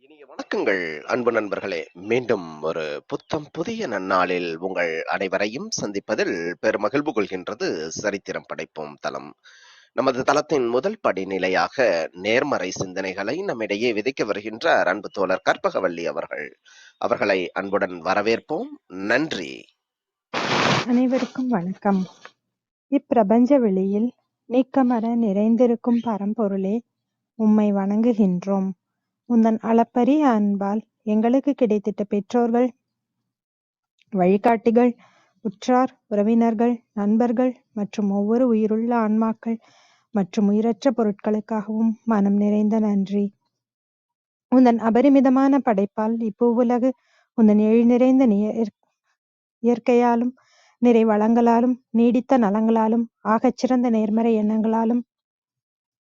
இனிய வணக்கங்கள் அன்பு நண்பர்களே. மீண்டும் ஒரு புதிய நன்னாளில் உங்கள் அனைவரையும் சந்திப்பதில் பெருமகிழ்வு கொள்கின்றது சரித்திரம் படைப்போம் தளம். நமது தளத்தின் முதல் படிநிலையாக நேர்மறை சிந்தனைகளை நம்மிடையே விதைக்க வருகின்றார் அன்பு தோழர் கற்பகவள்ளி அவர்களை அன்புடன் வரவேற்போம். நன்றி. அனைவருக்கும் வணக்கம். இப்பிரபஞ்ச வெளியில் நீக்கமற நிறைந்திருக்கும் பரம்பொருளே, உம்மை வணங்குகின்றோம். உந்தன் அளப்பரிய அன்பால் எங்களுக்கு கிடைத்திட்ட பெற்றோர்கள், வழிகாட்டிகள், உற்றார் உறவினர்கள், நண்பர்கள் மற்றும் ஒவ்வொரு உயிருள்ள ஆன்மாக்கள் மற்றும் உயிரற்ற பொருட்களுக்காகவும் மனம் நிறைந்த நன்றி. உந்தன் அபரிமிதமான படைப்பால் இப்பூவுலகு உந்தன் எழில் நிறைந்த இயற்கையாலும் நிறை வளங்களாலும் நீடித்த நலங்களாலும் ஆகச்சிறந்த நேர்மறை எண்ணங்களாலும்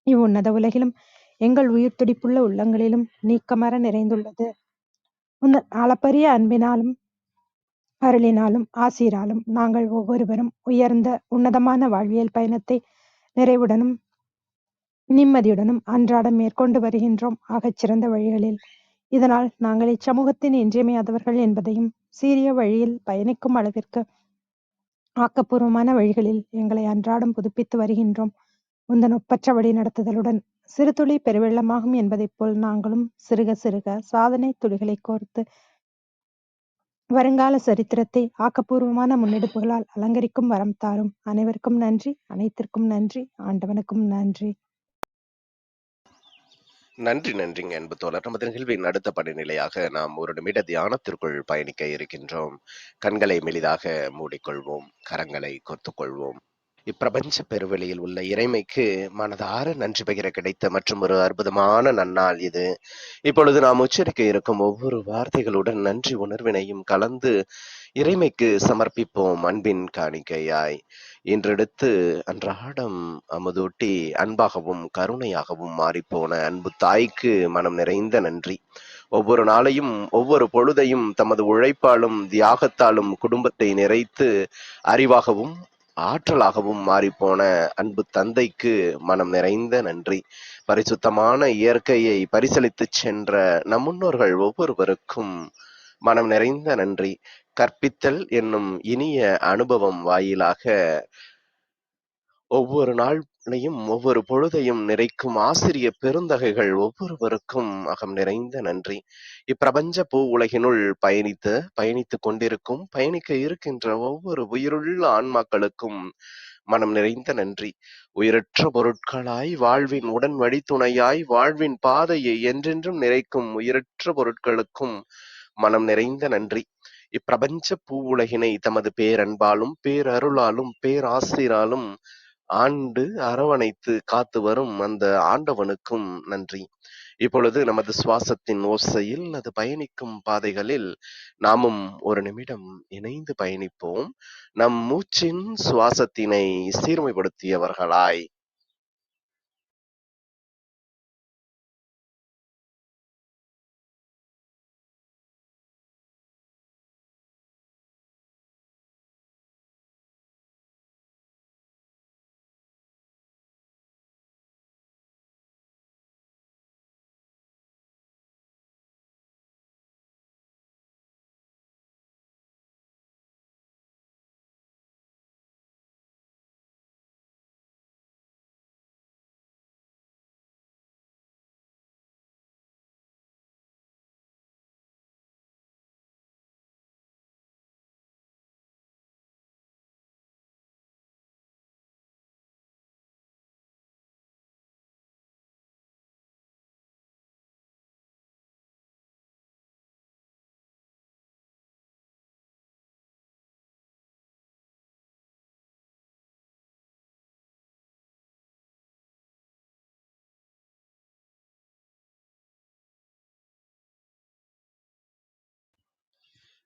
இவ்வுன்னத உலகிலும் எங்கள் உயிர் துடிப்புள்ள உள்ளங்களிலும் நீக்கமற நிறைந்துள்ளது. உந்தன் அளப்பரிய அன்பினாலும் அருளினாலும் ஆசீராலும் நாங்கள் ஒவ்வொருவரும் உயர்ந்த உன்னதமான வாழ்வியல் பயணத்தை நிறைவுடனும் நிம்மதியுடனும் அன்றாடம் மேற்கொண்டு வருகின்றோம் ஆகச்சிறந்த வழிகளில். இதனால் நாங்கள் இச்சமூகத்தின் இன்றியமையாதவர்கள் என்பதையும் சீரிய வழியில் பயணிக்கும் அளவிற்கு ஆக்கப்பூர்வமான வழிகளில் எங்களை அன்றாடம் புதுப்பித்து வருகின்றோம். உந்தன் ஒப்பற்ற வழி நடத்துதலுடன் சிறு துளி பெருவெள்ளமாகும் என்பதைப் போல் நாங்களும் சிறுக சிறுக சாதனை துளிகளை கோர்த்து வருங்கால சரித்திரத்தை ஆக்கப்பூர்வமான முன்னெடுப்புகளால் அலங்கரிக்கும் வரம் தாரும். அனைவருக்கும் நன்றி, அனைத்திற்கும் நன்றி, ஆண்டவனுக்கும் நன்றி. நன்றிங்க அன்பு தோழர். நமது நிகழ்வின் அடுத்த படிநிலையாக நாம் ஒரு நிமிட தியானத்திற்குள் பயணிக்க இருக்கின்றோம். கண்களை மெலிதாக மூடிக்கொள்வோம், கரங்களை கோர்த்துக்கொள்வோம். இப்பிரபஞ்ச பெருவெளியில் உள்ள இறைமைக்கு மனதார நன்றி பகிர கிடைத்த மற்றும் ஒரு அற்புதமான நன்னாள் இது. இப்பொழுது நாம் உச்சரிக்க இருக்கும் ஒவ்வொரு வார்த்தைகளுடன் நன்றி உணர்வினையும் கலந்து இறைமைக்கு சமர்ப்பிப்போம் அன்பின் காணிக்கையாய். இன்றெடுத்து அன்றாடம் அமுதூட்டி அன்பாகவும் கருணையாகவும் மாறிப்போன அன்பு தாய்க்கு மனம் நிறைந்த நன்றி. ஒவ்வொரு நாளையும் ஒவ்வொரு பொழுதையும் தமது உழைப்பாலும் தியாகத்தாலும் குடும்பத்தை நிறைத்து அறிவாகவும் ஆற்றலாகவும் மாறிப்போன அன்பு தந்தைக்கு மனம் நிறைந்த நன்றி. பரிசுத்தமான இயற்கையை பரிசளித்து சென்ற நம் முன்னோர்கள் ஒவ்வொருவருக்கும் மனம் நிறைந்த நன்றி. கற்பித்தல் என்னும் இனிய அனுபவம் வாயிலாக ஒவ்வொரு நாளையும் ஒவ்வொரு பொழுதையும் நிறைக்கும் ஆசிரிய பெருந்தகைகள் ஒவ்வொருவருக்கும் அகம் நிறைந்த நன்றி. இப்பிரபஞ்ச பூ உலகினுள் பயணித்துக் கொண்டிருக்கும் பயணிக்க இருக்கின்ற ஒவ்வொரு உயிருள்ள ஆன்மாக்களுக்கும் மனம் நிறைந்த நன்றி. உயிரற்ற பொருட்களாய் வாழ்வின் உடன் வழித்துணையாய் வாழ்வின் பாதையை என்றென்றும் நிறைக்கும் உயிரற்ற பொருட்களுக்கும் மனம் நிறைந்த நன்றி. இப்பிரபஞ்ச பூ உலகினை தமது பேரன்பாலும் பேரருளாலும் பேராசிராலும் ஆண்டு அரவணைத்து காத்து வரும் அந்த ஆண்டவனுக்கும் நன்றி. இப்பொழுது நமது சுவாசத்தின் ஓசையில் அது பயணிக்கும் பாதைகளில் நாமும் ஒரு நிமிடம் இணைந்து பயணிப்போம். நம் மூச்சின் சுவாசத்தினை சீர்மைப்படுத்தியவர்களாய்.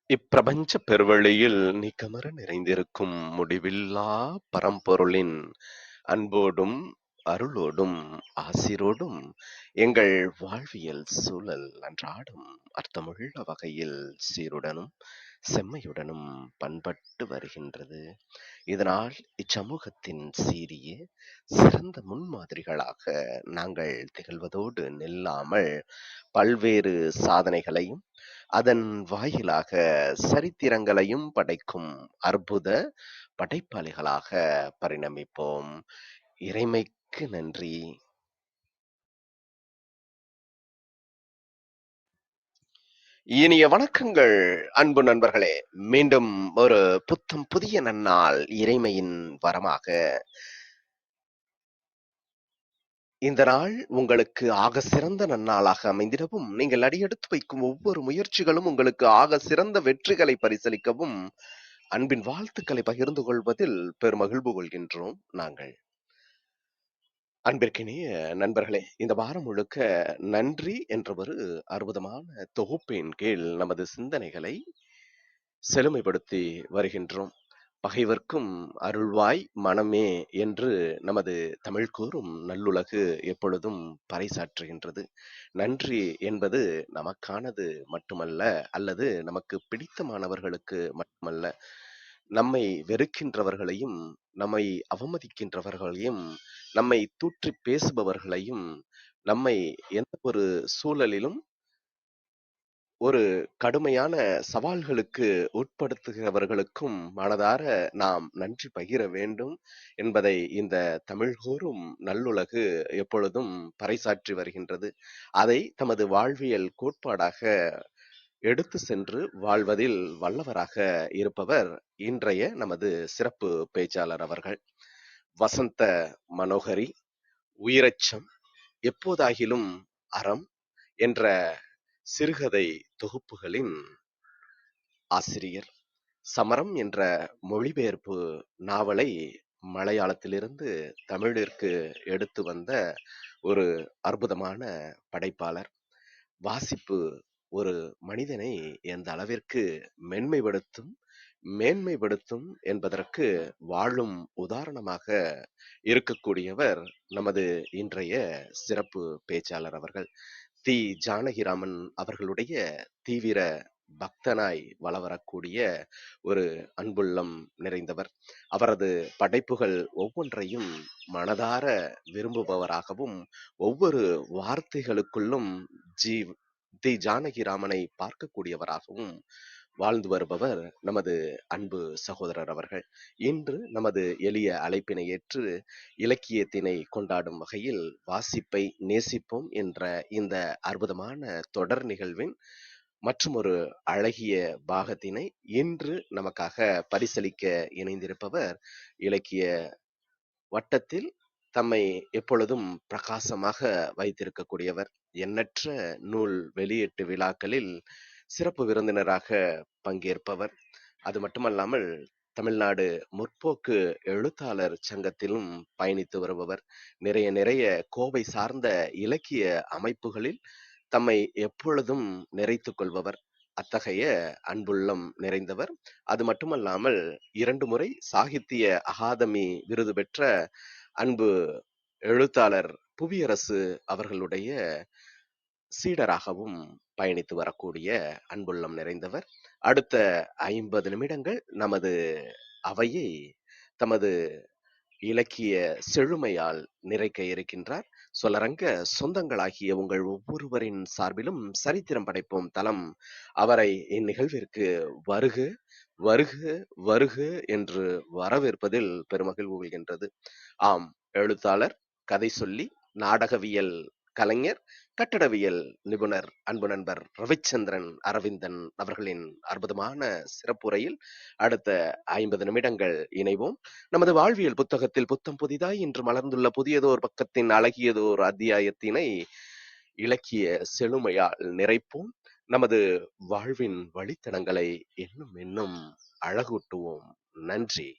இப்பிரபஞ்ச பெருவெளியில் நீக்கமற நிறைந்திருக்கும் முடிவில்லா பரம்பொருளின் அன்போடும் அருளோடும் ஆசிரோடும் எங்கள் வாழ்வியல் சூழல் அன்றாடம் அர்த்தமுள்ள வகையில் சீருடனும் செம்மையுடனும் பண்பட்டு வருகின்றது. இதனால் இச்சமூகத்தின் சீரிய சிறந்த முன்மாதிரிகளாக நாங்கள் திகழ்வதோடு நில்லாமல் பல்வேறு சாதனைகளையும் அதன் வாயிலாக சரித்திரங்களையும் படைக்கும் அற்புத படைப்பாளிகளாக பரிணமிப்போம். இறைமைக்கு நன்றி. இனிய வணக்கங்கள் அன்பு நண்பர்களே. மீண்டும் ஒரு புத்தம் புதிய நன்னாள் இறைமையின் வரமாக இந்த நாள் உங்களுக்கு ஆக சிறந்த நன்னாளாக அமைந்திடவும், நீங்கள் அடியெடுத்து வைக்கும் ஒவ்வொரு முயற்சிகளும் உங்களுக்கு ஆக சிறந்த வெற்றிகளை பரிசளிக்கவும் அன்பின் வாழ்த்துக்களை பகிர்ந்து கொள்வதில் பெருமகிழ்வு கொள்கின்றோம் நாங்கள். அன்பிற்கினிய நண்பர்களே, இந்த வாரம் முழுக்க நன்றி என்ற ஒரு அற்புதமான தொகுப்பின் கீழ் நமது சிந்தனைகளை செழுமைப்படுத்தி வருகின்றோம். பகைவர்க்கும் அருள்வாய் மனமே என்று நமது தமிழ் கூறும் நல்லுலகு எப்பொழுதும் பறைசாற்றுகின்றது. நன்றி என்பது நமக்கானது மட்டுமல்ல, அல்லது நமக்கு பிடித்தமானவர்களுக்கு மட்டுமல்ல, நம்மை வெறுக்கின்றவர்களையும், நம்மை அவமதிக்கின்றவர்களையும், நம்மை தூற்றி பேசுபவர்களையும், நம்மை எந்த ஒரு சூழலிலும் ஒரு கடுமையான சவால்களுக்கு உட்படுத்துகிறவர்களுக்கும் மனதார நாம் நன்றி பகிர வேண்டும் என்பதை இந்த தமிழ் கூறும் நல்லுலகு எப்பொழுதும் பறைசாற்றி வருகின்றது. அதை தமது வாழ்வியல் கோட்பாடாக எடுத்து சென்று வாழ்வதில் வல்லவராக இருப்பவர் இன்றைய நமது சிறப்பு பேச்சாளர் அவர்கள். வசந்த மனோகரி, உயிரச்சம், எப்போதாகிலும் அறம் என்ற சிறுகதை தொகுப்புகளின் ஆசிரியர். சமரம் என்ற மொழிபெயர்ப்பு நாவலை மலையாளத்திலிருந்து தமிழிற்கு எடுத்து வந்த ஒரு அற்புதமான படைப்பாளர். வாசிப்பு ஒரு மனிதனை எந்த அளவிற்கு மென்மைப்படுத்தும், மேன்மைப்படுத்தும் என்பதற்கு வாழும் உதாரணமாக இருக்கக்கூடியவர் நமது இன்றைய சிறப்பு பேச்சாளர் அவர்கள். தி. ஜானகிராமன் அவர்களுடைய தீவிர பக்தனாய் வளவரக்கூடிய ஒரு அன்புள்ளம் நிறைந்தவர். அவரது படைப்புகள் ஒவ்வொன்றையும் மனதார விரும்புபவராகவும், ஒவ்வொரு வார்த்தைகளுக்குள்ளும் ஜி தி. ஜானகிராமனை பார்க்கக்கூடியவராகவும் வாழ்ந்து வருபவர் நமது அன்பு சகோதரர் அவர்கள். இன்று நமது எளிய அழைப்பினை ஏற்று இலக்கியத்தினை கொண்டாடும் வகையில் வாசிப்பை நேசிப்போம் என்ற இந்த அற்புதமான தொடர் நிகழ்வின் மற்றும் ஒரு அழகிய பாகத்தினை இன்று நமக்காக பரிசளிக்க இணைந்திருப்பவர் இலக்கிய வட்டத்தில் தம்மை எப்பொழுதும் பிரகாசமாக வைத்திருக்கக்கூடியவர். எண்ணற்ற நூல் வெளியீட்டு விழாக்களில் சிறப்பு விருந்தினராக பங்கேற்பவர். அது மட்டுமல்லாமல் தமிழ்நாடு முற்போக்கு எழுத்தாளர் சங்கத்திலும் பயணித்து வருபவர். நிறைய கோவை சார்ந்த இலக்கிய அமைப்புகளில் தம்மை எப்பொழுதும் நிறைத்துக் கொள்பவர். அத்தகைய அன்புள்ளம் நிறைந்தவர். அது மட்டுமல்லாமல் 2 முறை சாகித்ய அகாதமி விருது பெற்ற அன்பு எழுத்தாளர் புவியரசு அவர்களுடைய சீடராகவும் பயணித்து வரக்கூடிய அன்புள்ளம் நிறைந்தவர். அடுத்த 50 நிமிடங்கள் நமது அவையை தமது இலக்கிய செழுமையால் நிறைக்க இருக்கின்றார். சொல்லரங்க சொந்தங்களாகிய உங்கள் ஒவ்வொருவரின் சார்பிலும் சரித்திரம் படைப்போம் தளம் அவரை இந்நிகழ்விற்கு வருக வருக வருக என்று வரவேற்பதில் பெருமகிழ்வு கொள்கின்றது. ஆம், எழுத்தாளர், கதை சொல்லி, நாடகவியல் கலைஞர், கட்டடவியல் நிபுணர் அன்பு நண்பர் ரவிச்சந்திரன் அரவிந்தன் அவர்களின் அற்புதமான சிறப்புரையில் அடுத்த 50 நிமிடங்கள் இணைவோம். நமது வாழ்வியல் புத்தகத்தில் புத்தம் புதிதாய் இன்று மலர்ந்துள்ள புதியதோர் பக்கத்தின் அழகியதோர் அத்தியாயத்தினை இலக்கிய செழுமையால் நிறைப்போம். நமது வாழ்வின் வழித்தடங்களை இன்னும் இன்னும் அழகூட்டுவோம். நன்றி.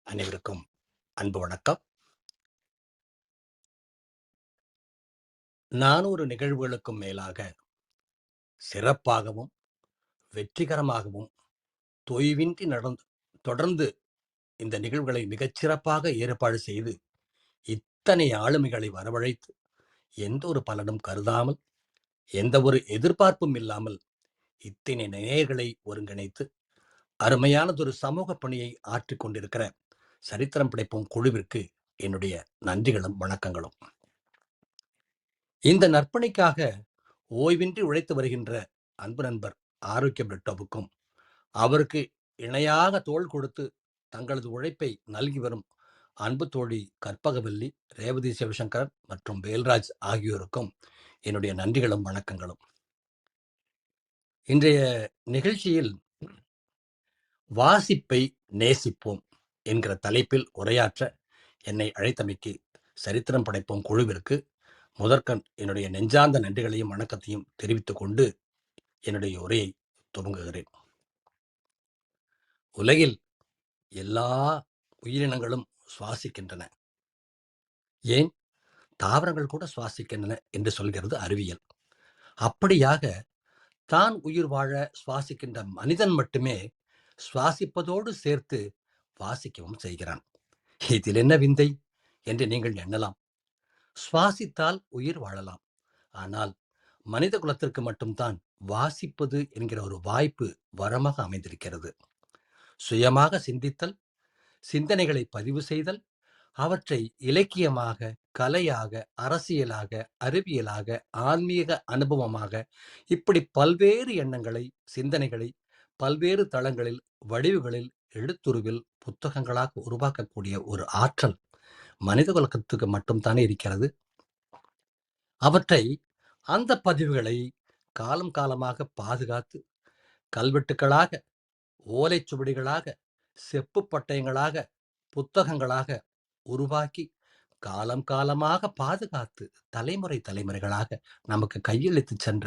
அனைவருக்கும் அன்பு வணக்கம். 400 நிகழ்வுகளுக்கும் மேலாக சிறப்பாகவும் வெற்றிகரமாகவும் தொய்வின்றி தொடர்ந்து இந்த நிகழ்வுகளை மிகச்சிறப்பாக ஏற்பாடு செய்து இத்தனை ஆளுமைகளை வரவழைத்து எந்த ஒரு பலனும் கருதாமல், எந்த ஒரு எதிர்பார்ப்பும் இல்லாமல் இத்தனை நேயர்களை ஒருங்கிணைத்து அருமையானதொரு சமூக பணியை ஆற்றிக் கொண்டிருக்கிற சரித்திரம் படைப்போம் குழுவிற்கு என்னுடைய நன்றிகளும் வணக்கங்களும். இந்த நற்பணிக்காக ஓய்வின்றி உழைத்து வருகின்ற அன்பு நண்பர் ஆரோக்கியம் ரெட்டோவுக்கும், அவருக்கு இணையாக தோள் கொடுத்து தங்களது உழைப்பை நல்கி வரும் அன்பு தோழி கற்பகவல்லி, ரேவதி சிவசங்கரன் மற்றும் வேல்ராஜ் ஆகியோருக்கும் என்னுடைய நன்றிகளும் வணக்கங்களும். இன்றைய நிகழ்ச்சியில் வாசிப்பை நேசிப்போம் என்கிற தலைப்பில் உரையாற்ற என்னை அழைத்தமைக்கு சரித்திரம் படைப்போம் குழுவிற்கு முதற்கண் என்னுடைய நெஞ்சார்ந்த நன்றிகளையும் வணக்கத்தையும் தெரிவித்துக் கொண்டு என்னுடைய உரையை துவங்குகிறேன். உலகில் எல்லா உயிரினங்களும் சுவாசிக்கின்றன, ஏன் தாவரங்கள் கூட சுவாசிக்கின்றன என்று சொல்கிறது அறிவியல். அப்படியாக தான் உயிர் வாழ சுவாசிக்கின்ற மனிதன் மட்டுமே சுவாசிப்பதோடு சேர்த்து வாசிக்கவும் செய்கிறான். இதில் என்ன விந்தை என்று நீங்கள் எண்ணலாம். சுவாசித்தால் உயிர் வாழலாம், ஆனால் மனித குலத்திற்கு மட்டும்தான் வாசிப்பது என்கிற ஒரு வாய்ப்பு வரமாக அமைந்திருக்கிறது. சுயமாக சிந்தித்தல், சிந்தனைகளை பதிவு செய்தல், அவற்றை இலக்கியமாக, கலையாக, அரசியலாக, அறிவியலாக, ஆன்மீக அனுபவமாக, இப்படி பல்வேறு எண்ணங்களை, சிந்தனைகளை பல்வேறு தளங்களில், வடிவுகளில், எழுத்துருவில், புத்தகங்களாக உருவாக்கக்கூடிய ஒரு ஆற்றல் மனித குலத்துக்கு மட்டும்தானே இருக்கிறது. அவற்றை, அந்த பதிவுகளை காலம் காலமாக பாதுகாத்து கல்வெட்டுக்களாக, ஓலைச்சுவடிகளாக, செப்பு பட்டயங்களாக, புத்தகங்களாக உருவாக்கி காலம் காலமாக பாதுகாத்து தலைமுறை தலைமுறைகளாக நமக்கு கையளித்து சென்ற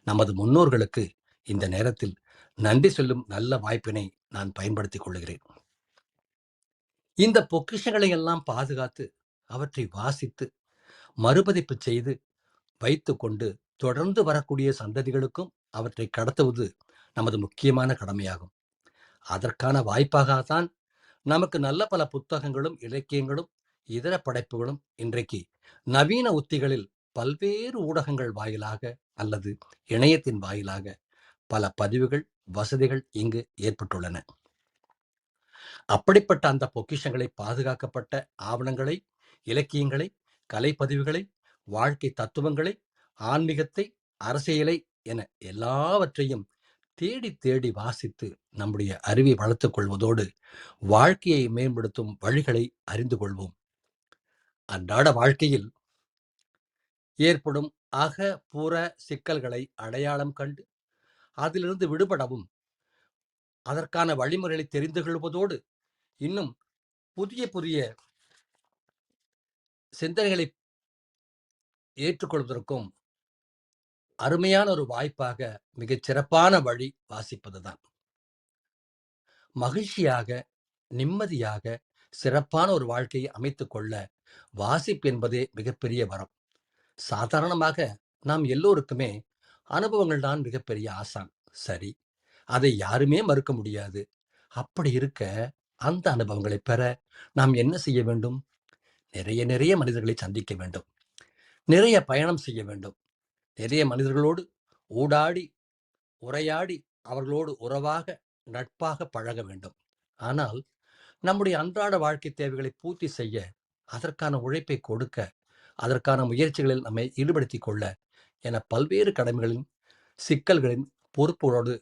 நமது முன்னோர்களுக்கு இந்த நேரத்தில் நன்றி சொல்லும் நல்ல வாய்ப்பினை நான் பயன்படுத்திக் கொள்கிறேன். இந்த பொக்கிஷங்களை எல்லாம் பாதுகாத்து அவற்றை வாசித்து மறுபதிப்பு செய்து வைத்து கொண்டு தொடர்ந்து வரக்கூடிய சந்ததிகளுக்கும் அவற்றை கடத்துவது நமது முக்கியமான கடமையாகும். அதற்கான வாய்ப்பாகத்தான் நமக்கு நல்ல பல புத்தகங்களும் இலக்கியங்களும் இதர படைப்புகளும் இன்றைக்கு நவீன உத்திகளில் பல்வேறு ஊடகங்கள் வாயிலாக அல்லது இணையத்தின் வாயிலாக பல பதிவுகள், வசதிகள் இங்கு ஏற்பட்டுள்ளன. அப்படிப்பட்ட அந்த பொக்கிஷங்களை, பாதுகாக்கப்பட்ட ஆவணங்களை, இலக்கியங்களை, கலைப்பதிவுகளை, வாழ்க்கை தத்துவங்களை, ஆன்மீகத்தை, அரசியலை என எல்லாவற்றையும் தேடி தேடி வாசித்து நம்முடைய அறிவை வளர்த்துக் கொள்வதோடு வாழ்க்கையை மேம்படுத்தும் வழிகளை அறிந்து கொள்வோம். அன்றாட வாழ்க்கையில் ஏற்படும் அக புற சிக்கல்களை அடையாளம் கண்டு அதிலிருந்து விடுபடவும், அதற்கான வழிமுறைகளை தெரிந்து கொள்வதோடு இன்னும் புதிய புதிய சிந்தனைகளை ஏற்றுக்கொள்வதற்கும் அருமையான ஒரு வாய்ப்பாக மிகச் சிறப்பான வழி வாசிப்பதுதான். மகிழ்ச்சியாக, நிம்மதியாக, சிறப்பான ஒரு வாழ்க்கையை அமைத்துக் கொள்ள வாசிப்பு என்பதே மிகப்பெரிய வரம். சாதாரணமாக நாம் எல்லோருக்குமே அனுபவங்கள் தான் மிகப்பெரிய ஆசான். சரி, அதை யாருமே மறுக்க முடியாது. அப்படி இருக்க அந்த அனுபவங்களை பெற நாம் என்ன செய்ய வேண்டும்? நிறைய நிறைய மனிதர்களை சந்திக்க வேண்டும், நிறைய பயணம் செய்ய வேண்டும், நிறைய மனிதர்களோடு ஊடாடி உரையாடி அவர்களோடு உறவாக நட்பாக பழக வேண்டும். ஆனால் நம்முடைய அன்றாட வாழ்க்கை தேவைகளை பூர்த்தி செய்ய, அதற்கான உழைப்பை கொடுக்க, அதற்கான முயற்சிகளில் நம்மை ஈடுபடுத்திக் கொள்ள என பல்வேறு கடமைகளின் சிக்கல்களின் பொறுப்புகளோடு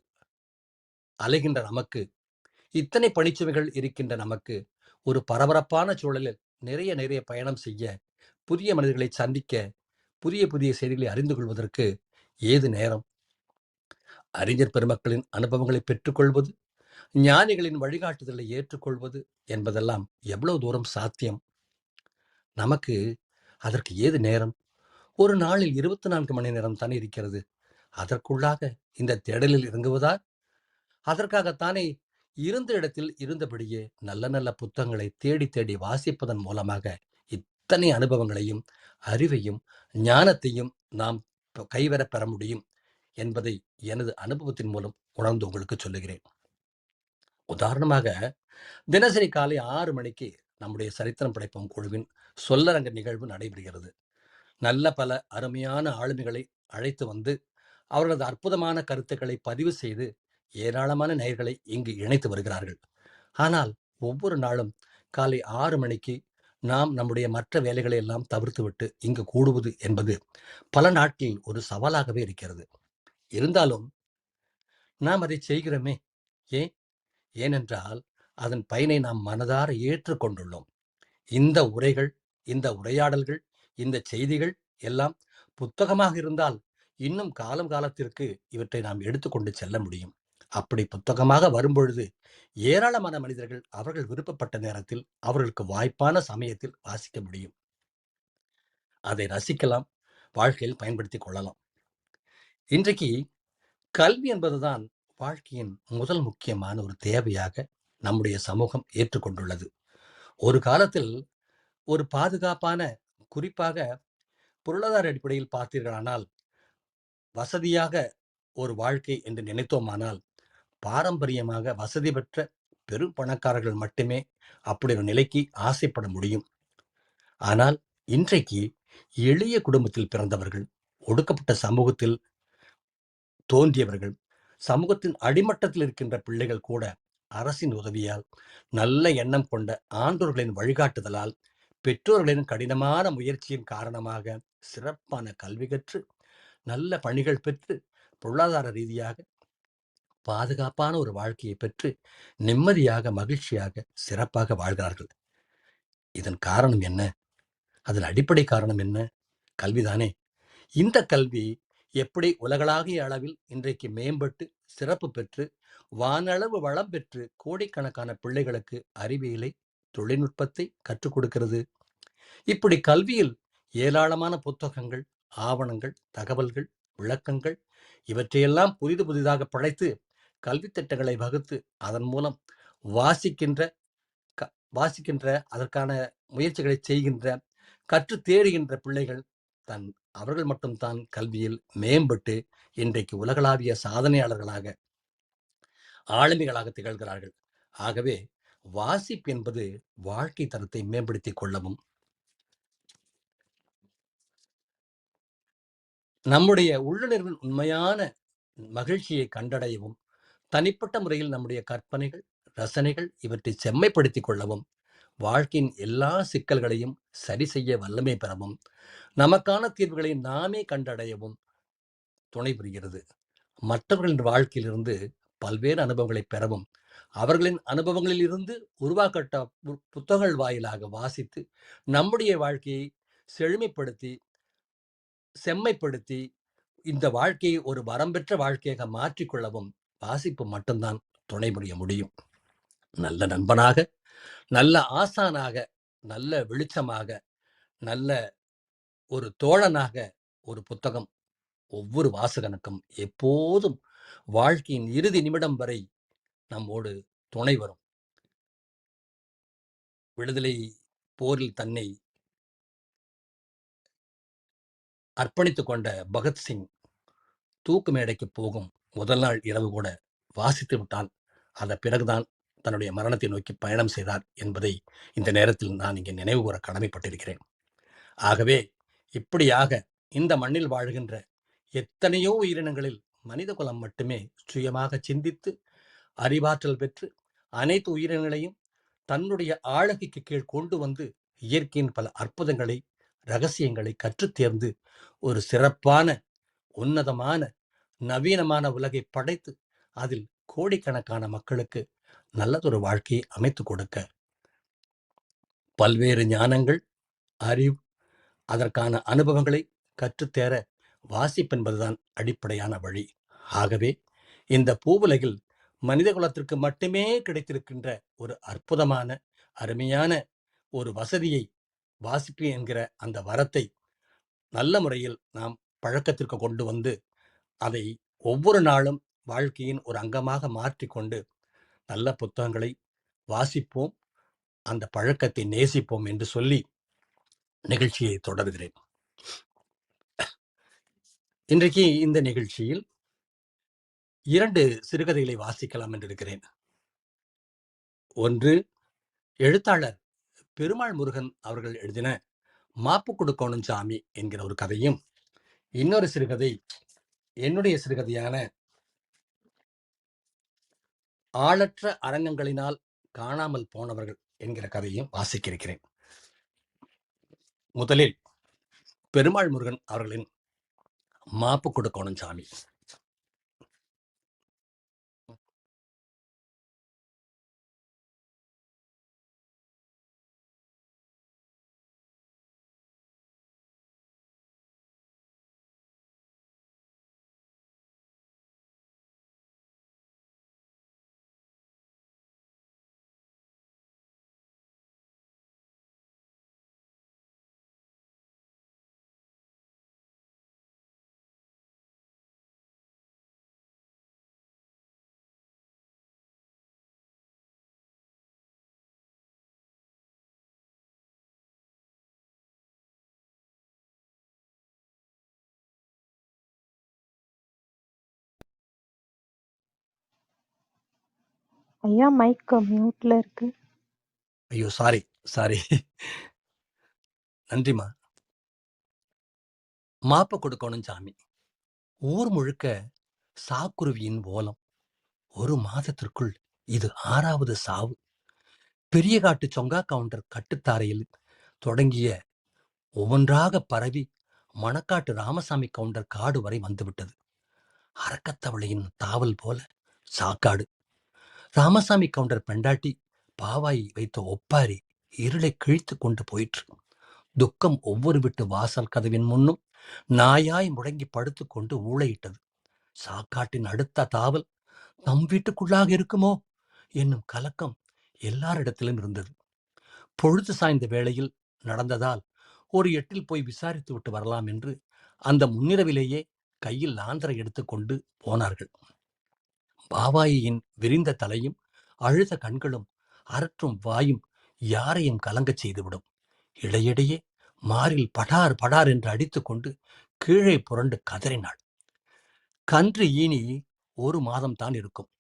அலைகின்ற நமக்கு, இத்தனை பணிச்சுமைகள் இருக்கின்ற நமக்கு, ஒரு பரபரப்பான சூழலில் நிறைய நிறைய பயணம் செய்ய, புதிய மனிதர்களை சந்திக்க, புதிய புதிய செய்திகளை அறிந்து கொள்வதற்கு ஏது நேரம்? அறிஞர் பெருமக்களின் அனுபவங்களை பெற்றுக்கொள்வது, ஞானிகளின் வழிகாட்டுதலை ஏற்றுக்கொள்வது என்பதெல்லாம் எவ்வளவு தூரம் சாத்தியம்? நமக்கு அதற்கு ஏது நேரம்? ஒரு நாளில் 24 மணி நேரம் தானே இருக்கிறது. அதற்குள்ளாக இந்த தேடலில் இறங்குவதா? அதற்காகத்தானே இருந்த இடத்தில் இருந்தபடியே நல்ல நல்ல புத்தகங்களை தேடி தேடி வாசிப்பதன் மூலமாக இத்தனை அனுபவங்களையும், அறிவையும், ஞானத்தையும் நாம் கைவர பெற முடியும் என்பதை எனது அனுபவத்தின் மூலம் உணர்ந்து உங்களுக்கு சொல்லுகிறேன். உதாரணமாக, தினசரி காலை 6 மணிக்கு நம்முடைய சரித்திரம் படைப்போம் குழுவின் சொல்லரங்க நிகழ்வு நடைபெறுகிறது. நல்ல பல அருமையான ஆளுமைகளை அழைத்து வந்து அவர்களது அற்புதமான கருத்துக்களை பதிவு செய்து ஏராளமான நேயர்களை இங்கு இணைத்து வருகிறார்கள். ஆனால் ஒவ்வொரு நாளும் காலை 6 மணிக்கு நாம் நம்முடைய மற்ற வேலைகளை எல்லாம் தவிர்த்துவிட்டு இங்கு கூடுவது என்பது பல நாட்களில் ஒரு சவாலாகவே இருக்கிறது. இருந்தாலும் நாம் அதை செய்கிறோமே. ஏன்? ஏனென்றால் அதன் பயனை நாம் மனதார ஏற்றுக்கொண்டுள்ளோம். இந்த உரைகள், இந்த உரையாடல்கள், இந்த செய்திகள் எல்லாம் புத்தகமாக இருந்தால் இன்னும் காலம் காலத்திற்கு இவற்றை நாம் எடுத்துக்கொண்டு செல்ல முடியும். அப்படி புத்தகமாக வரும்பொழுது ஏராளமான மனிதர்கள் அவர்கள் விருப்பப்பட்ட நேரத்தில் அவர்களுக்கு வாய்ப்பான சமயத்தில் வாசிக்க முடியும். அதை ரசிக்கலாம், வாழ்க்கையில் பயன்படுத்திக் கொள்ளலாம். இன்றைக்கு கல்வி என்பதுதான் வாழ்க்கையின் முதல் முக்கியமான ஒரு தேவையாக நம்முடைய சமூகம் ஏற்றுக்கொண்டுள்ளது. ஒரு காலத்தில் ஒரு பாதுகாப்பான, குறிப்பாக பொருளாதார அடிப்படையில் பார்த்தீர்களானால் வசதியாக ஒரு வாழ்க்கை என்று நினைத்தோமானால் பாரம்பரியமாக வசதி பெற்ற பெரும் பணக்காரர்கள் மட்டுமே அப்படி ஒரு நிலைக்கு ஆசைப்பட முடியும். ஆனால் இன்றைக்கு எளிய குடும்பத்தில் பிறந்தவர்கள், ஒடுக்கப்பட்ட சமூகத்தில் தோன்றியவர்கள், சமூகத்தின் அடிமட்டத்தில் இருக்கின்ற பிள்ளைகள் கூட அரசின் உதவியால், நல்ல எண்ணம் கொண்ட ஆண்டோர்களின் வழிகாட்டுதலால், பெற்றோர்களின் கடினமான முயற்சியின் காரணமாக சிறப்பான கல்வி கற்று நல்ல பணிகள் பெற்று பொருளாதார ரீதியாக பாதுகாப்பான ஒரு வாழ்க்கையை பெற்று நிம்மதியாக, மகிழ்ச்சியாக, சிறப்பாக வாழ்கிறார்கள். இதன் காரணம் என்ன? அதன் அடிப்படை காரணம் என்ன? கல்விதானே. இந்த கல்வி எப்படி உலகளாவிய அளவில் இன்றைக்கு மேம்பட்டு சிறப்பு பெற்று வானளவு வளம் பெற்று கோடிக்கணக்கான பிள்ளைகளுக்கு அறிவியலை, தொழில்நுட்பத்தை கற்றுக் கொடுக்கிறது. இப்படி கல்வியில் ஏராளமான புத்தகங்கள், ஆவணங்கள், தகவல்கள், விளக்கங்கள் இவற்றையெல்லாம் புதிதாக படைத்து கல்வி திட்டங்களை வகுத்து அதன் மூலம் வாசிக்கின்ற அதற்கான முயற்சிகளை செய்கின்ற, கற்று தேறுகின்ற பிள்ளைகள் அவர்கள் மட்டும்தான் கல்வியில் மேம்பட்டு இன்றைக்கு உலகளாவிய சாதனையாளர்களாக, ஆளுமைகளாக திகழ்கிறார்கள். ஆகவே வாசிப்பு என்பது வாழ்க்கை தரத்தை மேம்படுத்திக் கொள்ளவும், நம்முடைய உள்ளுணர்வின் உண்மையான மகிழ்ச்சியை கண்டடையவும், தனிப்பட்ட முறையில் நம்முடைய கற்பனைகள், ரசனைகள் இவற்றை செம்மைப்படுத்திக் கொள்ளவும், வாழ்க்கையின் எல்லா சிக்கல்களையும் சரி செய்ய வல்லமை பெறவும், நமக்கான தீர்வுகளை நாமே கண்டடையவும் துணை புரிகிறது. மற்றவர்களின் வாழ்க்கையிலிருந்து பல்வேறு அனுபவங்களை பெறவும், அவர்களின் அனுபவங்களில் இருந்து உருவாக்கப்பட்ட புத்தகங்கள் வாயிலாக வாசித்து நம்முடைய வாழ்க்கையை செழுமைப்படுத்தி, செம்மைப்படுத்தி இந்த வாழ்க்கையை ஒரு வரம்பெற்ற வாழ்க்கையாக மாற்றிக்கொள்ளவும் வாசிப்பு மட்டும்தான் துணை புரிய முடியும். நல்ல நண்பனாக, நல்ல ஆசானாக, நல்ல வெளிச்சமாக, நல்ல ஒரு தோழனாக ஒரு புத்தகம் ஒவ்வொரு வாசகனுக்கும் எப்போதும் வாழ்க்கையின் இறுதி நிமிடம் வரை நம்மோடு துணை வரும். விடுதலை போரில் தன்னை அர்ப்பணித்துக் கொண்ட பகத்சிங் தூக்கு மேடைக்கு போகும் முதல் நாள் இரவு கூட வாசித்து விட்டால் அதன் பிறகுதான் தன்னுடைய மரணத்தை நோக்கி பயணம் செய்தார் என்பதை இந்த நேரத்தில் நான் இங்கே நினைவு கூற கடமைப்பட்டிருக்கிறேன். ஆகவே இப்படியாக இந்த மண்ணில் வாழ்கின்ற எத்தனையோ உயிரினங்களில் மனித குலம் மட்டுமே சுயமாக சிந்தித்து அறிவாற்றல் பெற்று அனைத்து உயிரினங்களையும் தன்னுடைய ஆளுகைக்கு கீழ் கொண்டு வந்து இயற்கையின் பல அற்புதங்களை, ரகசியங்களை கற்றுத் தேர்ந்து ஒரு சிறப்பான, உன்னதமான, நவீனமான உலகை படைத்து அதில் கோடிக்கணக்கான மக்களுக்கு நல்லதொரு வாழ்க்கையை அமைத்துக் கொடுக்க பல்வேறு ஞானங்கள், அறிவு, அதற்கான அனுபவங்களை கற்றுத்தேர வாசிப்பென்பதுதான் அடிப்படையான வழி. ஆகவே இந்த பூவுலகில் மனித குலத்திற்கு மட்டுமே கிடைத்திருக்கின்ற ஒரு அற்புதமான, அருமையான ஒரு வசதியை, வாசிப்பு என்கிற அந்த வரத்தை நல்ல முறையில் நாம் பழக்கத்திற்கு கொண்டு வந்து அதை ஒவ்வொரு நாளும் வாழ்க்கையின் ஒரு அங்கமாக மாற்றிக்கொண்டு நல்ல புத்தகங்களை வாசிப்போம், அந்த பழக்கத்தை நேசிப்போம் என்று சொல்லி நிகழ்ச்சியை தொடர்கிறேன். இன்றைக்கு இந்த நிகழ்ச்சியில் 2 சிறுகதைகளை வாசிக்கலாம் என்று இருக்கிறேன். ஒன்று, எழுத்தாளர் பெருமாள் முருகன் அவர்கள் எழுதின மாப்பு கொடுக்கணும் சாமி என்கிற ஒரு கதையும், இன்னொரு சிறுகதை என்னுடைய சிறுகதையான ஆளற்ற அரங்கங்களினால் காணாமல் போனவர்கள் என்கிற கதையும் வாசிக்க இருக்கிறேன். முதலில் பெருமாள் முருகன் அவர்களின் மாப்பு கொடுக்கணும் சாமி. ஐயா மைக் மியூட்ல இருக்கு. ஐயோ, சாரி சாரி. நன்றிமா. மாப்பு கொடுக்கணும் சாமி. ஊர் முழுக்க சாக்குருவியின் ஓலம். ஒரு மாதத்திற்குள் இது 6வது சாவு. பெரிய காட்டு சொங்கா கவுண்டர் கட்டுத்தாரையில் தொடங்கிய ஒவ்வொன்றாக பரவி மணக்காட்டு ராமசாமி கவுண்டர் காடு வரை வந்துவிட்டது. அரக்கத்தவளையின் தாவல் போல சாக்காடு. ராமசாமி கவுண்டர் பெண்டாட்டி பாவாய் வைத்த ஒப்பாரி இருளை கிழித்து கொண்டு போயிற்று. துக்கம் ஒவ்வொரு வீட்டு வாசல் கதவின் முன்னும் நாயாய் முடங்கி படுத்து கொண்டு ஊளையிட்டது. சாக்காட்டின் அடுத்த தாவல் நம் வீட்டுக்குள்ளாக இருக்குமோ என்னும் கலக்கம் எல்லாரிடத்திலும் இருந்தது. பொழுது சாய்ந்த வேளையில் நடந்ததால் ஒரு எட்டில் போய் விசாரித்து விட்டு வரலாம் என்று அந்த முன்னிரவிலேயே கையில் லாந்தரை எடுத்துக்கொண்டு போனார்கள். பாவாயின் விரிந்த தலையும் அழுத கண்களும் அரற்றும் வாயும் யாரையும் கலங்கச் செய்துவிடும். இடையிடையே மாரில் படார் படார் என்று அடித்துக்கொண்டு கீழே புரண்டு கதறினாள். கன்று ஈனி 1 மாதம்தான் இருக்கும்.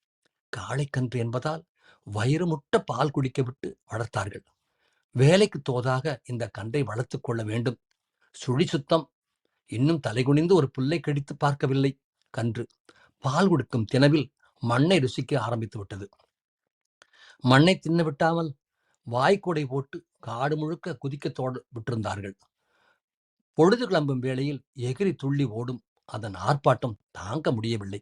காளைக்கன்று என்பதால் வயிறு முட்ட பால் குடிக்க விட்டு வளர்த்தார்கள். வேலைக்கு தோதாக இந்த கன்றை வளர்த்துக் கொள்ள வேண்டும். சுழி சுத்தம். இன்னும் தலைகுனிந்து ஒரு புல்லை கடித்து பார்க்கவில்லை கன்று. பால் கொடுக்கும் தினவில் மண்ணை ருசிக்க ஆரம்பித்து விட்டது. மண்ணை தின்னு விட்டாமல் வாய்க்கூடை போட்டு காடு முழுக்க குதிக்க விட்டிருந்தார்கள். பொழுது கிளம்பும் வேளையில் எகிரி துள்ளி ஓடும் அதன் ஆர்ப்பாட்டம் தாங்க முடியவில்லை.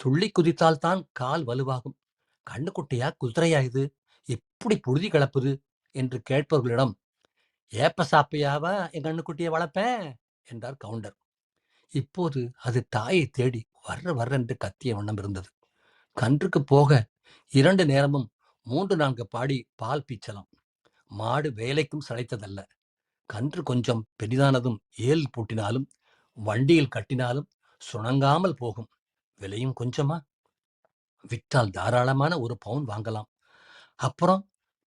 துள்ளி குதித்தால்தான் கால் வலுவாகும். கண்ணுக்குட்டியா குதிரையா இது? எப்படி புழுதி கிளப்புது என்று கேட்பவர்களிடம், ஏப்ப சாப்பையாவா என் கண்ணுக்குட்டியை வளர்ப்பேன் என்றார் கவுண்டர். இப்போது அது தாயை தேடி வர்றென்று கத்திய வண்ணம் இருந்தது. கன்றுக்கு போக 2 நேரமும் 3-4 பாடி பால் பீச்சலாம். மாடு வேலைக்கும் சளைத்ததல்ல. கன்று கொஞ்சம் பெரிதானதும் ஏல் பூட்டினாலும் வண்டியில் கட்டினாலும் சுணங்காமல் போகும். விலையும் கொஞ்சமா? விற்றால் தாராளமான 1 பவுன் வாங்கலாம். அப்புறம்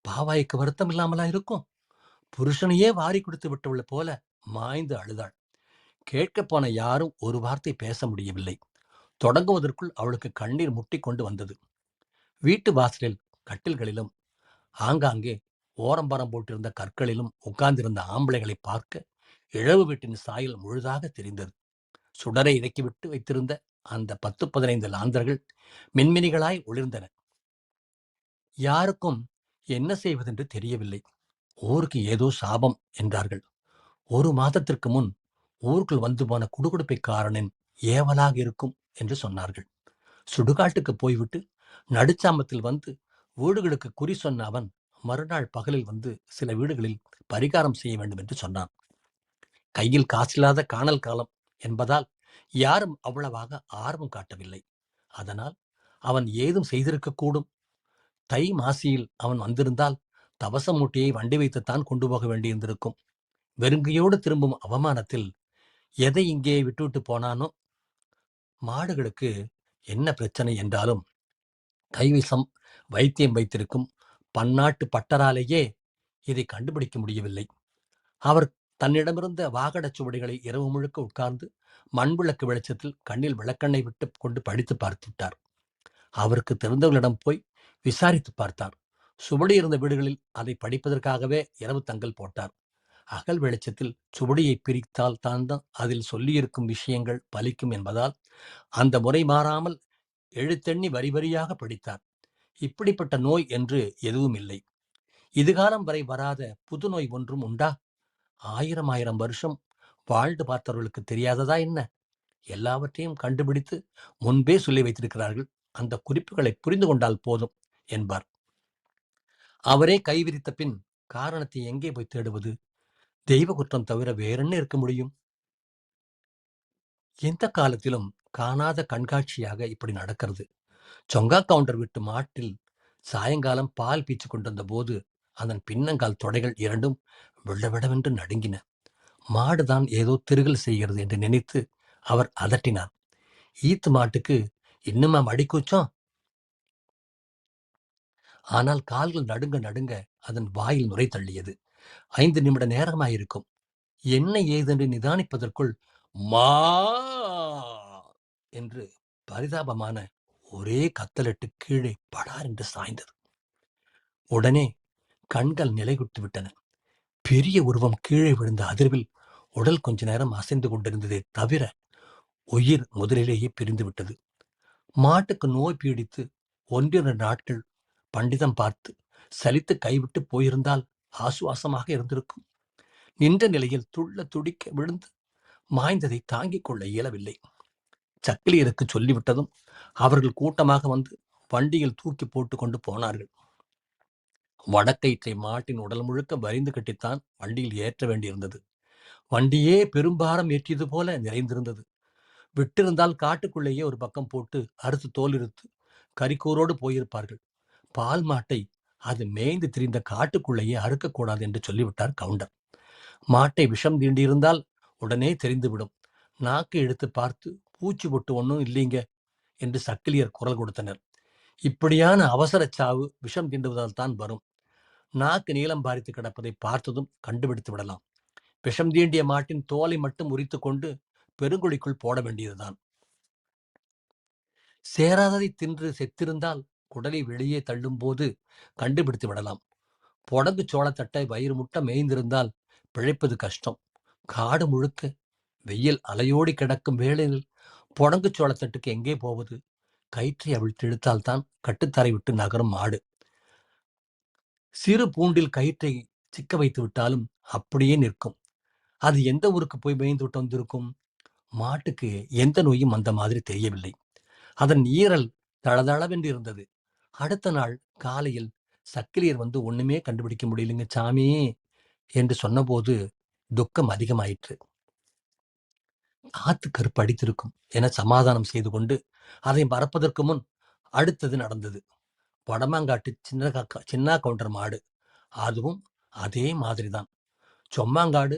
பாவாய்க்கு வருத்தம் இல்லாமலா இருக்கும்? புருஷனையே வாரி கொடுத்து விட்டவள் போல மாய்ந்து அழுதாள். கேட்கப் போன யாரும் ஒரு வார்த்தை பேச முடியவில்லை. தொடங்குவதற்குள் அவளுக்கு கண்ணீர் முட்டி கொண்டு வந்தது. வீட்டு வாசலில் கட்டில்களிலும் ஆங்காங்கே ஓரம்பரம் போட்டிருந்த கற்களிலும் உட்கார்ந்திருந்த ஆம்பளைகளை பார்க்க இழவு வீட்டின் சாயல் முழுதாக தெரிந்தது. சுடரை இறக்கிவிட்டு வைத்திருந்த அந்த 10-15 லாந்தர்கள் மின்மினிகளாய் ஒளிர்ந்தன. யாருக்கும் என்ன செய்வதென்று தெரியவில்லை. ஊருக்கு ஏதோ சாபம் என்றார்கள். 1 மாதத்திற்கு முன் ஊருக்குள் வந்து போன குடுகுடுப்பைக்காரனின் ஏவலாக இருக்கும் என்று சொன்னார்கள். சுடுகாட்டுக்கு போய்விட்டு நடுச்சாமத்தில் வந்து வீடுகளுக்கு குறி சொன்ன அவன் மறுநாள் பகலில் வந்து சில வீடுகளில் பரிகாரம் செய்ய வேண்டும் என்று சொன்னான். கையில் காசில்லாத காணல் காலம் என்பதால் யாரும் அவ்வளவாக ஆர்வம் காட்டவில்லை. அதனால் அவன் ஏதும் செய்திருக்கக்கூடும். தை மாசியில் அவன் வந்திருந்தால் தவச மூட்டையை வண்டி வைத்துத்தான் கொண்டு போக வேண்டியிருந்திருக்கும். வெறுங்கையோடு திரும்பும் அவமானத்தில் எதை இங்கே விட்டுவிட்டு போனானோ. மாடுகளுக்கு என்ன பிரச்சனை என்றாலும் கைவிசம் வைத்தியம் வைத்திருக்கும் பன்னாட்டு பட்டராலேயே இதை கண்டுபிடிக்க முடியவில்லை. அவர் தன்னிடமிருந்த வாகடச் சுவடிகளை இரவு முழுக்க உட்கார்ந்து மண்விளக்கு வெளிச்சத்தில் கண்ணில் விளக்கெண்ணை விட்டு கொண்டு படித்து பார்த்து விட்டார். அவருக்கு தெரிந்தவர்களிடம் போய் விசாரித்து பார்த்தார். சுவடி இருந்த வீடுகளில் அதை படிப்பதற்காகவே இரவு தங்கல் போட்டார். அகல் வெளிச்சத்தில் சுவடியை பிரித்தால் தான் அதில் சொல்லியிருக்கும் விஷயங்கள் பலிக்கும் என்பதால் அந்த முறை மாறாமல் எழுத்தெண்ணி வரி வரியாக படித்தார். இப்படிப்பட்ட நோய் என்று எதுவும் இல்லை. இதுகாலம் வரை வராத புது நோய் ஒன்றும் உண்டா? 1000 வருஷம் வாழ்ந்து பார்த்தவர்களுக்கு தெரியாததா என்ன? எல்லாவற்றையும் கண்டுபிடித்து முன்பே சொல்லி வைத்திருக்கிறார்கள். அந்த குறிப்புகளை புரிந்து கொண்டால் போதும் என்பார். அவரே கைவிரித்த பின் காரணத்தை எங்கே போய் தேடுவது? தெய்வ குற்றம் தவிர வேறென்ன இருக்க முடியும்? எந்த காலத்திலும் காணாத கண்காட்சியாக இப்படி நடக்கிறது. சொங்கா கவுண்டர் விட்டு மாட்டில் சாயங்காலம் பால் பீச்சு கொண்டிருந்த போது அதன் பின்னங்கால் தொடைகள் இரண்டும் விடவிடவென்று நடுங்கின. மாடுதான் ஏதோ திருகல் செய்கிறது என்று நினைத்து அவர் அதட்டினார். ஈத்து மாட்டுக்கு இன்னுமா மடிக்கூச்சம்? ஆனால் கால்கள் நடுங்க நடுங்க அதன் வாயில் நுரை தள்ளியது. 5 நிமிட நேரமாயிருக்கும். என்ன ஏதென்று நிதானிப்பதற்குள் மா என்று பரிதாபமான ஒரே கத்தலிட்டு கீழே படார் என்று சாய்ந்தது. உடனே கண்கள் நிலைகுட்டு விட்டன. பெரிய உருவம் கீழே விழுந்த அதிர்வில் உடல் கொஞ்ச நேரம் அசைந்து கொண்டிருந்ததே தவிர உயிர் முதலிலேயே பிரிந்து விட்டது. மாட்டுக்கு நோய் பீடித்து 1-2 நாட்கள் பண்டிதம் பார்த்து சலித்து கைவிட்டு போயிருந்தால் ஆசுவாசமாக இருந்திருக்கும். நின்ற நிலையில் துள்ள துடிக்க விழுந்து மாய்ந்ததை தாங்கிக் கொள்ள இயலவில்லை. சக்கிலியருக்கு சொல்லிவிட்டதும் அவர்கள் கூட்டமாக வந்து வண்டியில் தூக்கி போட்டு கொண்டு போனார்கள். வடக்கயிற்றை மாட்டின் உடல் முழுக்க வரிந்து கட்டித்தான் வண்டியில் ஏற்ற வேண்டியிருந்தது. வண்டியே பெரும்பாரம் ஏற்றியது போல நிறைந்திருந்தது. விட்டிருந்தால் காட்டுக்குள்ளேயே ஒரு பக்கம் போட்டு அறுத்து தோலிருத்து கரிக்கூரோடு போயிருப்பார்கள். பால் மாட்டை அது மேய்ந்து திரிந்த காட்டுக்குள்ளேயே அறுக்கக்கூடாது என்று சொல்லிவிட்டார் கவுண்டர். மாட்டை விஷம் தீண்டியிருந்தால் உடனே தெரிந்துவிடும். நாக்கு எடுத்து பார்த்து பூச்சி பொட்டு ஒன்றும் இல்லைங்க என்று சக்கிலியர் குரல் கொடுத்தனர். இப்படியான அவசர சாவு விஷம் தீண்டுவதால் தான் வரும். நாக்கு நீளம் பாரித்து கிடப்பதை பார்த்ததும் கண்டுபிடித்து விடலாம். விஷம் தீண்டிய மாட்டின் தோலை மட்டும் உரித்து கொண்டு பெருங்குழிக்குள் போட வேண்டியதுதான். சேராததை தின்று செத்திருந்தால் குடலை வெளியே தள்ளும் போது கண்டுபிடித்து விடலாம். பொடங்கு சோளத்தட்டை வயிறு முட்ட மேய்ந்திருந்தால் பிழைப்பது கஷ்டம். காடு முழுக்க வெயில் அலையோடி கிடக்கும் வேளையில் பொடங்கு சோளத்தட்டுக்கு எங்கே போவது? கயிற்றை அவிழ்த்து இழுத்தால்தான் கட்டுத்தரை விட்டு நகரும் மாடு. சிறு பூண்டில் கயிற்றை சிக்க வைத்து விட்டாலும் அப்படியே நிற்கும். அது எந்த ஊருக்கு போய் மேய்ந்து விட்டு வந்திருக்கும்? மாட்டுக்கு எந்த நோயும் அந்த மாதிரி தெரியவில்லை. அதன் ஈரல் தளதளவென்று இருந்தது. அடுத்த நாள் காலையில் சக்கிலியர் வந்து ஒண்ணுமே கண்டுபிடிக்க முடியலைங்க சாமி என்று சொன்னபோது துக்கம் அதிகமாயிற்று. ஆத்து கருப்பு அடித்திருக்கும் என சமாதானம் செய்து கொண்டு அதை மறப்பதற்கு முன் அடுத்தது நடந்தது. வடமாங்காட்டு சின்ன கவுண்டர் மாடு. அதுவும் அதே மாதிரிதான். சொம்மாங்காடு,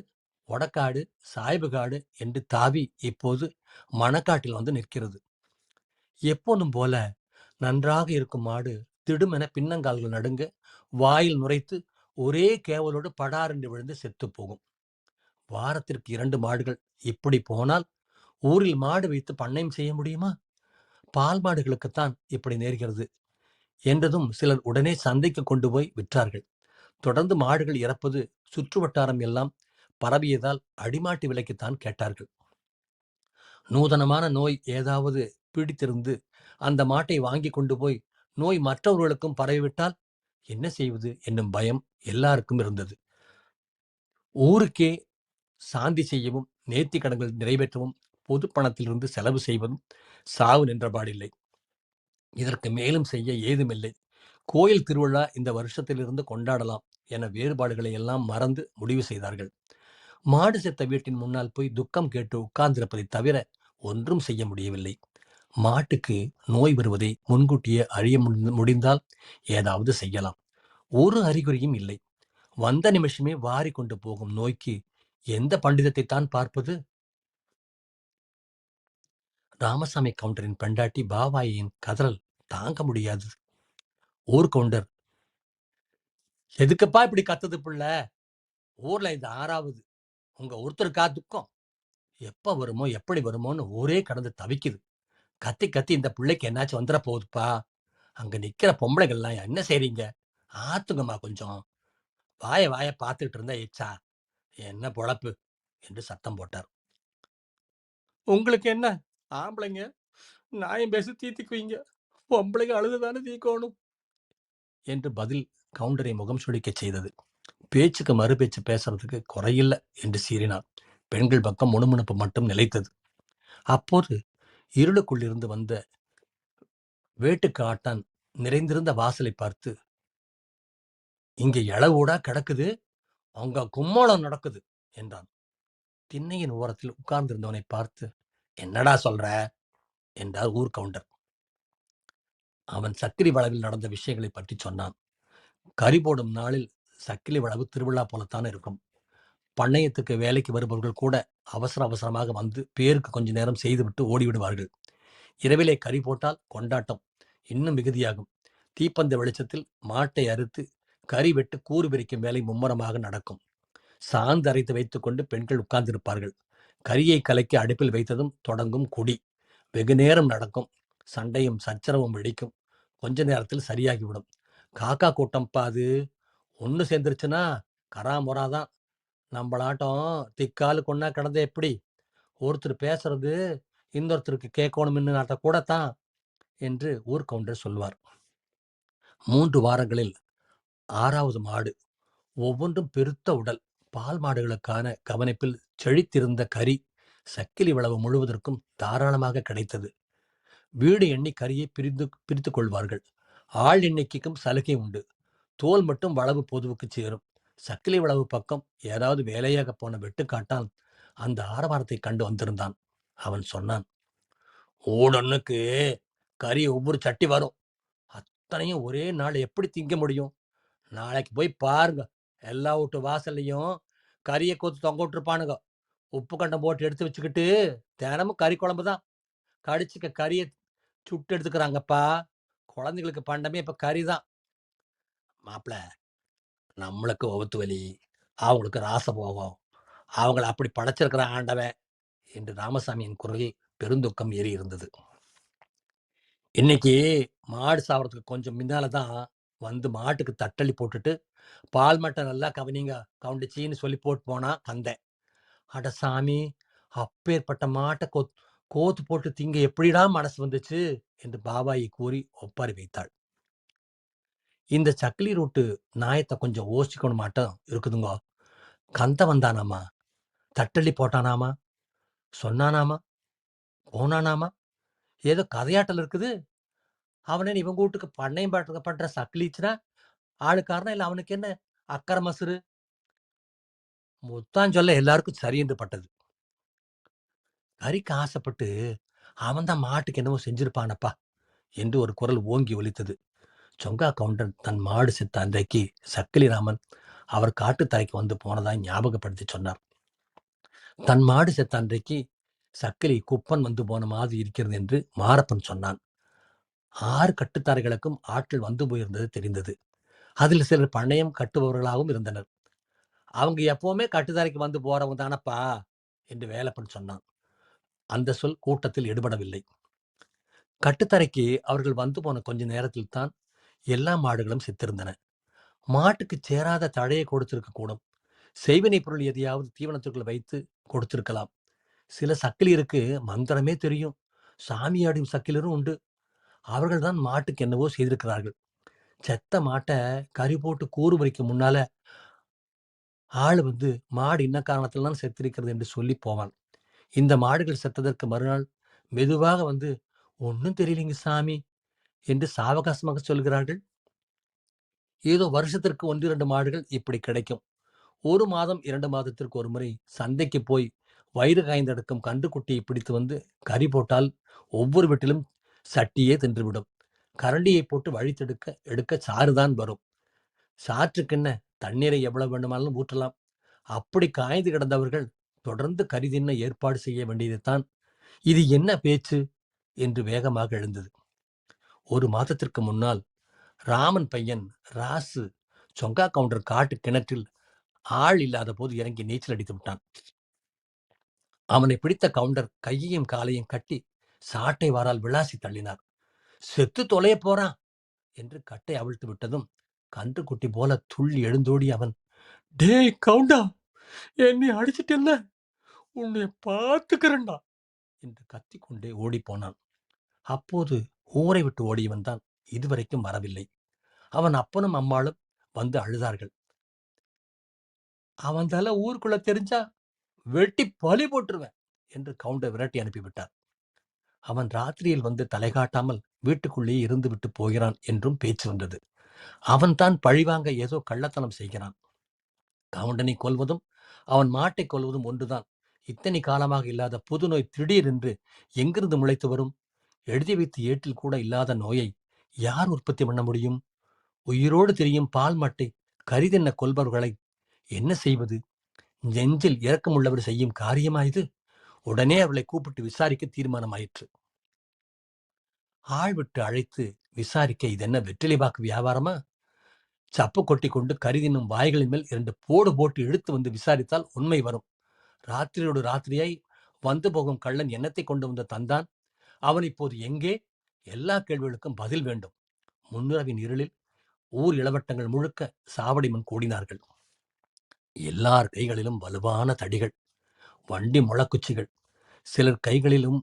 ஒடக்காடு, சாய்புகாடு என்று தாவி இப்போது மணக்காட்டில் வந்து நிற்கிறது. எப்போதும் போல நன்றாக இருக்கும் மாடு திடுமென பின்னங்கால்கள் நடுங்க வாயில் நுரைத்து ஒரே கேவலோடு படாரென்று விழுந்து செத்து போகும். வாரத்திற்கு 2 மாடுகள் இப்படி போனால் ஊரில் மாடு வைத்து பண்ணையம் செய்ய முடியுமா? பால் மாடுகளுக்குத்தான் இப்படி நேர்கிறது என்றதும் சிலர் உடனே சந்தைக்கு கொண்டு போய் விற்றார்கள். தொடர்ந்து மாடுகள் இறப்பது சுற்று வட்டாரம் எல்லாம் பரவியதால் அடிமாட்டு விலைக்குத்தான் கேட்டார்கள். நூதனமான நோய் ஏதாவது பீடித்திருந்து அந்த மாட்டை வாங்கி கொண்டு போய் நோய் மற்றவர்களுக்கும் பரவிவிட்டால் என்ன செய்வது என்னும் பயம் எல்லாருக்கும் இருந்தது. ஊருக்கே சாந்தி செய்யவும் நேர்த்தி கடன்கள் நிறைவேற்றவும் பொது பணத்திலிருந்து செலவு செய்வதும் சாவு நின்றபாடில்லை. இதற்கு மேலும் செய்ய ஏதுமில்லை. கோயில் திருவிழா இந்த வருஷத்திலிருந்து கொண்டாடலாம் என வேறுபாடுகளை எல்லாம் மறந்து முடிவு செய்தார்கள். மாடு செத்த வீட்டின் முன்னால் போய் துக்கம் கேட்டு உட்கார்ந்திருப்பதை தவிர ஒன்றும் செய்ய முடியவில்லை. மாட்டுக்கு நோய் வருவதை முன்கூட்டியே அறிய முடிந்தால் ஏதாவது செய்யலாம். ஒரு அறிகுறியும் இல்லை. வந்த நிமிஷமே வாரி கொண்டு போகும் நோய்க்கு எந்த பண்டிதத்தை தான் பார்ப்பது? ராமசாமி கவுண்டரின் பெண்டாட்டி பாவாயின் கதறல் தாங்க முடியாது. ஊர் கவுண்டர், எதுக்குப்பா இப்படி கத்துது புள்ள? ஊர்ல இந்த 6வது உங்க ஒருத்தருக்கா துக்கம்? எப்ப வருமோ எப்படி வருமோன்னு ஊரே கடந்து தவிக்குது. கத்தி கத்தி இந்த பிள்ளைக்கு என்னாச்சும் வந்துட போகுதுப்பா. அங்க நிக்கிற பொம்பளைகள்லாம் என்ன செய்றீங்க? ஆத்துங்கம்மா கொஞ்சம். வாய வாய பார்த்துட்டு இருந்தா எச்சா என்ன பொழப்பு என்று சத்தம் போட்டார். உங்களுக்கு என்ன ஆம்பளைங்க நியாயம் பேசி தீர்த்துக்குவீங்க, பொம்பளைங்க அழுதுதானே தீர்க்கணும் என்று பதில் கவுண்டரை முகம் சுளிக்கச் செய்தது. பேச்சுக்கு மறு பேச்சு பேசுறதுக்கு குறையில்லை என்று சீறினார். பெண்கள் பக்கம் முணுமுணுப்பு மட்டும் நிலைத்தது. அப்போது இருளுக்குள்ளிருந்து வந்த வேட்டுக்கு ஆட்டான் நிறைந்திருந்த வாசலை பார்த்து, இங்கே இளவூடா கிடக்குது, அங்க கும்மாளம் நடக்குது என்றான். திண்ணையின் ஓரத்தில் உட்கார்ந்திருந்தவனை பார்த்து, என்னடா சொல்ற என்றார் ஊர் கவுண்டர். அவன் சக்கிலி வளவில் நடந்த விஷயங்களை பற்றி சொன்னான். கறி போடும் நாளில் சக்கிலி வளவு திருவிழா போலத்தான் இருக்கும். பண்ணையத்துக்கு வேலைக்கு வருபவர்கள் கூட அவசர அவசரமாக வந்து பேருக்கு கொஞ்ச நேரம் செய்துவிட்டு ஓடிவிடுவார்கள். இரவிலே கறி போட்டால் கொண்டாட்டம் இன்னும் மிகுதியாகும். தீப்பந்த வெளிச்சத்தில் மாட்டை அறுத்து கறி வெட்டு கூறு பிரிக்கும் வேலை மும்முரமாக நடக்கும். சாந்து அரைத்து வைத்துக்கொண்டு பெண்கள் உட்கார்ந்திருப்பார்கள். கரியை கலக்கி அடுப்பில் வைத்ததும் தொடங்கும் குடி. வெகு நேரம் நடக்கும். சண்டையும் சச்சரவும் வெடிக்கும். கொஞ்ச நேரத்தில் சரியாகிவிடும். காக்கா கூட்டம்ப்பா அது. ஒன்று சேர்ந்துருச்சுன்னா கராமுறாதான். நம்மளாட்டம் திக்காலு கொண்டா கிடந்த எப்படி? ஒருத்தர் பேசுறது இன்னொருத்தருக்கு கேட்கணும்னு நாட்ட கூடத்தான் என்று ஊர் கவுண்டர் சொல்வார். 3 வாரங்களில் 6வது மாடு. ஒவ்வொன்றும் பெருத்த உடல். பால் மாடுகளுக்கான கவனிப்பில் செழித்திருந்த கறி சக்கிலி வளவு முழுவதற்கும் தாராளமாக கிடைத்தது. வீடு எண்ணி கரியை பிரித்து கொள்வார்கள். ஆள் எண்ணிக்கைக்கும் சலுகை உண்டு. தோல் மட்டும் வளவு பொதுவுக்கு சேரும். சக்கிலி வளவு பக்கம் ஏதாவது வேலையாக போன வெட்டுக்காட்டான் அந்த ஆரவாரத்தை கண்டு வந்திருந்தான். அவன் சொன்னான், ஊடொன்னுக்கு கறி ஒவ்வொரு சட்டி வரும். அத்தனையும் ஒரே நாள் எப்படி திங்க முடியும்? நாளைக்கு போய் பாருங்க, எல்லா வீட்டு வாசல்லையும் கறியை கொத்து தொங்க விட்டுருப்பானுங்க. உப்பு கண்டம் போட்டு எடுத்து வச்சுக்கிட்டு தினமும் கறி குழம்பு தான். கடிச்சுக்க கறியை சுட்டு எடுத்துக்கிறாங்கப்பா. குழந்தைங்களுக்கு பண்டமே இப்ப கறி தான். மாப்பிள்ள, நம்மளுக்கு ஒவத்து வலி, அவங்களுக்கு ராசபோகம், அவங்கள அப்படி படைச்சிருக்கிற ஆண்டவன் என்று ராமசாமியின் குரலில் பெருந்துக்கம் ஏறி இருந்தது. இன்னைக்கு மாடு சாவறதுக்கு கொஞ்சம் முன்னாலதான் வந்து மாட்டுக்கு தட்டளி போட்டுட்டு, பால் மட்டை நல்லா கவனிங்க கவுண்டிச்சின்னு சொல்லி போட்டு போனா கந்தேன். அட சாமி, அப்பேற்பட்ட மாட்டை கோத்து போட்டு திங்க எப்படிடா மனசு வந்துச்சு என்று பாபாயி கூறி ஒப்பாரி வைத்தாள். இந்த சக்கிலி ரூட்டு நாயத்தை கொஞ்சம் யோசிக்கணும் மாட்டம் இருக்குதுங்க. கந்த வந்தானாமா, தட்டள்ளி போட்டானாமா, சொன்னானாமா, போனானாமா, ஏதோ கதையாட்டல் இருக்குது. அவனே இவங்க வீட்டுக்கு பண்ணையும் பண்ற சக்கிலிச்சுனா ஆளுக்காரனா இல்லை அவனுக்கு என்ன அக்கறை மசுறு? முத்தான் சொல்ல எல்லாருக்கும் சரி என்று பட்டது. கறிக்கு ஆசைப்பட்டு அவன் தான் மாட்டுக்கு என்னவோ செஞ்சிருப்பானப்பா என்று ஒரு குரல் ஓங்கி ஒலித்தது. சொங்கா கவுண்டன் தன் மாடு செத்த அன்றைக்கு சக்கிலி ராமன் அவர் காட்டுத்தரைக்கு வந்து போனதாய் ஞாபகப்படுத்தி சொன்னார். தன் மாடு செத்த அன்றைக்கு சக்கிலி குப்பன் வந்து போன மாதிரி இருக்கிறது என்று மாரப்பன் சொன்னான். 6 கட்டுத்தாரைகளுக்கும் ஆட்கள் வந்து போயிருந்தது தெரிந்தது. அதில் சிலர் பண்ணையம் கட்டுபவர்களாகவும் இருந்தனர். அவங்க எப்பவுமே கட்டுத்தாரைக்கு வந்து போறவங்க தானப்பா என்று வேலப்பன் சொன்னான். அந்த சொல் கூட்டத்தில் எடுபடவில்லை. கட்டுத்தரைக்கு அவர்கள் வந்து போன கொஞ்ச நேரத்தில் தான் எல்லா மாடுகளும் செத்திருந்தன. மாட்டுக்கு சேராத தழையை கொடுத்திருக்க கூடும். செய்வினை பொருள் எதையாவது தீவனத்துக்குள் வைத்து கொடுத்திருக்கலாம். சில சக்கிலியருக்கு மந்திரமே தெரியும். சாமியாடும் சக்கிலரும் உண்டு. அவர்கள் தான் மாட்டுக்கு என்னவோ செய்திருக்கிறார்கள். செத்த மாட்டை கறி போட்டு கூறு பறிக்க முன்னால ஆளு வந்து மாடு இன்ன காரணத்துல தான் செத்திருக்கிறது என்று சொல்லி போவான். இந்த மாடுகள் செத்ததற்கு மறுநாள் மெதுவாக வந்து, ஒன்னும் தெரியலைங்க சாமி என்று சாவகாசமாக சொல்கிறார்கள். ஏதோ வருஷத்திற்கு 1-2 மாடுகள் இப்படி கிடைக்கும். 1 மாதம் 2 மாதத்திற்கு ஒரு முறை சந்தைக்கு போய் வயிறு காய்ந்தெடுக்கும் கன்றுக்குட்டியை பிடித்து வந்து கறி போட்டால் ஒவ்வொரு வீட்டிலும் சட்டியே தின்றுவிடும். கரண்டியை போட்டு வழித்தெடுக்க எடுக்க சாறுதான் வரும். சாற்றுக்கென்ன, தண்ணீரை எவ்வளவு வேண்டுமானாலும் ஊற்றலாம். அப்படி காய்ந்து கிடந்தவர்கள் தொடர்ந்து கறி தின்ன ஏற்பாடு செய்ய வேண்டியதுதான். இது என்ன பேச்சு என்று வேகமாக எழுந்தது. 1 மாதத்திற்கு முன்னால் ராமன் பையன் ராசு சொங்கா கவுண்டர் காட்டு கிணற்றில் ஆள் இல்லாத போது இறங்கி நீச்சல் அடித்து விட்டான். அவனை பிடித்த கவுண்டர் கையையும் காலையும் கட்டி சாட்டை வாரால் விளாசி தள்ளினார். செத்து தொலைய போறான் என்று கட்டை அவிழ்த்து விட்டதும் கன்றுக்குட்டி போல துள்ளி எழுந்தோடி அவன், டேய் கவுண்டா, என்னை அடிச்சிட்டேல்ல, உன்னை பார்த்துக்கிறேன்டா என்று கத்திக்கொண்டே ஓடிப்போனான். அப்போது ஊரை விட்டு ஓடியவன் தான் இதுவரைக்கும் வரவில்லை. அவன் அப்பனும் அம்மாளும் வந்து அழுதார்கள். அவன் தலை ஊருக்குள்ள தெரிஞ்சா வெட்டி பலி போட்டுருவேன் என்று கவுண்டர் விரட்டி அனுப்பிவிட்டார். அவன் ராத்திரியில் வந்து தலை காட்டாமல் வீட்டுக்குள்ளேயே இருந்து விட்டு போகிறான் என்றும் பேச்சு வந்தது. அவன் தான் பழிவாங்க ஏதோ கள்ளத்தனம் செய்கிறான். கவுண்டனை கொல்வதும் அவன் மாட்டை கொல்வதும் ஒன்றுதான். இத்தனை காலமாக இல்லாத புதுநோய் திடீரென்று எங்கிருந்து முளைத்து வரும்? எழுதி வைத்து ஏட்டில் கூட இல்லாத நோயை யார் உற்பத்தி பண்ண முடியும்? உயிரோடு திரியும் பால் மாட்டை கரிதென்ன கொல்பவர்களை என்ன செய்வது? நெஞ்சில் இரக்கமுள்ளவர் செய்யும் காரியமா இது? உடனே அவளை கூப்பிட்டு விசாரிக்க தீர்மானமாயிற்று. ஆள் விட்டு அழைத்து விசாரிக்க இதென்ன வெற்றிலை பாக்கு வியாபாரமா? சப்பு கொட்டி கொண்டு கரிதினும் வாய்களின் மேல் 2 போடு போட்டு இழுத்து வந்து விசாரித்தால் உண்மை வரும். ராத்திரியோடு ராத்திரியாய் வந்து போகும் கள்ளன் எண்ணத்தை கொண்டு வந்து தந்தான். அவன் இப்போது எங்கே? எல்லா கேள்விகளுக்கும் பதில் வேண்டும். முன்னிரவின் இருளில் ஊர் இளவட்டங்கள் முழுக்க சாவடி முன் கூடினார்கள். எல்லார் கைகளிலும் வலுவான தடிகள், வண்டி முளக்குச்சிகள், சிலர் கைகளிலும்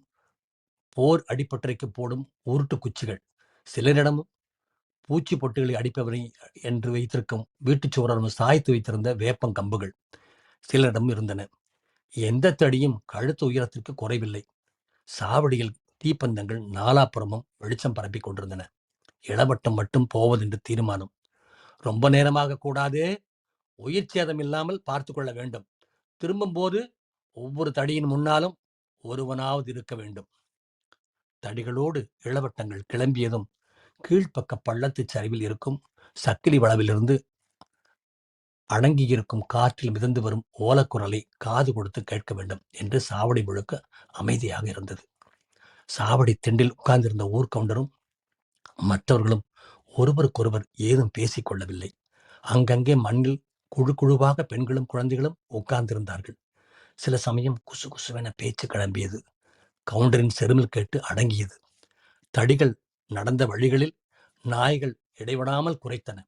போர் அடிப்பட்டறைக்கு போடும் உருட்டு குச்சிகள், சிலரிடமும் பூச்சி பொட்டுகளை அடிப்பவரை என்று வைத்திருக்கும் வீட்டுச் சுவரும் சாய்த்து வைத்திருந்த வேப்பங்கம்புகள் சிலரிடம் இருந்தன. எந்த தடியும் கழுத்து உயரத்திற்கு குறைவில்லை. சாவடியில் தீப்பந்தங்கள் நாலாப்புறமும் வெளிச்சம் பரப்பிக் கொண்டிருந்தன. இளவட்டம் மட்டும் போவதென்று தீர்மானம். ரொம்ப நேரமாக கூடாது, உயிர் சேதம் இல்லாமல் பார்த்து கொள்ள வேண்டும். திரும்பும் போது ஒவ்வொரு தடியின் முன்னாலும் ஒருவனாவது இருக்க வேண்டும். தடிகளோடு இளவட்டங்கள் கிளம்பியதும் கீழ்ப்பக்க பள்ளத்து சரிவில் இருக்கும் சக்கிலி வளவிலிருந்து அடங்கியிருக்கும் காற்றில் மிதந்து வரும் ஓலக்குரலை காது கொடுத்து கேட்க வேண்டும் என்று சாவடி முழுக்க அமைதியாக இருந்தது. சாவடி திண்டில் உட்கார்ந்திருந்த ஊர்கவுண்டரும் மற்றவர்களும் ஒருவருக்கொருவர் ஏதும் பேசிக் கொள்ளவில்லை. அங்கங்கே மண்ணில் குழு குழுவாக பெண்களும் குழந்தைகளும் உட்கார்ந்திருந்தார்கள். சில சமயம் குசு குசுவென பேச்சு கிளம்பியது. கவுண்டரின் செருமல் கேட்டு அடங்கியது. தடிகள் நடந்த வழிகளில் நாய்கள் இடைவிடாமல் குரைத்தன.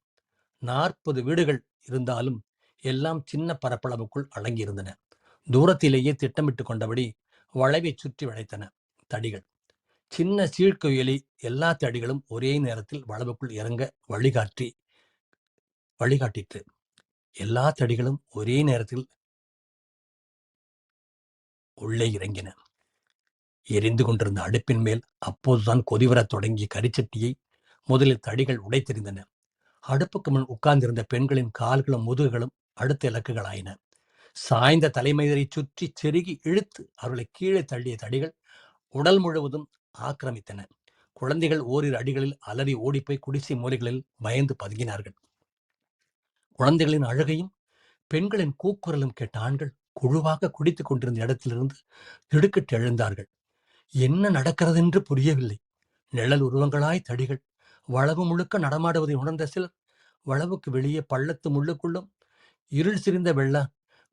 40 வீடுகள் இருந்தாலும் எல்லாம் சின்ன பரப்பளவுக்குள் அடங்கியிருந்தன. தூரத்திலேயே திட்டமிட்டு கொண்டபடி வளைவை சுற்றி வளைத்தன தடிகள். சின்ன சீழ்குயலி எல்லா தடிகளும் ஒரே நேரத்தில் வளவுக்குள் இறங்க வழிகாட்டிற்று. எல்லா தடிகளும் ஒரே நேரத்தில் உள்ளே இறங்கின. எரிந்து கொண்டிருந்த அடுப்பின் மேல் அப்போதுதான் கொதிவரத் தொடங்கிய கரிச்சட்டியை முதலில் தடிகள் உடைத்தெறிந்தன. அடுப்புக்கு முன் உட்கார்ந்திருந்த பெண்களின் கால்களும் முதுகுகளும் அடுத்த இலக்குகளாயின. சாய்ந்த தலைமயிரை சுற்றி செருகி இழுத்து அவர்களை கீழே தள்ளிய தடிகள் உடல் முழுவதும் ஆக்கிரமித்தன. குழந்தைகள் ஓரிரு அடிகளில் அலறி ஓடிப்போய் குடிசை மூலைகளில் பயந்து பதுங்கினார்கள். குழந்தைகளின் அழுகையும் பெண்களின் கூக்குரலும் கேட்ட ஆண்கள் குழுவாக குடித்துக் கொண்டிருந்த இடத்திலிருந்து திடுக்கிட்டு எழுந்தார்கள். என்ன நடக்கிறது என்று புரியவில்லை. நிழல் உருவங்களாய் தடிகள் வளவு முழுக்க நடமாடுவதை உணர்ந்த சிலர் வளவுக்கு வெளியே பள்ளத்து முள்ளுக்குள்ளும் இருள் சிரிந்த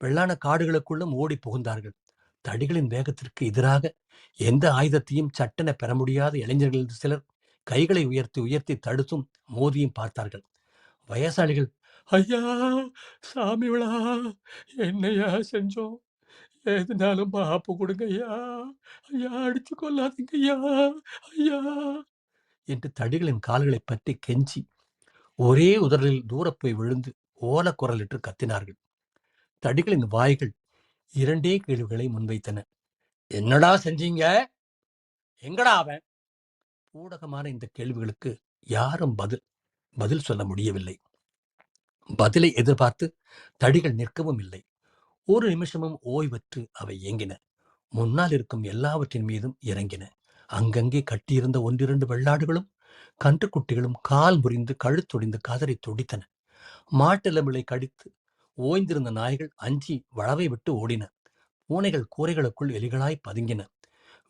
வெள்ளான காடுகளுக்குள்ளும் ஓடி புகுந்தார்கள். தடிகளின் வேகத்திற்கு எதிராக எந்த ஆயுதத்தையும் சட்டென பெற முடியாத இளைஞர்கள் சிலர் கைகளை உயர்த்தி உயர்த்தி தடுத்தும் மோதியும் பார்த்தார்கள். வயசாளிகள், ஐயா சாமி விழா, என்னையா செஞ்சோம், எதுனாலும் மாப்பு கொடுங்க ஐயா, ஐயா அடிச்சு கொள்ளாதீங்க ஐயா, ஐயா என்று தடிகளின் கால்களை பற்றி கெஞ்சி ஒரே உதறலில் தூரப்போய் விழுந்து ஓல குரலிட்டு கத்தினார்கள். தடிகளின் வாய்கள் 2 கேள்விகளை முன்வைத்தன. என்னடா செஞ்சீங்க? எங்கடா அவன்? ஊடகமான இந்த கேள்விகளுக்கு யாரும் பதில் சொல்ல முடியவில்லை. பதிலை எதிர்பார்த்து தடிகள் நிற்கவும் இல்லை. ஒரு நிமிஷமும் ஓய்வற்று அவை இயங்கின. முன்னால் இருக்கும் எல்லாவற்றின் மீதும் இறங்கின. அங்கங்கே கட்டியிருந்த 1-2 வெள்ளாடுகளும் கன்றுக்குட்டிகளும் கால் முறிந்து கழுத்தொடிந்து கதறி துடித்தன. மாட்டெலும்புகளை கடித்து ஓய்ந்திருந்த நாய்கள் அஞ்சி வளவை விட்டு ஓடின. பூனைகள் கூரைகளுக்குள் எலிகளாய் பதுங்கின.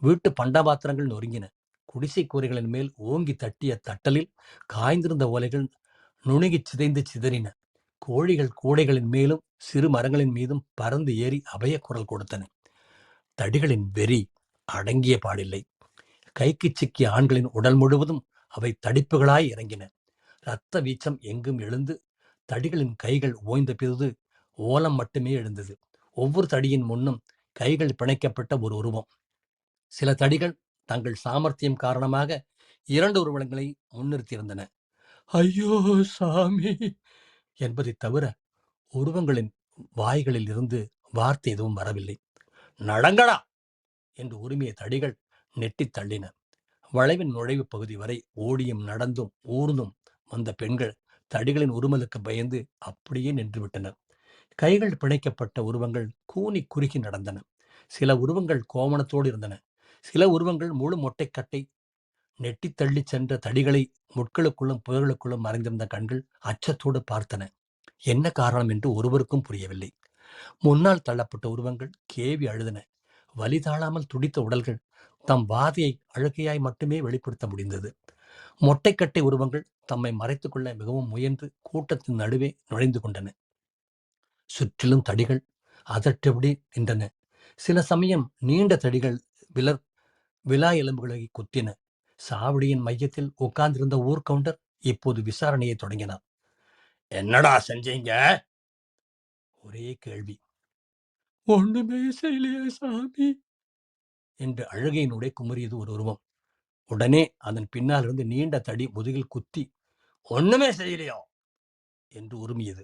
வீட்டு பண்டபாத்திரங்கள் நொறுங்கின. குடிசை கூரைகளின் மேல் ஓங்கி தட்டிய தட்டலில் காய்ந்திருந்த ஓலைகள் நுணுகி சிதைந்து சிதறின. கோழிகள் கூடைகளின் மேலும் சிறு மரங்களின் மீதும் பறந்து ஏறி அபய குரல் கொடுத்தன. தடிகளின் வெறி அடங்கிய பாடில்லை. கைக்கு சிக்கிய ஆண்களின் உடல் முழுவதும் அவை தடிப்புகளாய் இறங்கின. இரத்த வீச்சம் எங்கும் எழுந்து தடிகளின் கைகள் ஓய்ந்த பிறகு ஓலம் மட்டுமே எழுந்தது. ஒவ்வொரு தடியின் முன்னும் கைகள் பிணைக்கப்பட்ட ஒரு உருவம். சில தடிகள் தங்கள் சாமர்த்தியம் காரணமாக 2 உருவங்களை முன்னிறுத்தியிருந்தன. ஐயோ சாமி என்பதை தவிர உருவங்களின் வாய்களில் இருந்து வார்த்தை எதுவும் வரவில்லை. நடங்கடா என்று உரிமைய தடிகள் நெட்டித் தள்ளின. வளைவின் நுழைவு பகுதி வரை ஓடியும் நடந்தும் ஊர்ந்தும் வந்த பெண்கள் தடிகளின் உருமலுக்கு பயந்து அப்படியே நின்றுவிட்டனர். கைகள் பிணைக்கப்பட்ட உருவங்கள் கூனி குறுகி நடந்தன. சில உருவங்கள் கோவணத்தோடு இருந்தன. சில உருவங்கள் முழு மொட்டைக்கட்டை நெட்டித் தள்ளி சென்ற தடிகளை முட்களுக்குள்ளும் புயர்களுக்குள்ளும் மறைந்திருந்த கண்கள் அச்சத்தோடு பார்த்தன. என்ன காரணம் என்று ஒருவருக்கும் புரியவில்லை. முன்னால் தள்ளப்பட்ட உருவங்கள் கேவி அழுதன. வலி தாழாமல் துடித்த உடல்கள் தம் வாதியை அழுகையாய் மட்டுமே வெளிப்படுத்த முடிந்தது. மொட்டைக்கட்டை உருவங்கள் தம்மை மறைத்துக் கொள்ள மிகவும் முயன்று கூட்டத்தின் நடுவே நுழைந்து கொண்டன. சுற்றிலும் தடிகள் அதற்றபடி நின்றன. சில சமயம் நீண்ட தடிகள் விலா எலும்புகளை குத்தின. சாவடியின் மையத்தில் உட்கார்ந்திருந்த ஊர் கவுண்டர் இப்போது விசாரணையை தொடங்கினார். என்னடா செஞ்சீங்க? ஒரே கேள்வி. ஒண்ணுமே செய்யலையே சாமி என்று அழுகையினுடைய குமரியது ஒரு உருவம். உடனே அதன் பின்னால் இருந்து நீண்ட தடி முதுகில் குத்தி ஒண்ணுமே செய்யலையோ என்று உருமியது.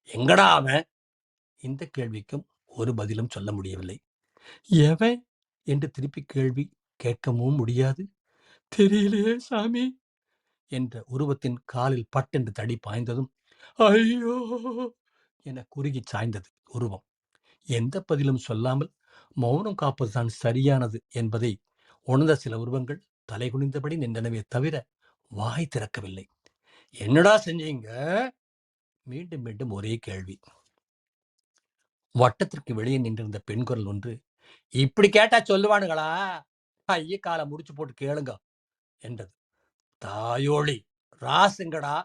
எங்கடா அவன்? இந்த கேள்விக்கும் ஒரு பதிலும் சொல்ல முடியவில்லை. எவன் என்று திருப்பி கேள்வி கேட்கவும் முடியாது. தெரியலையே சாமி என்ற உருவத்தின் காலில் பட்டென்று தடி பாய்ந்ததும் ஐயோ என குறுகி சாய்ந்தது உருவம். எந்த பதிலும் சொல்லாமல் மௌனம் காப்பதுதான் சரியானது என்பதை உணர்ந்த சில உருவங்கள் தலைகுனிந்தபடி நின்றனவே தவிர வாய் திறக்கவில்லை. என்னடா செஞ்சீங்க? மீண்டும் மீண்டும் ஒரே கேள்வி. வட்டத்திற்கு வெளியே நின்றிருந்த பெண் குரல் ஒன்று, இப்படி கேட்டா சொல்லுவானுங்களா? ஐய காலை முடிச்சு போட்டு கேளுங்க என்றது. தாயோழி ராசுங்கடா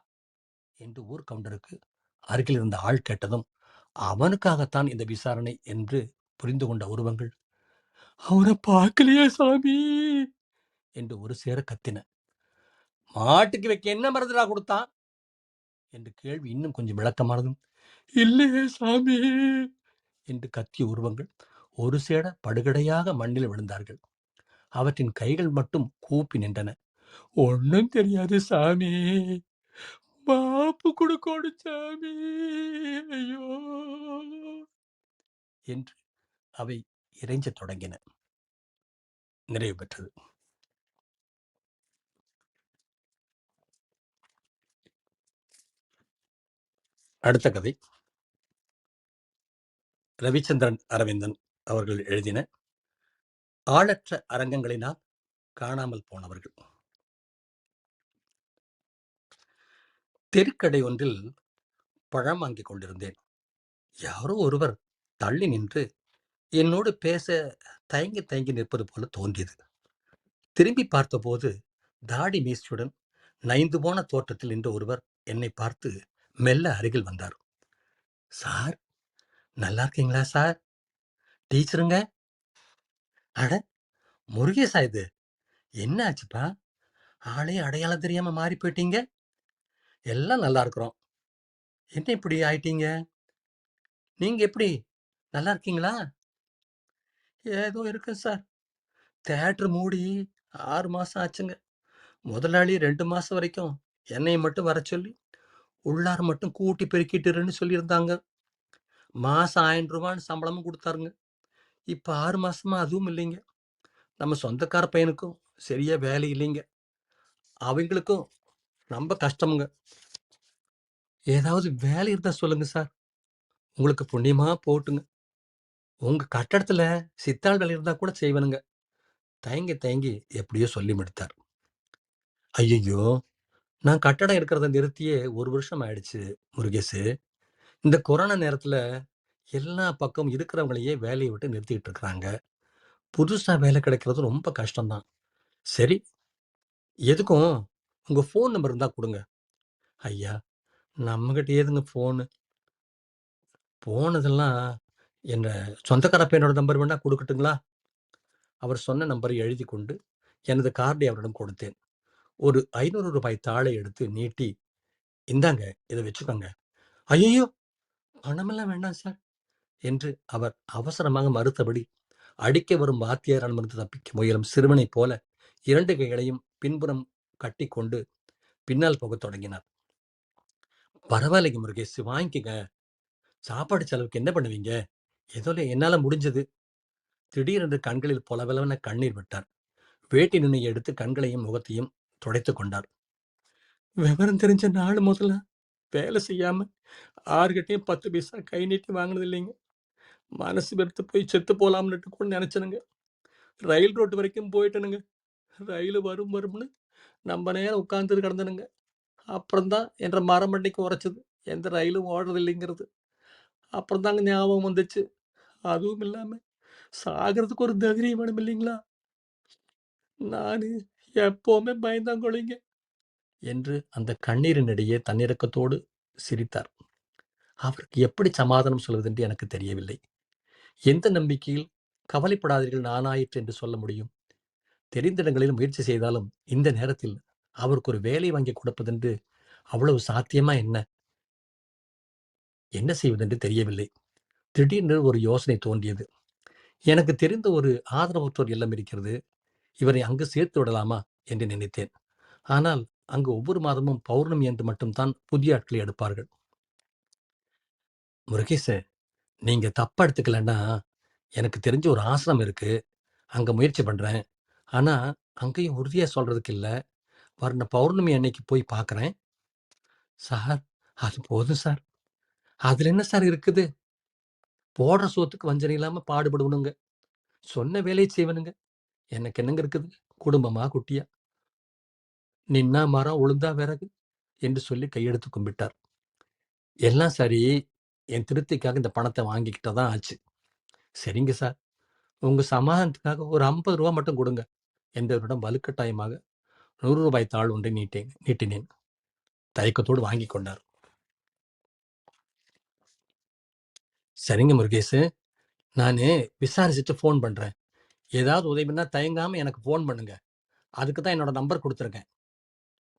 என்று ஊர் கவுண்டருக்கு அருகில் இருந்த ஆள் கேட்டதும் அவனுக்காகத்தான் இந்த விசாரணை என்று புரிந்து கொண்ட உருவங்கள், அவனை பார்க்கலையே சாமி என்று ஒரு சேர கத்தின. மாட்டுக்கு வைக்க என்ன மருந்துடா கொடுத்தான் என்று கேள்வி இன்னும் கொஞ்சம் விளக்கமானதும், இல்லையே சாமி என்று கத்திய உருவங்கள் ஒரு சேட படுகடையாக மண்ணில் விழுந்தார்கள். அவற்றின் கைகள் மட்டும் கூப்பி நின்றன. ஒன்னும் தெரியாது சாமி, மாப்பு கொடுக்கோடு சாமி, ஐயோ என்று அவை இறைஞ்சத் தொடங்கின. நிறைவு பெற்றது. அடுத்த கதை ரவிச்சந்திரன் அரவிந்தன் அவர்கள் எழுதின ஆளற்ற அரங்கங்களினால் காணாமல் போனவர்கள். தெருக்கடை ஒன்றில் பழம் வாங்கிக் கொண்டிருந்தேன். யாரோ ஒருவர் தள்ளி நின்று என்னோடு பேச தயங்கி தயங்கி நிற்பது போல தோன்றியது. திரும்பி பார்த்தபோது தாடி மீசியுடன் நைந்து போன தோற்றத்தில் நின்ற ஒருவர் என்னை பார்த்து மெல்ல அருகில் வந்தார். சார், நல்லா இருக்கீங்களா சார்? டீச்சருங்க? அட முருகேசா, இது என்ன ஆச்சுப்பா? ஆளே அடையாளம் தெரியாம மாறி போயிட்டீங்க. எல்லாம் நல்லா இருக்கிறோம். என்ன இப்படி ஆயிட்டீங்க? நீங்க எப்படி நல்லா இருக்கீங்களா? ஏதோ இருக்கு சார். தியேட்டர் மூடி 6 மாசம் ஆச்சுங்க. முதலாளி 2 மாசம் வரைக்கும் என்னைய மட்டும் வர சொல்லி உள்ளார மட்டும் கூட்டி பெருக்கிட்டுருன்னு சொல்லியிருந்தாங்க. மாசம் 1000 ரூபான்னு சம்பளமும் கொடுத்தாருங்க. இப்ப 6 மாசமா அதுவும் இல்லைங்க. நம்ம சொந்தக்கார பையனுக்கும் சரியா வேலை இல்லைங்க. அவங்களுக்கும் ரொம்ப கஷ்டமுங்க. ஏதாவது வேலை இருந்தா சொல்லுங்க சார். உங்களுக்கு புண்ணியமா போட்டுங்க. உங்க கட்டடத்துல சித்தாள் வேலை இருந்தா கூட செய்வனுங்க. தயங்கி தயங்கி எப்படியோ சொல்லி முடித்தார். ஐயையோ, நான் கட்டடம் இருக்கிறத நிறுத்தியே 1 வருஷம் ஆயிடுச்சு முருகேசு. இந்த கொரோனா நேரத்துல எல்லா பக்கம் இருக்கிறவங்களையே வேலையை விட்டு நிறுத்திட்டு இருக்கிறாங்க. புதுசா வேலை கிடைக்கிறது ரொம்ப கஷ்டம்தான். சரி, எதுக்கும் உங்க ஃபோன் நம்பர் இருந்தா கொடுங்க. ஐயா, நம்மகிட்ட ஏதுங்க ஃபோனு? போனதெல்லாம் என்ற சொந்தக்கார பையனோட நம்பர் வேணா கொடுக்கட்டுங்களா? அவர் சொன்ன நம்பரை எழுதி கொண்டு எனது கார்டை அவரிடம் கொடுத்தேன். ஒரு 500 ரூபாய் தாளை எடுத்து நீட்டி, இந்தாங்க, இதை வச்சுக்கோங்க. ஐயோ, பணமெல்லாம் வேண்டாம் சார். என்று அவர் அவசரமாக மறுத்தபடி அடிக்க வரும் வாத்தியாரிடமிருந்து தப்பிக்க முயலும் சிறுவனைப் போல 2 கைகளையும் பின்புறம் கட்டிக்கொண்டு பின்னால் போகத் தொடங்கினார். பரவாயில்லைங்க முருகேஷ், வாங்கிக்கங்க. சாப்பாடு செலவுக்கு என்ன பண்ணுவீங்க? ஏதோ என்னால முடிஞ்சது. திடீரென்று கண்களில் பொலவெலவென கண்ணீர் விட்டார். வேட்டி நுனியை எடுத்து கண்களையும் முகத்தையும் துடைத்துக் கொண்டார். விவரம் தெரிஞ்ச நாள் முதல்ல வேலை செய்யாம ஆறுகிட்டையும் 10 பைசா கை நீட்டி வாங்கினது இல்லைங்க. மனசு வெறுத்து போய் செத்து போலாம்னுட்டு கூட நினைச்சனுங்க. ரயில் ரோட்டு வரைக்கும் போயிட்டனுங்க. ரயில் வரும்னு நம்ம நேரம் உட்கார்ந்து கிடந்தனுங்க. அப்புறம்தான் என்ற மரமண்டைக்கு உரைச்சது எந்த ரயிலும் ஓடுறது இல்லைங்கிறது. அப்புறம் தாங்க ஞாபகம் வந்துச்சு. அதுவும் இல்லாம சாகிறதுக்கு ஒரு தைரியம் வேணும் இல்லைங்களா? நானு எப்பவுமே பயந்தாங்கொழிங்க என்று அந்த கண்ணீரின் இடையே தன்னிறக்கத்தோடு சிரித்தார். அவருக்கு எப்படி சமாதானம் சொல்வதென்று எனக்கு தெரியவில்லை. எந்த நம்பிக்கையில் கவலைப்படாதீர்கள் நானாயிற்று என்று சொல்ல முடியும்? தெரிந்த இடங்களில் முயற்சி செய்தாலும் இந்த நேரத்தில் அவருக்கு ஒரு வேலை வாங்கி கொடுப்பதென்று அவ்வளவு சாத்தியமா என்ன? என்ன செய்வதென்று தெரியவில்லை. திடீரென்று ஒரு யோசனை தோன்றியது. எனக்கு தெரிந்த ஒரு ஆதரவற்றோர் இல்லம் இருக்கிறது. இவரை அங்கு சேர்த்து விடலாமா என்று நினைத்தேன். ஆனால் அங்கு ஒவ்வொரு மாதமும் பௌர்ணமி என்று மட்டும்தான் புதிய ஆட்களை எடுப்பார்கள். முருகேச, நீங்க தப்பா எடுத்துக்கலன்னா, எனக்கு தெரிஞ்ச ஒரு ஆசிரமம் இருக்கு. அங்க முயற்சி பண்றேன். ஆனா அங்கேயும் உறுதியா சொல்றதுக்கு இல்ல. வர்ற பௌர்ணமி அன்னைக்கு போய் பார்க்குறேன். சார், அது போதும் சார். அதுல என்ன சார் இருக்குது? போடுற சோத்துக்கு வஞ்சனை இல்லாம பாடுபடுவனுங்க. சொன்ன வேலையை செய்வனுங்க. எனக்கு என்னங்க இருக்குது? குடும்பமா குட்டியா? நின்னா மரம் உளுந்தா விறகு என்று சொல்லி கையெடுத்து கும்பிட்டார். எல்லாம் சரி, என் திருப்திக்காக இந்த பணத்தை வாங்கிக்கிட்ட தான் ஆச்சு. சரிங்க சார், உங்க சமாதானத்துக்காக ஒரு 50 ரூபா மட்டும் கொடுங்க என்றவரிடம் வலுக்கட்டாயமாக 100 ரூபாய் தாள் ஒன்றை நீட்டினேன். தயக்கத்தோடு வாங்கி கொண்டார். சரிங்க முருகேசு, நான் விசாரிச்சுட்டு ஃபோன் பண்றேன். ஏதாவது உதவினா தயங்காம எனக்கு ஃபோன் பண்ணுங்க. அதுக்கு தான் என்னோட நம்பர் கொடுத்துருக்கேன்.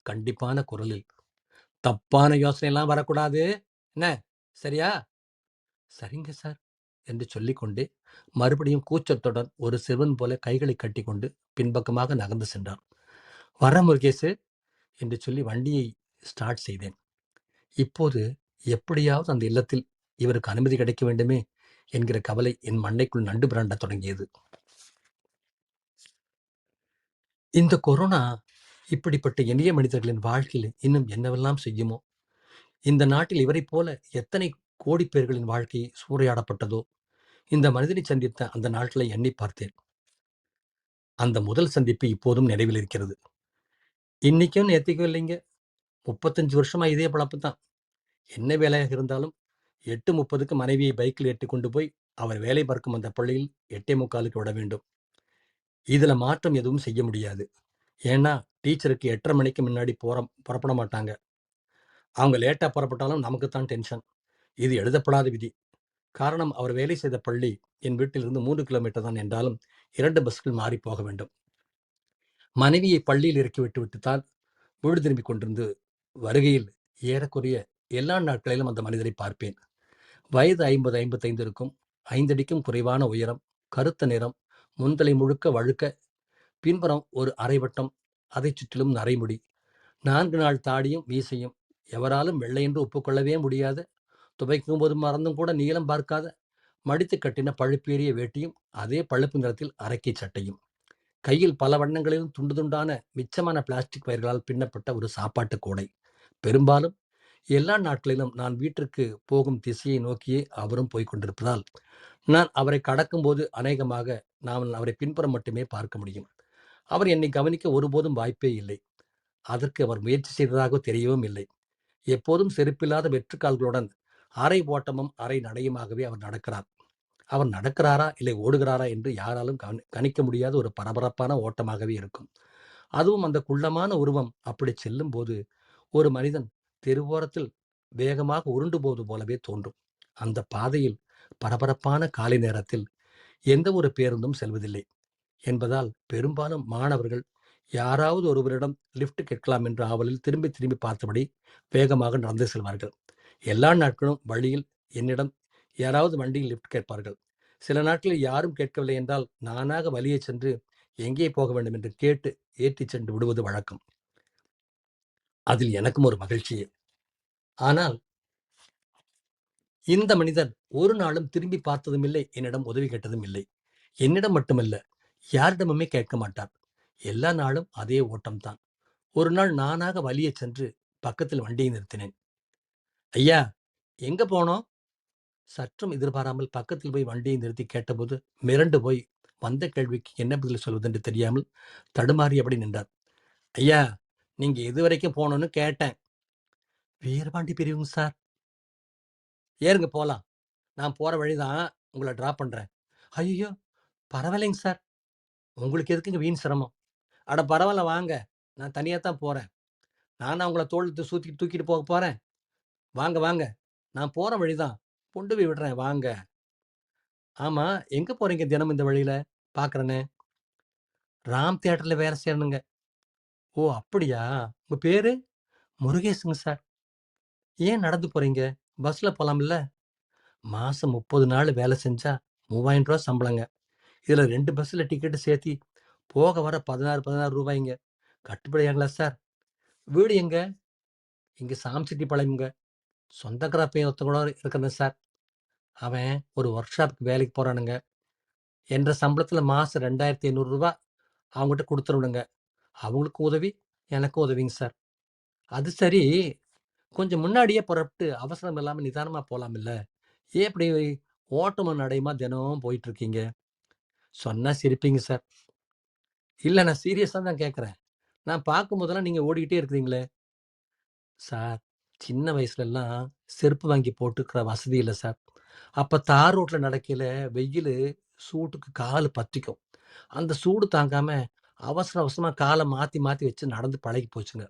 கண்டிப்பான குரலில். தப்பான யோசனை எல்லாம் வரக்கூடாது. என்ன, சரியா? சரிங்க சார் என்று சொல்லிக்கொண்டே மறுபடியும் கூச்சத்துடன் ஒரு சிறுவன் போல கைகளை கட்டிக்கொண்டு பின்பக்கமாக நகர்ந்து சென்றான். வர முருகேசு என்று சொல்லி வண்டியை ஸ்டார்ட் செய்தேன். இப்போது எப்படியாவது அந்த இல்லத்தில் இவருக்கு அனுமதி கிடைக்க வேண்டுமே என்கிற கவலை என் மண்டைக்குள் நண்டு பிராண்ட தொடங்கியது. இந்த கொரோனா இப்படிப்பட்ட எளிய மனிதர்களின் வாழ்க்கையில் இன்னும் என்னவெல்லாம் செய்யுமோ? இந்த நாட்டில் இவரைப் போல எத்தனை கோடி பேர்களின் வாழ்க்கை சூறையாடப்பட்டதோ? இந்த மனிதனை சந்தித்த அந்த நாட்களை எண்ணி பார்த்தேன். அந்த முதல் சந்திப்பு இப்போதும் நினைவில் இருக்கிறது. இன்னைக்கும் நேத்திக்கும் இல்லைங்க. 35 வருஷமா இதே பழப்பு தான். என்ன வேலையாக இருந்தாலும் 8:30க்கு மனைவியை பைக்கில் ஏற்றிக்கொண்டு போய் அவர் வேலை பார்க்கும் அந்த பள்ளியில் 8:45க்கு விட வேண்டும். இதுல மாற்றம் எதுவும் செய்ய முடியாது. ஏன்னா டீச்சருக்கு 8:30 மணிக்கு முன்னாடி புறப்பட மாட்டாங்க. அவங்க லேட்டா புறப்பட்டாலும் நமக்குத்தான் டென்ஷன். இது எழுதப்படாத விதி. காரணம், அவர் வேலை செய்த பள்ளி என் வீட்டிலிருந்து 3 கிலோமீட்டர் தான் என்றாலும் 2 பஸ்கள் மாறி போக வேண்டும். மனைவியை பள்ளியில் இறக்கிவிட்டு விட்டுத்தான் வீடு திரும்பிக் கொண்டிருந்து வருகையில் ஏறக்குறைய எல்லா நாட்களிலும் அந்த மனிதரை பார்ப்பேன். வயது 50-55 இருக்கும். 5 அடிக்கும் குறைவான உயரம், கருத்த நிறம், முன்தலை முழுக்க வழுக்க, பின்புறம் ஒரு அரைவட்டம், அதை சுற்றிலும் நரைமுடி, 4 நாள் தாடியும் மீசையும், எவராலும் வெள்ளை என்று ஒப்புக்கொள்ளவே முடியாத, துவைக்கும் போது மறந்தும் கூட நீளம் பார்க்காத, மடித்து கட்டின பழுப்பேறிய வேட்டியும் அதே பழுப்பு நிறத்தில் அரக்கை சட்டையும், கையில் பல வண்ணங்களிலும் துண்டு துண்டான மிச்சமான பிளாஸ்டிக் வயர்களால் பின்னப்பட்ட ஒரு சாப்பாட்டு கூடை. பெரும்பாலும் எல்லா நாட்களிலும் நான் வீட்டிற்கு போகும் திசையை நோக்கியே அவரும் போய்க் கொண்டிருப்பதால் நான் அவரை கடக்கும்போது அநேகமாக நான் அவரை பின்புறம் மட்டுமே பார்க்க முடியும். அவர் என்னை கவனிக்க ஒருபோதும் வாய்ப்பே இல்லை. அதற்கு அவர் முயற்சி செய்ததாக தெரியவும் இல்லை. எப்போதும் செருப்பில்லாத வெற்றுக்கால்களுடன் அரை ஓட்டமும் அரை நடையுமாகவே அவர் நடக்கிறார். அவர் நடக்கிறாரா இல்லை ஓடுகிறாரா என்று யாராலும் கணிக்க முடியாத ஒரு பரபரப்பான ஓட்டமாகவே இருக்கும். அதுவும் அந்த குள்ளமான உருவம் அப்படி செல்லும் போது ஒரு மனிதன் தெருவோரத்தில் வேகமாக உருண்டு போவது போலவே தோன்றும். அந்த பாதையில் பரபரப்பான காலை நேரத்தில் எந்த ஒரு பேருந்தும் செல்வதில்லை என்பதால் பெரும்பாலும் மாணவர்கள் யாராவது ஒருவரிடம் லிஃப்ட் கேட்கலாம் என்ற ஆவலில் திரும்பி திரும்பி பார்த்தபடி வேகமாக நடந்து செல்வார்கள். எல்லா நாட்களும் வழியில் என்னிடம் யாராவது வண்டியில் லிஃப்ட் கேட்பார்கள். சில நாட்களில் யாரும் கேட்கவில்லை என்றால் நானாக வழியே சென்று எங்கே போக வேண்டும் என்று கேட்டு ஏற்றிச் சென்று விடுவது வழக்கம். அதில் எனக்கும் ஒரு மகிழ்ச்சியே. ஆனால் இந்த மனிதர் ஒரு நாளும் திரும்பி பார்த்ததும் இல்லை, என்னிடம் உதவி கேட்டதும் இல்லை. என்னிடம் மட்டுமல்ல, யாரிடமுமே கேட்க மாட்டார். எல்லா நாளும் அதே ஓட்டம்தான். ஒரு நாள் நானாக வழியே சென்று பக்கத்தில் வண்டியை நிறுத்தினேன். ஐயா, எங்க போனோம்? சற்றும் எதிர்பாராமல் பக்கத்தில் போய் வண்டியை நிறுத்தி கேட்டபோது மிரண்டு போய் வந்த கேள்விக்கு என்ன பதில் சொல்வதென்று தெரியாமல் தடுமாறியபடி நின்றார். ஐயா, நீங்க எது வரைக்கும் போகணும்னு கேட்டேன். வீரபாண்டி பிரிவுங்க சார். ஏறுங்க போலாம். நான் போற வழிதான், உங்களை டிராப் பண்றேன். ஐயோ, பரவாயில்லைங்க சார். உங்களுக்கு எதுக்குங்க வீண் சிரமம்? அட பரவாயில்ல வாங்க. நான் தனியா தான் போறேன். நானா உங்கள தோள் தூக்கிட்டு போக போறேன். வாங்க வாங்க. நான் போற வழிதான். கொண்டு போய் விடுறேன் வாங்க. ஆமா, எங்க போறீங்க தினமும் இந்த வழியில? பார்க்குறேனே. ராம் தியேட்டர்ல வேலை செய்யணுங்க. ஓ! அப்படியா? உங்க பேரு? முருகேசுங்க சார். ஏன் நடந்து போறீங்க? பஸ்ல போலாம்ல? மாசம் 30 நாள் வேலை செஞ்சா ரூ. 3000 சம்பளங்க. இதுல 2 பஸ்ல டிக்கெட் சேர்த்தி போக வர 16 ரூபாய்ங்க. கட்டுப்படியாங்களா சார்? வீடு எங்க? இங்க சாம்செட்டிப்பாளையம்ங்க. சொந்தக்கார பையன் ஒருத்தன் கூட இருக்கிறான் சார். அவன் ஒரு ஒர்க் ஷாப்க்கு வேலைக்கு போறானுங்க. என்ற சம்பளத்துல மாசம் ரூ. 2500 அவங்ககிட்ட குடுத்துறணுங்க. அவங்களுக்கும் உதவி, எனக்கும் உதவிங்க சார். அது சரி, கொஞ்சம் முன்னாடியே புறப்பட்டு அவசரம் இல்லாம நிதானமா போலாம்ல? ஏன் இப்படி ஓட்டமும் நடையுமா தினமும் போயிட்டு இருக்கீங்க? சொன்னா சிரிப்பீங்க சார். இல்ல, நான் சீரியஸா தான் கேட்கிறேன். நான் பார்க்கும்போதெல்லாம் நீங்க ஓடிக்கிட்டே இருக்கிறீங்களே. சார், சின்ன வயசுலலாம் செருப்பு வாங்கி போட்டுக்கிற வசதி இல்ல சார். அப்ப தார் ரோட்ல நடக்கையில வெயிலு சூட்டுக்கு காலு பத்திக்கும். அந்த சூடு தாங்காம அவசர அவசரமா கால மாத்தி மாத்தி வச்சு நடந்து பழகி போச்சுங்க.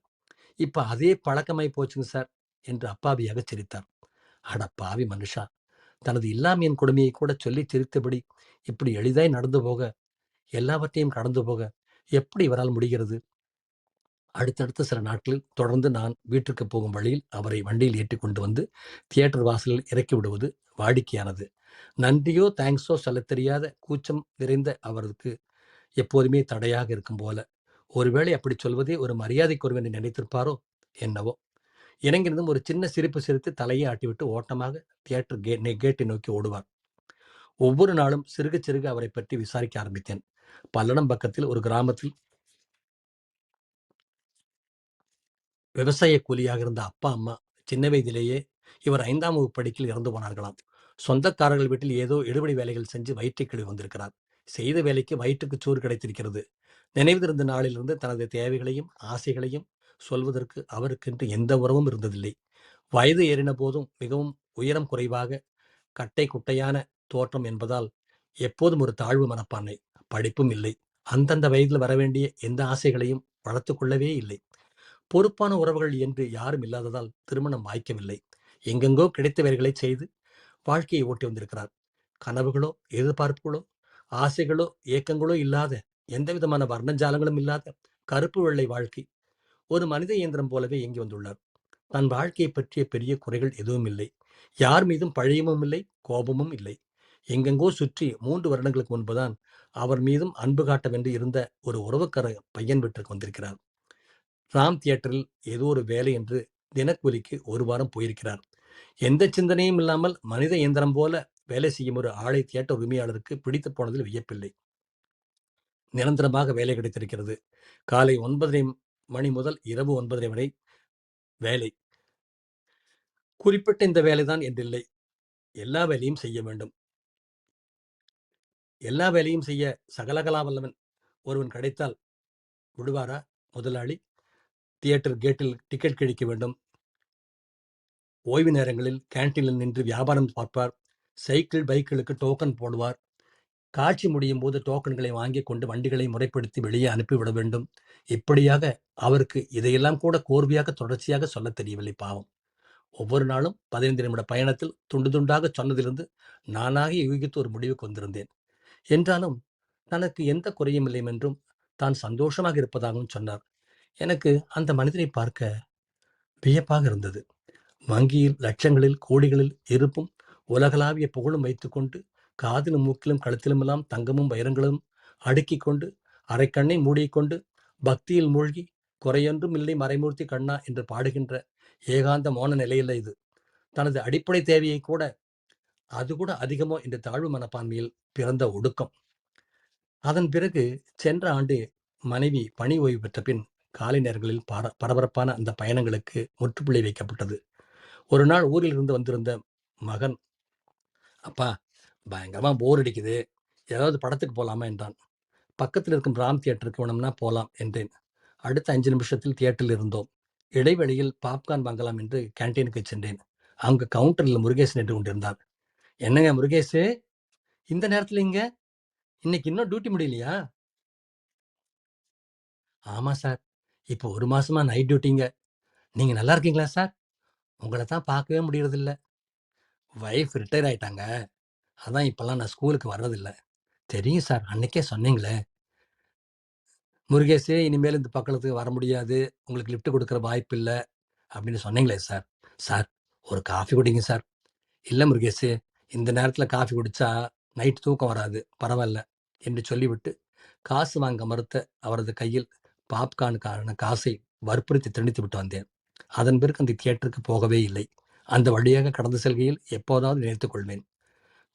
இப்ப அதே பழக்கமாயி போச்சுங்க சார் என்று அப்பாவியாக சிரித்தார். அட பாவி மனுஷா! தனது இல்லாமையின் கொடுமையை கூட சொல்லிச் சிரித்தபடி இப்படி எளிதாய் நடந்து போக, எல்லாவற்றையும் கடந்து போக எப்படி இவரால் முடிகிறது? அடுத்தடுத்த சில நாட்களில் தொடர்ந்து நான் வீட்டிற்கு போகும் வழியில் அவரை வண்டியில் ஏற்றிக் கொண்டு வந்து தியேட்டர் வாசலில் இறக்கி விடுவது வாடிக்கையானது. நன்றியோ தேங்க்ஸோ சொல்லத் தெரியாத கூச்சம் நிறைந்த அவருக்கு எப்போதுமே தடையாக இருக்கும் போல. ஒருவேளை அப்படி சொல்வதே ஒரு மரியாதைக்குரியவன் என்று நினைத்திருப்பாரோ என்னவோ. இறங்கினதும் ஒரு சின்ன சிரிப்பு சிரித்து தலையை ஆட்டிவிட்டு ஓட்டமாக தியேட்டர் கேட்டை நோக்கி ஓடுவார். ஒவ்வொரு நாளும் சிறுக சிறுக அவரை பற்றி விசாரிக்க ஆரம்பித்தேன். பல்லடம் பக்கத்தில் ஒரு கிராமத்தில் விவசாய கூலியாக இருந்த அப்பா அம்மா சின்ன வயதிலேயே இவர் 5ஆம் வகுப்பு படிக்கையில் இறந்து போனார்களாம். சொந்தக்காரர்கள் வீட்டில் ஏதோ எடுபடி வேலைகள் செஞ்சு வயிற்றை கழுவி வந்திருக்கிறார். செய்த வேலைக்கு வயிற்றுக்கு சோறு கிடைத்திருக்கிறது. நினைவிருந்த நாளிலிருந்து தனது தேவைகளையும் ஆசைகளையும் சொல்வதற்கு அவருக்கென்று எந்த உறவும் இருந்ததில்லை. வயது ஏறின போதும் மிகவும் உயரம் குறைவாக கட்டை குட்டையான தோற்றம் என்பதால் எப்போதும் ஒரு தாழ்வு மனப்பான்மை. படிப்பும் இல்லை. அந்தந்த வயதில் வரவேண்டிய எந்த ஆசைகளையும் வளர்த்து கொள்ளவே இல்லை. பொறுப்பான உறவுகள் என்று யாரும் இல்லாததால் திருமணம் வாய்க்கவில்லை. எங்கெங்கோ கிடைத்த வேலைகளை செய்து வாழ்க்கையை ஓட்டி வந்திருக்கிறார். கனவுகளோ எதிர்பார்ப்புகளோ ஆசைகளோ ஏக்கங்களோ இல்லாத, எந்த விதமான வர்ணஜாலங்களும் இல்லாத கருப்பு வெள்ளை வாழ்க்கை. ஒரு மனித இயந்திரம் போலவே இயங்கி வந்துள்ளார். தன் வாழ்க்கையை பற்றிய பெரிய குறைகள் எதுவும் இல்லை. யார் மீதும் பழையமும் இல்லை, கோபமும் இல்லை. எங்கெங்கோ சுற்றி 3 வருடங்களுக்கு முன்புதான் அவர் மீதும் அன்பு காட்டவென்று இருந்த ஒரு உறவுக்கார பையன் வீட்டிற்கு வந்திருக்கிறார். ராம் தியேட்டரில் ஏதோ ஒரு வேலை என்று தினக்கூலிக்கு 1 வாரம் போயிருக்கிறார். எந்த சிந்தனையும் இல்லாமல் மனித இயந்திரம் போல வேலை செய்யும் ஒரு ஆளை தியேட்டர் உரிமையாளருக்கு பிடித்து போனதில் வியப்பில்லை. நிரந்தரமாக வேலை கிடைத்திருக்கிறது. காலை 9:30 மணி முதல் இரவு 9:30 வரை வேலை. குறிப்பிட்ட இந்த வேலைதான் என்றில்லை. எல்லா வேலையும் செய்ய வேண்டும். எல்லா வேலையும் செய்ய சகலகலா வல்லவன் ஒருவன் கிடைத்தால் விடுவாரா முதலாளி? தியேட்டர் கேட்டில் டிக்கெட் கிழிக்க வேண்டும். ஓய்வு நேரங்களில் கேண்டீனில் நின்று வியாபாரம் பார்ப்பார். சைக்கிள் பைக்களுக்கு டோக்கன் போடுவார். காட்சி முடியும் போது டோக்கன்களை வாங்கி கொண்டு வண்டிகளை முறைப்படுத்தி வெளியே அனுப்பிவிட வேண்டும். இப்படியாக அவருக்கு இதையெல்லாம் கூட கோர்வையாக தொடர்ச்சியாக சொல்ல தெரியவில்லை பாவம். ஒவ்வொரு நாளும் 15 நிமிட பயணத்தில் துண்டு துண்டாக சொன்னதிலிருந்து நானாக யூகித்து ஒரு முடிவுக்கு வந்திருந்தேன். என்றாலும் தனக்கு எந்த குறையும் இல்லை என்றும் தான் சந்தோஷமாக இருப்பதாகவும் சொன்னார். எனக்கு அந்த மனிதனை பார்க்க வியப்பாக இருந்தது. வங்கியில் லட்சங்களில் கோடிகளில் இருப்பும் உலகளாவிய புகழும் வைத்துக்கொண்டு காதிலும் மூக்கிலும் கழுத்திலுமெல்லாம் தங்கமும் வைரங்களும் அடுக்கிக் கொண்டு அரைக்கண்ணை மூடிக்கொண்டு பக்தியில் மூழ்கி குறையொன்றும் இல்லை மறைமூர்த்தி கண்ணா என்று பாடுகின்ற ஏகாந்த மோன நிலையில இது தனது அடிப்படை தேவையை கூட அது கூட அதிகமோ என்ற தாழ்வு மனப்பான்மையில் பிறந்த ஒடுக்கம். அதன் பிறகு சென்ற ஆண்டு மனைவி பணி ஓய்வு பெற்ற பின் காலை நேரங்களில் பரபரப்பான அந்த பயணங்களுக்கு முற்றுப்புள்ளி வைக்கப்பட்டது. ஒரு நாள் ஊரில் இருந்து வந்திருந்த மகன், அப்பா பயங்கரமா போர் அடிக்குது, ஏதாவது படத்துக்கு போலாமா என்றான். பக்கத்தில் இருக்கும் ராம் தியேட்டருக்கு வேணும்னா போலாம் என்றேன். அடுத்த 5 நிமிஷத்தில் தியேட்டரில் இருந்தோம். இடைவெளியில் பாப்கார்ன் வாங்கலாம் என்று கேன்டீனுக்கு சென்றேன். அங்கு கவுண்டரில் முருகேசன் நின்று கொண்டிருந்தார். என்னங்க முருகேசு, இந்த நேரத்துல இங்க? இன்னைக்கு இன்னும் டியூட்டி முடியலையா? ஆமா சார், இப்போ 1 மாசமா நைட் டியூட்டிங்க. நீங்க நல்லா இருக்கீங்களா சார்? உங்களை தான் பார்க்கவே முடியறதில்ல. வைஃப் ரிட்டையர் ஆயிட்டாங்க, அதான் இப்பெல்லாம் நான் ஸ்கூலுக்கு வர்றதில்ல. தெரியும் சார், அன்னைக்கே சொன்னீங்களே. முருகேசு, இனிமேல் இந்த பக்கத்துக்கு வர முடியாது, உங்களுக்கு லிஃப்ட் கொடுக்குற வாய்ப்பு இல்லை அப்படின்னு சொன்னீங்களே சார். சார், ஒரு காஃபி குடிங்க சார். இல்லை முருகேசு, இந்த நேரத்தில் காஃபி குடிச்சா நைட் தூக்கம் வராது, பரவாயில்ல என்று சொல்லிவிட்டு காசு வாங்க மறுத்த அவரது கையில் பாப்கார்னுக்கான காசை வற்புறுத்தி திணித்து விட்டு வந்தேன். அதன் பிறகு அந்த தியேட்டருக்கு போகவே இல்லை. அந்த வழியாக கடந்து செல்கையில் எப்போதாவது நினைத்துக் கொள்வேன்.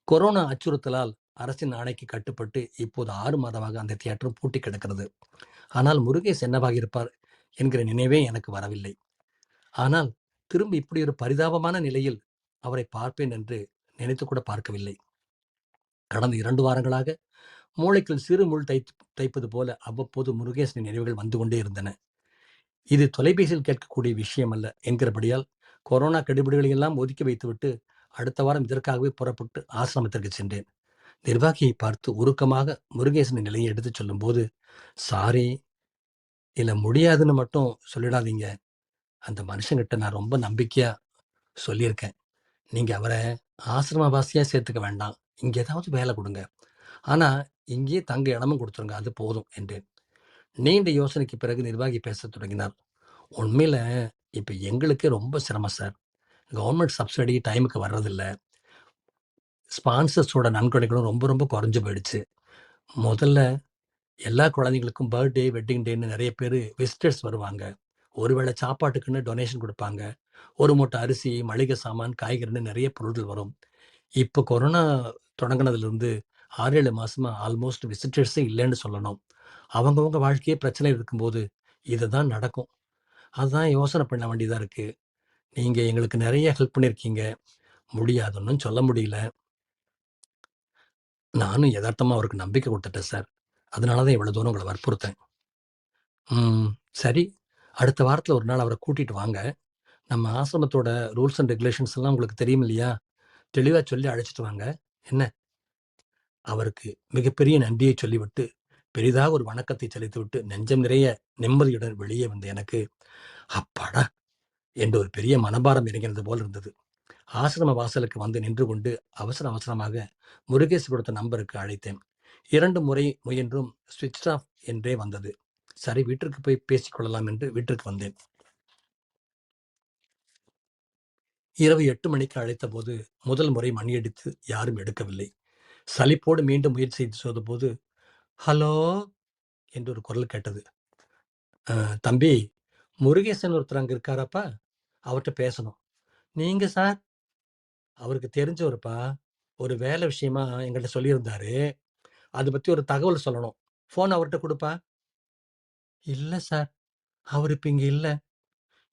கொரோனா அச்சுறுத்தலால் அரசின் ஆணைக்கு கட்டுப்பட்டு இப்போது 6 மாதமாக அந்த தியேட்டர் பூட்டி கிடக்கிறது. ஆனால் முருகேஷ் என்னவாக இருப்பார் என்கிற நினைவே எனக்கு வரவில்லை. ஆனால் திரும்ப இப்படி ஒரு பரிதாபமான நிலையில் அவரை பார்ப்பேன் என்று நினைத்து கூட பார்க்கவில்லை. கடந்த 2 வாரங்களாக மூளைக்குள் சிறு முள் தைப்பது போல அவ்வப்போது முருகேசனின் நினைவுகள் வந்து கொண்டே இருந்தன. இது தொலைபேசியில் கேட்கக்கூடிய விஷயம் அல்ல என்கிறபடியால் கொரோனா கெடுபிடிகளை எல்லாம் ஒதுக்கி வைத்துவிட்டு அடுத்த வாரம் இதற்காகவே புறப்பட்டு ஆசிரமத்திற்கு சென்றேன். நிர்வாகியை பார்த்து உருக்கமாக முருகேசனின் நிலையை எடுத்துச் சொல்லும் போது, சாரி, இல்ல முடியாதுன்னு மட்டும் சொல்லிடாதீங்க. அந்த மனுஷங்கிட்ட நான் ரொம்ப நம்பிக்கையா சொல்லியிருக்கேன். நீங்க அவரை ஆசிரமவாசியா சேர்த்துக்க வேண்டாம். இங்க ஏதாவது வேலை கொடுங்க. ஆனா இங்கேயே தங்க இடமும் கொடுத்துருங்க, அது போதும் என்றேன். நீண்ட யோசனைக்கு பிறகு நிர்வாகி பேசத் தொடங்கினார். உண்மையில இப்ப எங்களுக்கே ரொம்ப சிரமம் சார். கவர்மெண்ட் சப்சிடி டைமுக்கு வர்றதில்ல. ஸ்பான்சர்ஸோட நன்கொடைகளும் ரொம்ப ரொம்ப குறைஞ்சு போயிடுச்சு. முதல்ல எல்லா குழந்தைங்களுக்கும் பர்த்டே, வெட்டிங் டேன்னு நிறைய பேர் விசிட்டர்ஸ் வருவாங்க. ஒருவேளை சாப்பாட்டுக்குன்னு டொனேஷன் கொடுப்பாங்க. ஒரு மூட்டை அரிசி, மளிகை சாமான், காய்கறின்னு நிறைய பொருட்கள் வரும். இப்போ கொரோனா தொடங்கினதுலேருந்து 6-7 மாசமா ஆல்மோஸ்ட் விசிட்டர்ஸே இல்லைன்னு சொல்லணும். அவங்கவுங்க வாழ்க்கையே பிரச்சனை இருக்கும்போது இதுதான் நடக்கும். அதுதான் யோசனை பண்ண வேண்டியதாக இருக்கு. நீங்க எங்களுக்கு நிறைய ஹெல்ப் பண்ணியிருக்கீங்க. முடியாதுன்னு சொல்ல முடியல. நானும் யதார்த்தமா அவருக்கு நம்பிக்கை கொடுத்துட்டேன் சார். அதனால தான் இவ்வளோ தூரம் உங்களை வற்புறுத்தேன். சரி, அடுத்த வாரத்தில் ஒரு நாள் அவரை கூட்டிட்டு வாங்க. நம்ம ஆசிரமத்தோட ரூல்ஸ் அண்ட் ரெகுலேஷன்ஸ் எல்லாம் உங்களுக்கு தெரியும் இல்லையா? தெளிவாக சொல்லி அழைச்சிட்டு வாங்க. என்ன? அவருக்கு மிகப்பெரிய நன்றியை சொல்லிவிட்டு பெரிதாக ஒரு வணக்கத்தை செலுத்திவிட்டு நெஞ்சம் நிறைய நிம்மதியுடன் வெளியே வந்த எனக்கு அப்பாடா என்று ஒரு பெரிய மனபாரம் இறங்கினது போல் இருந்தது. ஆசிரம வாசலுக்கு வந்து நின்று கொண்டு அவசர அவசரமாக முருகேஷ் கொடுத்த நம்பருக்கு அழைத்தேன். 2 முறை முயன்றும் ஸ்விட்ச் ஆஃப் என்றே வந்தது. சரி, வீட்டிற்கு போய் பேசிக்கொள்ளலாம் என்று வீட்டிற்கு வந்தேன். இரவு 8 மணிக்கு அழைத்த போது முதல் முறை மணியடித்து யாரும் எடுக்கவில்லை. சலிப்போடு மீண்டும் முயற்சி செய்து சொன்னபோது, ஹலோ என்று ஒரு குரல் கேட்டது. தம்பி, முருகேசன் ஒருத்தர் அங்கே இருக்காரப்பா, அவர்கிட்ட பேசணும். நீங்க சார்? அவருக்கு தெரிஞ்சவருப்பா, ஒரு வேலை விஷயமா எங்கள்கிட்ட சொல்லியிருந்தாரு. அதை பற்றி ஒரு தகவல் சொல்லணும். ஃபோன் அவர்கிட்ட கொடுப்பா. இல்லை சார், அவர் இப்போ இங்கே இல்லை.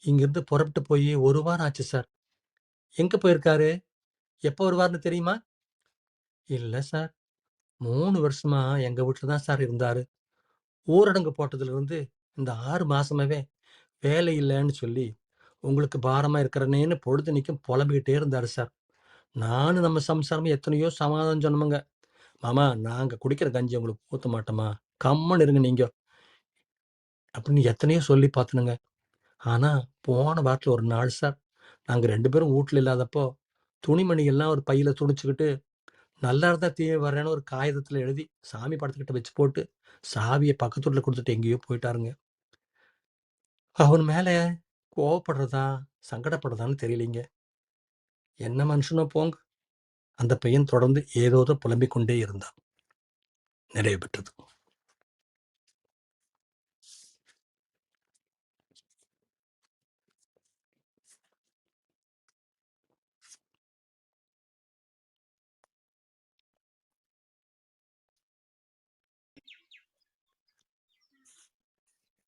இங்கிருந்து புறப்பட்டு போய் 1 வாரம் ஆச்சு சார். எங்கே போயிருக்காரு? எப்போ வருவார்னு தெரியுமா? இல்லை சார், 3 வருஷமா எங்கள் வீட்டில் தான் சார் இருந்தார். ஊரடங்கு போட்டதுலேருந்து இந்த 6 மாசமாவே வேலை இல்லைன்னு சொல்லி உங்களுக்கு பாரமா இருக்கிறனேன்னு பொழுதன்னைக்கும் புலம்பிக்கிட்டே இருந்தாரு சார். நானும் நம்ம சம்சாரமும் எத்தனையோ சமாதானம் சொன்னோமுங்க. மாமா, நாங்க குடிக்கிற கஞ்சி உங்களுக்கு ஊத்த மாட்டோமா? கம்முன்னு இருங்க நீங்க அப்படின்னு எத்தனையோ சொல்லி பார்த்தனுங்க. ஆனா போன வாரத்துல ஒரு நாள் சார், நாங்க 2 பேரும் வீட்ல இல்லாதப்போ துணிமணி எல்லாம் ஒரு பையில துணிச்சுக்கிட்டு நல்லா இருந்தா தீய வர்றேன்னு ஒரு காகிதத்துல எழுதி சாமி படத்துக்கிட்ட வச்சு போட்டு சாவியை பக்கத்து வீட்டுல கொடுத்துட்டு எங்கேயோ போயிட்டாருங்க. அவன் மேல கோவப்படுறதா, சங்கடப்படுறதான்னு தெரியலீங்க. என்ன மனுஷனோ போங்க. அந்த பையன் தொடர்ந்து ஏதோதோ புலம்பிக் கொண்டே இருந்தான். நிறைவு பெற்றது.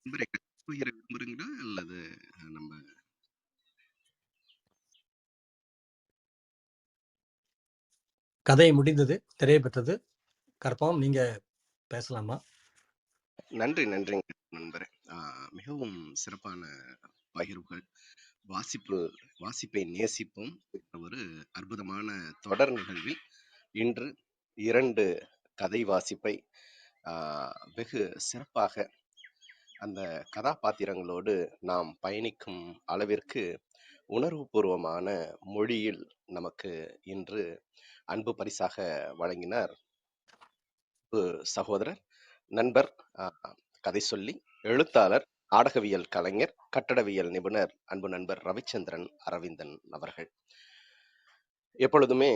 நண்பரே, பகிர விரும்புறீங்களா அல்லது நம்ம கதை முடிந்தது, நிறைவு பெற்றது. கற்பகம், நீங்க பேசலாமா? நன்றி நன்றிங்க நண்பரே. மிகவும் சிறப்பான பகிர்வுகள். வாசிப்பை நேசிப்போம் என்ற ஒரு அற்புதமான தொடர் நிகழ்வில் இன்று 2 கதை வாசிப்பை வெகு சிறப்பாக அந்த கதாபாத்திரங்களோடு நாம் பயணிக்கும் அளவிற்கு உணர்வுபூர்வமான மொழியில் நமக்கு இன்று அன்பு பரிசாக வழங்கினார் சகோதரர், நண்பர், கதை சொல்லி, எழுத்தாளர், நாடகவியல் கலைஞர், கட்டடவியல் நிபுணர், அன்பு நண்பர் ரவிச்சந்திரன் அரவிந்தன் அவர்கள். எப்பொழுதுமே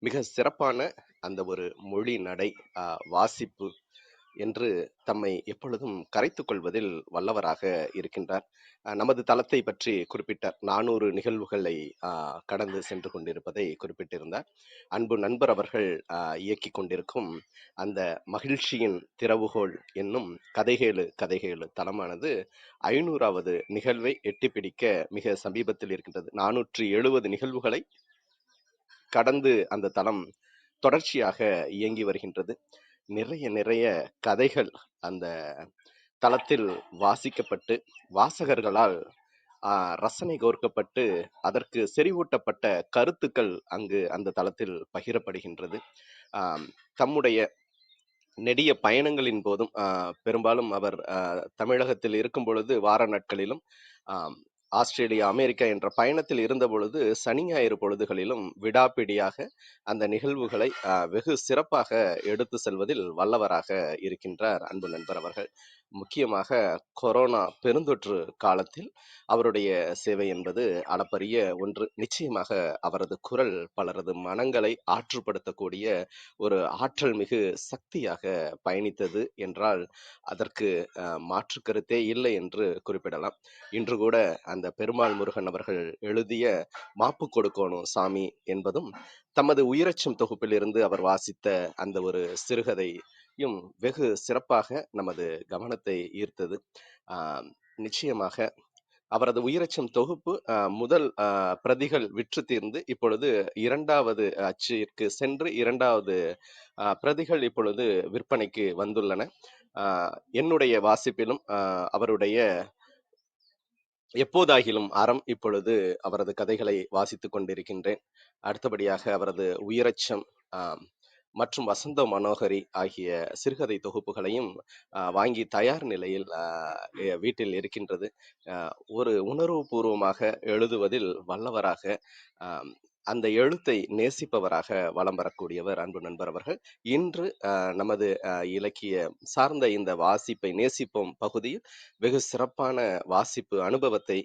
மிக சிறப்பான அந்த ஒரு மொழி நடை, வாசிப்பு என்று தம்மை எப்பொழுதும் கரைத்துக் கொள்வதில் வல்லவராக இருக்கின்றார். நமது தளத்தை பற்றி குறிப்பிட்டார். 400 நிகழ்வுகளை கடந்து சென்று கொண்டிருப்பதை குறிப்பிட்டிருந்தார். அன்பு நண்பர் அவர்கள் இயக்கி கொண்டிருக்கும் அந்த மகிழ்ச்சியின் திறவுகோல் என்னும் கதைகேளு தளமானது 500வது நிகழ்வை எட்டிப்பிடிக்க மிக சமீபத்தில் இருக்கின்றது. 470 நிகழ்வுகளை கடந்து அந்த தளம் தொடர்ச்சியாக இயங்கி வருகின்றது. நிறைய கதைகள் அந்த தளத்தில் வாசிக்கப்பட்டு, வாசகர்களால் ரசனை கோர்க்கப்பட்டு, அதற்கு செறிவூட்டப்பட்ட கருத்துக்கள் அங்கு அந்த தளத்தில் பகிரப்படுகின்றது. தம்முடைய நெடிய பயணங்களின் போதும், பெரும்பாலும் அவர் தமிழகத்தில் இருக்கும் பொழுது வார நாட்களிலும், ஆஸ்திரேலியா, அமெரிக்கா என்ற பயணத்தில் இருந்த பொழுது சனி ஞாயிறு பொழுதுகளிலும் விடாப்பிடியாக அந்த நிகழ்வுகளை வெகு சிறப்பாக எடுத்து செல்வதில் வல்லவராக இருக்கின்றார் அன்பு நண்பர் அவர்கள். முக்கியமாக கொரோனா பெருந்தொற்று காலத்தில் அவருடைய சேவை என்பது அளப்பரிய ஒன்று. நிச்சயமாக அவரது குரல் பலரது மனங்களை ஆற்றுப்படுத்தக்கூடிய ஒரு ஆற்றல் மிகு சக்தியாக பயணித்தது என்றால் அதற்கு மாற்று கருத்தே இல்லை என்று குறிப்பிடலாம். இன்று கூட அந்த பெருமாள் முருகன் அவர்கள் எழுதிய மாப்பு கொடுக்கணும் சாமி என்பதும் தமது உயிரச்சம் தொகுப்பில் இருந்து அவர் வாசித்த அந்த ஒரு சிறுகதையும் வெகு சிறப்பாக நமது கவனத்தை ஈர்த்தது. நிச்சயமாக அவரது உயிரச்சம் தொகுப்பு முதல் பிரதிகள் விற்று தீர்ந்து இப்பொழுது 2வது அச்சிற்கு சென்று 2வது பிரதிகள் இப்பொழுது விற்பனைக்கு வந்துள்ளன. என்னுடைய வாசிப்பிலும் அவருடைய எப்போதாகிலும் அறம் இப்பொழுது அவரது கதைகளை வாசித்துக் கொண்டிருக்கின்றேன். அடுத்தபடியாக அவரது உயிரச்சம் மற்றும் வசந்த மனோகரி ஆகிய சிறுகதை தொகுப்புகளையும் வாங்கி தயார் நிலையில் வீட்டில் இருக்கின்றது. ஒரு உணர்வுபூர்வமாக எழுதுவதில் வல்லவராக, அந்த எழுத்தை நேசிப்பவராக வலம் வரக்கூடியவர் அன்பு நண்பர் அவர்கள். இன்று நமது இலக்கிய சார்ந்த இந்த வாசிப்பை நேசிப்போம் பகுதியில் வெகு சிறப்பான வாசிப்பு அனுபவத்தை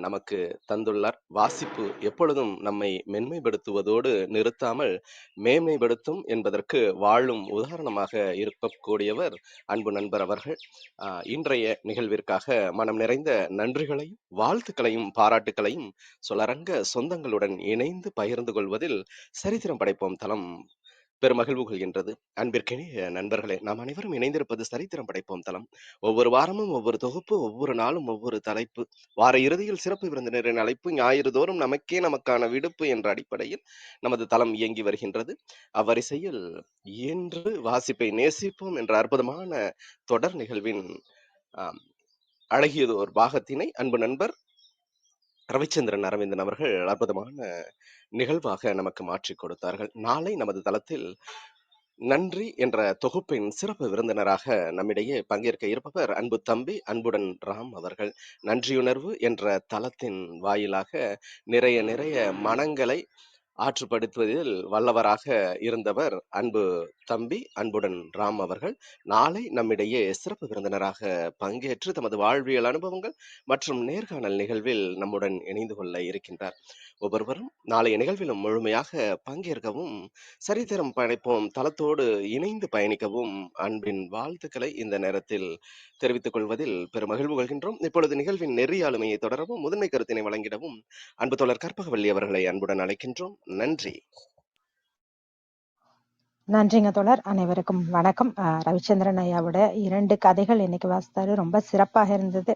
நமக்கு தந்துள்ளார். வாசிப்பு எப்பொழுதும் நம்மை மென்மைப்படுத்துவதோடு நிறுத்தாமல் மேன்மைப்படுத்தும் என்பதற்கு வாழும் உதாரணமாக இருக்கக்கூடியவர் அன்பு நண்பர் அவர்கள். இன்றைய நிகழ்விற்காக மனம் நிறைந்த நன்றிகளையும் வாழ்த்துக்களையும் பாராட்டுக்களையும் சொலரங்க சொந்தங்களுடன் இணைந்து பகிர்ந்து கொள்வதில் சரித்திரம் படைப்போம் தளம் பெருமகிழ்வு கொள்கின்றது. அன்பிற்கினிய நண்பர்களே, நாம் அனைவரும் இணைந்திருப்பது சரித்திரம் படைப்போம் தளம். ஒவ்வொரு வாரமும் ஒவ்வொரு தொகுப்பு, ஒவ்வொரு நாளும் ஒவ்வொரு தலைப்பு, வார இறுதியில் சிறப்பு விருந்தினரின் அழைப்பு, ஞாயிறு தோறும் நமக்கான விடுப்பு என்ற அடிப்படையில் நமது தளம் இயங்கி வருகின்றது. அவ்வரிசையில் இன்று வாசிப்பை நேசிப்போம் என்ற அற்புதமான தொடர் நிகழ்வின் அழகியது ஒரு பாகத்தினை அன்பு நண்பர் ரவிச்சந்திரன் அரவிந்தன் அவர்கள் அற்புதமான நிகழ்வாக நமக்கு மாற்றி கொடுத்தார்கள். நாளை நமது தளத்தில் நன்றி என்ற தொகுப்பின் சிறப்பு விருந்தினராக நம்மிடையே பங்கேற்க இருப்பவர் அன்பு தம்பி அன்புடன் ராம் அவர்கள். நன்றியுணர்வு என்ற தளத்தின் வாயிலாக நிறைய மனங்களை ஆற்றுப்படுத்துவதில் வல்லவராக இருந்தவர் அன்பு தம்பி அன்புடன் ராம் அவர்கள் நாளை நம்மிடையே சிறப்பு விருந்தினராக பங்கேற்று தமது வாழ்வியல் அனுபவங்கள் மற்றும் நேர்காணல் நிகழ்வில் நம்முடன் இணைந்து கொள்ள இருக்கின்றார். ஒவ்வொருவரும் நாளைய நிகழ்விலும் முழுமையாக பங்கேற்கவும் சரித்திரம் படைப்போம் தளத்தோடு இணைந்து பயணிக்கவும் அன்பின் வாழ்த்துக்களை இந்த நேரத்தில் தெரிவித்துக் கொள்வதில் பெருமகிழ்வு கொள்கின்றோம். இப்பொழுது நிகழ்வின் நெறியாளுமையை தொடரவும் முதன்மை கருத்தினை வழங்கிடவும் அன்பு தோழர் கற்பகவல்லி அவர்களை அன்புடன் அழைக்கின்றோம். நன்றி. நன்றிங்க தோழர். அனைவருக்கும் வணக்கம். ரவிச்சந்திரன் ஐயாவோட 2 கதைகள் இன்னைக்கு வாசித்தாரு. ரொம்ப சிறப்பாக இருந்தது.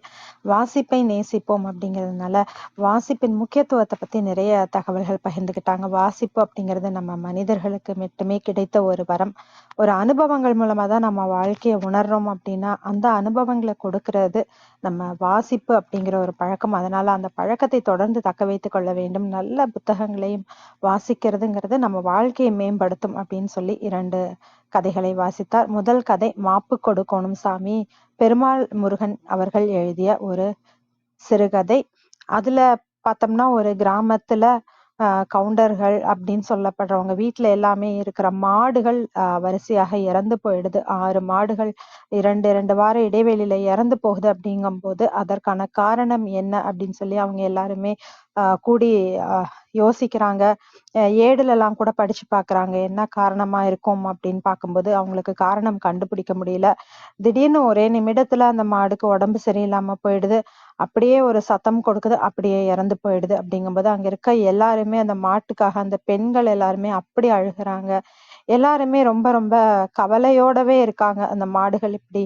வாசிப்பை நேசிப்போம் அப்படிங்கிறதுனால வாசிப்பின் முக்கியத்துவத்தை பத்தி நிறைய தகவல்கள் பகிர்ந்துக்கிட்டாங்க. வாசிப்பு அப்படிங்கிறது நம்ம மனிதர்களுக்கு மட்டுமே கிடைத்த ஒரு வரம். ஒரு அனுபவங்கள் மூலமா தான் நம்ம வாழ்க்கையை உணர்றோம் அப்படின்னா அந்த அனுபவங்களை கொடுக்கறது நம்ம வாசிப்பு அப்படிங்கிற ஒரு பழக்கம். அதனால அந்த பழக்கத்தை தொடர்ந்து தக்க வைத்துக் கொள்ள வேண்டும். நல்ல புத்தகங்களையும் வாசிக்கிறதுங்கிறது நம்ம வாழ்க்கையை மேம்படுத்தும் அப்படின்னு சொல்லி 2 கதைகளை வாசித்தார். முதல் கதை மாப்பு கொடுக்கணும் சாமி, பெருமாள் முருகன் அவர்கள் எழுதிய ஒரு சிறுகதை. அதுல பார்த்தோம்னா ஒரு கிராமத்துல கவுண்டர்கள் அப்படின்னு சொல்லப்படுறவங்க வீட்டுல எல்லாமே இருக்கிற மாடுகள் வரிசையாக இறந்து போயிடுது. 6 மாடுகள் 2 வார இடைவெளியில இறந்து போகுது. அப்படிங்கும்போது அதற்கான காரணம் என்ன அப்படின்னு சொல்லி அவங்க எல்லாருமே கூடி யோசிக்கிறாங்க. ஏடுல எல்லாம் கூட படிச்சு பாக்குறாங்க என்ன காரணமா இருக்கும் அப்படின்னு பார்க்கும்போது அவங்களுக்கு காரணம் கண்டுபிடிக்க முடியல. திடீர்னு ஒரே நிமிடத்துல அந்த மாடுக்கு உடம்பு சரியில்லாம போயிடுது. அப்படியே ஒரு சத்தம் கொடுக்குது, அப்படியே இறந்து போயிடுது. அப்படிங்கும்போது அங்க இருக்க எல்லாருமே அந்த மாட்டுக்காக அந்த பெண்கள் எல்லாருமே அப்படி அழுகுறாங்க. எல்லாருமே ரொம்ப ரொம்ப கவலையோடவே இருக்காங்க அந்த மாடுகள் இப்படி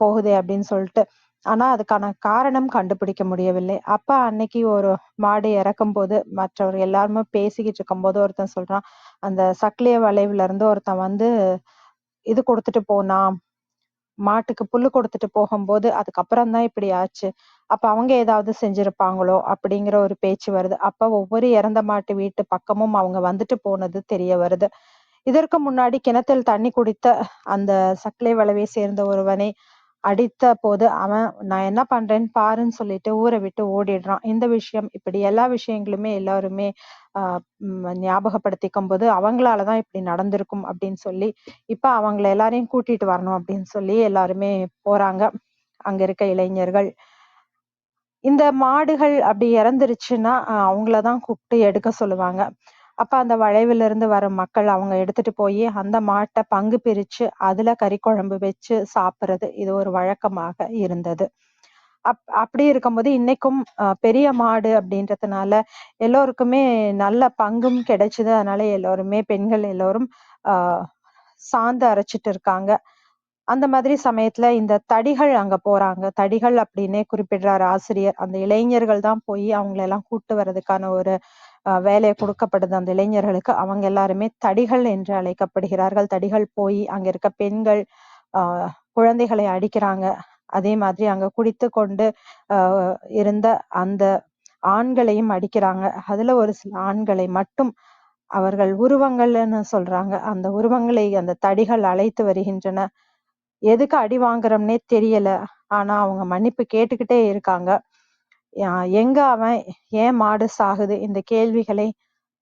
போகுதே அப்படின்னு சொல்லிட்டு. ஆனா அதுக்கான காரணம் கண்டுபிடிக்க முடியவில்லை. அப்ப அன்னைக்கு ஒரு மாடு இறக்கும் போது மற்றவர் எல்லாருமே பேசிக்கிட்டு இருக்கும் போது ஒருத்தன் சொல்றான், அந்த சக்கிலிய வளைவுல இருந்து ஒருத்தன் வந்து இது கொடுத்துட்டு போனான், மாட்டுக்கு புல்லு கொடுத்துட்டு போகும்போது அதுக்கப்புறம் தான் இப்படி ஆச்சு. அப்ப அவங்க ஏதாவது செஞ்சிருப்பாங்களோ அப்படிங்கிற ஒரு பேச்சு வருது. அப்ப ஒவ்வொரு இறந்த மாட்டு வீட்டு பக்கமும் அவங்க வந்துட்டு போனது தெரிய வருது. இதற்கு முன்னாடி கிணத்தில் தண்ணி குடித்த அந்த சக்கிலை வளைவை சேர்ந்த ஒருவனை அடித்த போது அவன் நான் என்ன பண்றேன்னு பாருன்னு சொல்லிட்டு ஊரை விட்டு ஓடிடுறான். இந்த விஷயம் இப்படி எல்லா விஷயங்களுமே எல்லாருமே ஞாபகப்படுத்திக்கும் போது அவங்களாலதான் இப்படி நடந்திருக்கும் அப்படின்னு சொல்லி இப்ப அவங்கள எல்லாரையும் கூட்டிட்டு வரணும் அப்படின்னு சொல்லி எல்லாருமே போறாங்க. அங்க இருக்க இளைஞர்கள் இந்த மாடுகள் அப்படி இறந்துருச்சுன்னா அவங்களதான் கூப்பிட்டு எடுக்க சொல்லுவாங்க. அப்ப அந்த வளைவுல இருந்து வர மக்கள் அவங்க எடுத்துட்டு போய் அந்த மாட்டை பங்கு பிரிச்சு அதுல கறி குழம்பு வச்சு சாப்பிடுறது இது ஒரு வழக்கமாக இருந்தது. அப்படி இருக்கும்போது இன்னைக்கும் பெரிய மாடு அப்படின்றதுனால எல்லோருக்குமே நல்ல பங்கும் கிடைச்சது. அதனால எல்லாருமே பெண்கள் எல்லோரும் சாந்து அரைச்சிட்டு இருக்காங்க. அந்த மாதிரி சமயத்துல இந்த தடிகள் அங்க போறாங்க. தடிகள் அப்படின்னே குறிப்பிடுறாரு ஆசிரியர். அந்த இளைஞர்கள் தான் போய் அவங்களை எல்லாம் கூட்டு வர்றதுக்கான ஒரு வேலையை கொடுக்கப்படுது அந்த இளைஞர்களுக்கு. அவங்க எல்லாருமே தடிகள் என்று அழைக்கப்படுகிறார்கள். தடிகள் போய் அங்க இருக்க பெண்கள் குழந்தைகளை அடிக்கிறாங்க. அதே மாதிரி அங்க குடித்து கொண்டு இருந்த அந்த ஆண்களையும் அடிக்கிறாங்க. அதுல ஒரு சில ஆண்களை மட்டும் அவர்கள் உருவங்கள்னு சொல்றாங்க. அந்த உருவங்களை அந்த தடிகள் அழைத்து வருகின்றன. எதுக்கு அடி வாங்குறோம்னே தெரியல. ஆனா அவங்க மன்னிப்பு கேட்டுக்கிட்டே இருக்காங்க. எங்க அவன் ஏன் மாடு சாகுது இந்த கேள்விகளை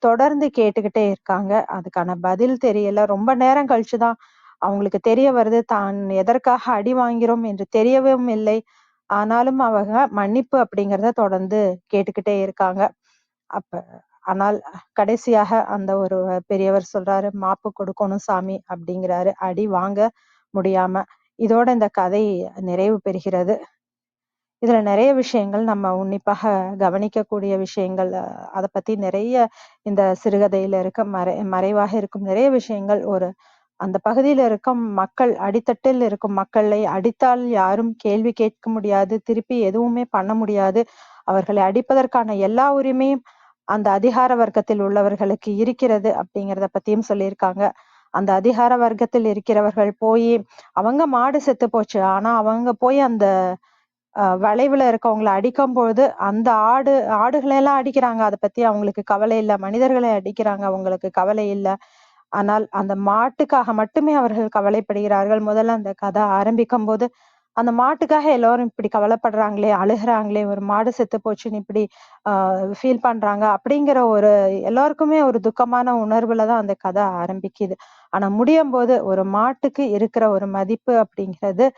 தொடர்ந்து கேட்டுக்கிட்டே இருக்காங்க. அதுக்கான பதில் தெரியல. ரொம்ப நேரம் கழிச்சுதான் அவங்களுக்கு தெரிய வருது தான் எதற்காக அடி வாங்கிறோம் என்று தெரியவும் இல்லை. ஆனாலும் அவங்க மன்னிப்பு அப்படிங்கிறத தொடர்ந்து கேட்டுக்கிட்டே இருக்காங்க. அப்ப ஆனால் கடைசியாக அந்த ஒரு பெரியவர் சொல்றாரு, மாப்பு கொடுக்கணும் சாமி அப்படிங்கிறாரு, அடி வாங்க முடியாம. இதோட இந்த கதை நிறைவு பெறுகிறது. இதுல நிறைய விஷயங்கள் நம்ம உன்னிப்பாக கவனிக்கக்கூடிய விஷயங்கள் அதை பத்தி நிறைய இந்த சிறுகதையில இருக்க மறைவாக இருக்கும் நிறைய விஷயங்கள். ஒரு அந்த பகுதியில இருக்கும் மக்கள், அடித்தட்டில் இருக்கும் மக்களை அடித்தால் யாரும் கேள்வி கேட்க முடியாது, திருப்பி எதுவுமே பண்ண முடியாது. அவர்களை அடிப்பதற்கான எல்லா உரிமையும் அந்த அதிகார வர்க்கத்தில் உள்ளவர்களுக்கு இருக்கிறது அப்படிங்கிறத பத்தியும் சொல்லியிருக்காங்க. அந்த அதிகார வர்க்கத்தில் இருக்கிறவர்கள் போய் அவங்க மாடு செத்து போச்சு, ஆனா அவங்க போய் அந்த வளைவுல இருக்கவங்களை அடிக்கும் பொழுது அந்த ஆடுகளை எல்லாம் அடிக்கிறாங்க. அதை பத்தி அவங்களுக்கு கவலை இல்லை. மனிதர்களை அடிக்கிறாங்க, அவங்களுக்கு கவலை இல்லை. ஆனால் அந்த மாட்டுக்காக மட்டுமே அவர்கள் கவலைப்படுகிறார்கள். முதல்ல அந்த கதை ஆரம்பிக்கும் போது அந்த மாட்டுக்காக எல்லாரும் இப்படி கவலைப்படுறாங்களே, அழுகுறாங்களே, ஒரு மாடு செத்து போச்சுன்னு இப்படி ஃபீல் பண்றாங்க அப்படிங்கிற ஒரு எல்லாருக்குமே ஒரு துக்கமான உணர்வுல தான் அந்த கதை ஆரம்பிக்குது. ஆனா முடியும்போது ஒரு மாட்டுக்கு இருக்கிற ஒரு மதிப்பு அப்படிங்கிறது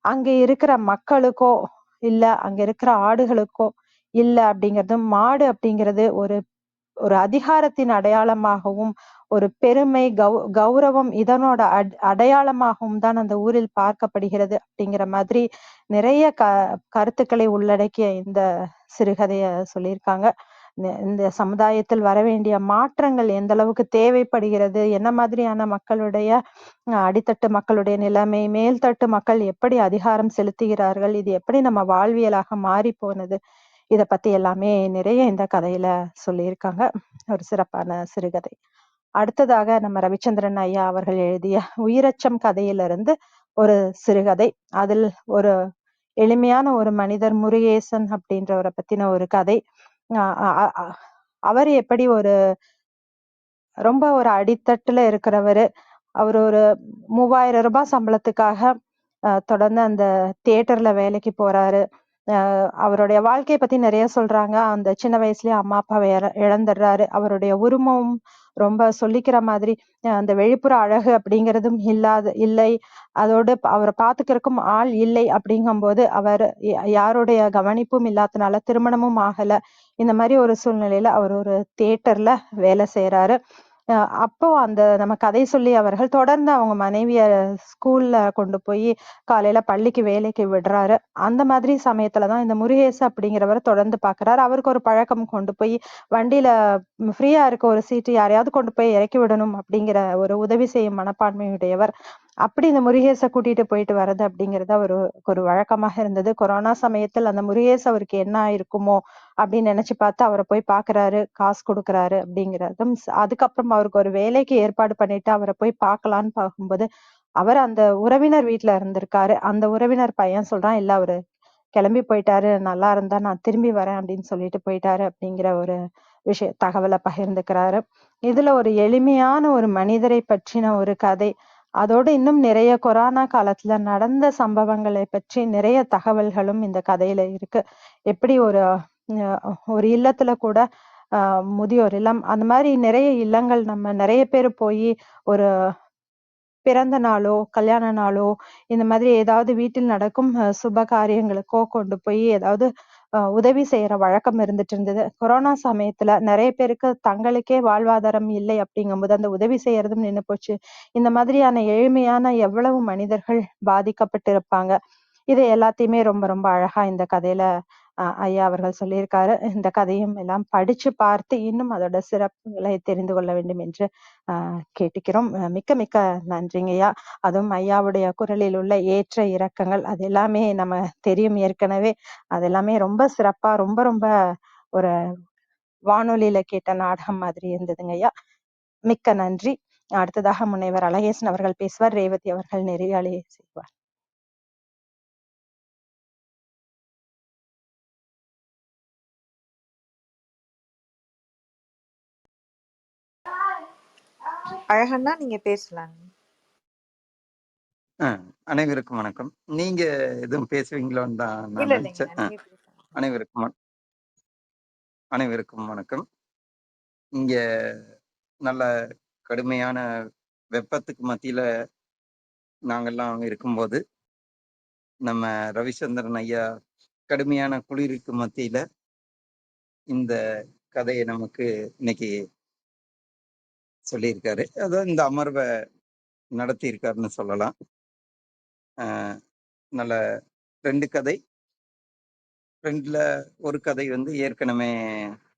அங்க இருக்கிற மக்களுக்கோ, இல்ல அங்க இருக்கிற ஆடுகளுக்கோ இல்ல அப்படிங்கிறது, மாடு அப்படிங்கிறது ஒரு ஒரு அதிகாரத்தின் அடையாளமாகவும், ஒரு பெருமை, கௌரவம் இதனோட அடையாளமாகவும் தான் அந்த ஊரில் பார்க்கப்படுகிறது அப்படிங்கிற மாதிரி நிறைய கருத்துக்களை உள்ளடக்கிய இந்த சிறுகதைய சொல்லியிருக்காங்க. இந்த சமுதாயத்தில் வரவேண்டிய மாற்றங்கள் எந்த அளவுக்கு தேவைப்படுகிறது, என்ன மாதிரியான மக்களுடைய அடித்தட்டு மக்களுடைய நிலைமை, மேல்தட்டு மக்கள் எப்படி அதிகாரம் செலுத்துகிறார்கள், இது எப்படி நம்ம வாழ்வியலாக மாறி போனது, இத பத்தி எல்லாமே நிறைய இந்த கதையில சொல்லியிருக்காங்க. ஒரு சிறப்பான சிறுகதை. அடுத்ததாக நம்ம ரவிச்சந்திரன் ஐயா அவர்கள் எழுதிய உயிரச்சம் கதையிலிருந்து ஒரு சிறுகதை. அதில் ஒரு எளிமையான ஒரு மனிதர் முருகேசன் அப்படின்றவரை பத்தின ஒரு கதை. அவர் எப்படி ஒரு ரொம்ப ஒரு அடித்தட்டுல இருக்கிறவரு. அவர் ஒரு 3000 ரூபாய் சம்பளத்துக்காக தொடர்ந்து அந்த தியேட்டர்ல வேலைக்கு போறாரு. அவருடைய வாழ்க்கைய பத்தி நிறைய சொல்றாங்க. அந்த சின்ன வயசுலயே அம்மா அப்பாவை இழந்துடுறாரு. அவருடைய உருவம் ரொம்ப சொல்லிக்கிற மாதிரி அந்த வெளிப்புற அழகு அப்படிங்கிறதும் இல்லை. அதோடு அவரை பாத்துக்கிறதுக்கும் ஆள் இல்லை. அப்படிங்கும்போது அவர் யாருடைய கவனிப்பும் இல்லாதனால திருமணமும் ஆகல. இந்த மாதிரி ஒரு சூழ்நிலையில அவர் ஒரு தியேட்டர்ல வேலை செய்யறாரு. அப்போ அந்த நம்ம கதை சொல்லி அவர்கள் தொடர்ந்து அவங்க மனைவிய ஸ்கூல்ல கொண்டு போய் காலையில பள்ளிக்கு வேலைக்கு விடுறாரு. அந்த மாதிரி சமயத்துலதான் இந்த முருகேசு அப்படிங்கிறவர் தொடர்ந்து பாக்குறாரு. அவருக்கு ஒரு பழக்கம், கொண்டு போய் வண்டியில ஃப்ரீயா இருக்க ஒரு சீட்டு யாரையாவது கொண்டு போய் இறக்கி விடணும் அப்படிங்கிற ஒரு உதவி செய்யும் மனப்பான்மையுடையவர். அப்படி இந்த முருகேச கூட்டிட்டு போயிட்டு வர்றது அப்படிங்கிறது ஒரு வழக்கமாக இருந்தது. கொரோனா சமயத்தில் அந்த முருகேசு அவருக்கு என்ன ஆயிருக்குமோ அப்படின்னு நினைச்சு பார்த்து அவரை போய் பாக்குறாரு, காசு கொடுக்குறாரு அப்படிங்கிறதும். அதுக்கப்புறம் அவருக்கு ஒரு வேலைக்கு ஏற்பாடு பண்ணிட்டு அவரை போய் பார்க்கலான்னு பார்க்கும்போது அவர் அந்த உறவினர் வீட்டுல இருந்திருக்காரு. அந்த உறவினர் பையன் சொல்றான், இல்ல அவரு கிளம்பி போயிட்டாரு, நல்லா இருந்தா நான் திரும்பி வரேன் அப்படின்னு சொல்லிட்டு போயிட்டாரு அப்படிங்கிற ஒரு தகவலை பகிர்ந்துக்கிறாரு. இதுல ஒரு எளிமையான ஒரு மனிதரை பற்றின ஒரு கதை. அதோடு இன்னும் நிறைய கொரோனா காலத்துல நடந்த சம்பவங்களை பற்றி நிறைய தகவல்களும் இந்த கதையில இருக்கு. எப்படி ஒரு இல்லத்துல கூட முதியோர் இல்லம், அந்த மாதிரி நிறைய இல்லங்கள் நம்ம நிறைய பேர் போய் ஒரு பிறந்த நாளோ, கல்யாண நாளோ, இந்த மாதிரி ஏதாவது வீட்டில் நடக்கும் சுப காரியங்களுக்கோ கொண்டு போய் ஏதாவது உதவி செய்யற வழக்கம் இருந்துட்டு இருந்தது. கொரோனா சமயத்துல நிறைய பேருக்கு தங்களுக்கே வாழ்வாதாரம் இல்லை அப்படிங்கும்போது அந்த உதவி செய்யறதும் நின்னு போச்சு. இந்த மாதிரியான எளிமையான எவ்வளவு மனிதர்கள் பாதிக்கப்பட்டிருப்பாங்க. இது எல்லாத்தையுமே ரொம்ப ரொம்ப அழகா இந்த கதையில ஐயா அவர்கள் சொல்லியிருக்காரு. இந்த கதையும் எல்லாம் படிச்சு பார்த்து இன்னும் அதோட சிறப்புகளை தெரிந்து கொள்ள வேண்டும் என்று கேட்டுக்கிறோம். மிக்க மிக்க நன்றிங்க ஐயா. அதுவும் ஐயாவுடைய குரலில் உள்ள ஏற்ற இறக்கங்கள் அது எல்லாமே நம்ம தெரியும் ஏற்கனவே. அது எல்லாமே ரொம்ப சிறப்பா, ரொம்ப ரொம்ப ஒரு வானொலியில கேட்ட நாடகம் மாதிரி இருந்ததுங்க ஐயா. மிக்க நன்றி. அடுத்ததாக முனைவர் அழகேசன் அவர்கள் பேசுவார். ரேவதி அவர்கள் நெறியாளி செய்வார். அழகண்ணா, நீங்க பேசலாம். அனைவருக்கும் வணக்கம். நீங்க எதுவும் பேசுவீங்களோன்னு தான் நான் இல்ல நினைச்சேன். இல்லைங்க, நீங்க பேசலாம். அனைவருக்கும் வணக்கம். இங்க நல்ல கடுமையான வெப்பத்துக்கு மத்தியில நாங்கெல்லாம் இருக்கும்போது நம்ம ரவிச்சந்திரன் ஐயா கடுமையான குளிருக்கு மத்தியில இந்த கதையை நமக்கு இன்னைக்கு சொல்லியிருக்காரு. அதாவது இந்த அமர்வை நடத்தியிருக்காருன்னு சொல்லலாம். நல்ல 2 கதை. 2ல ஒரு கதை ஏற்கனவே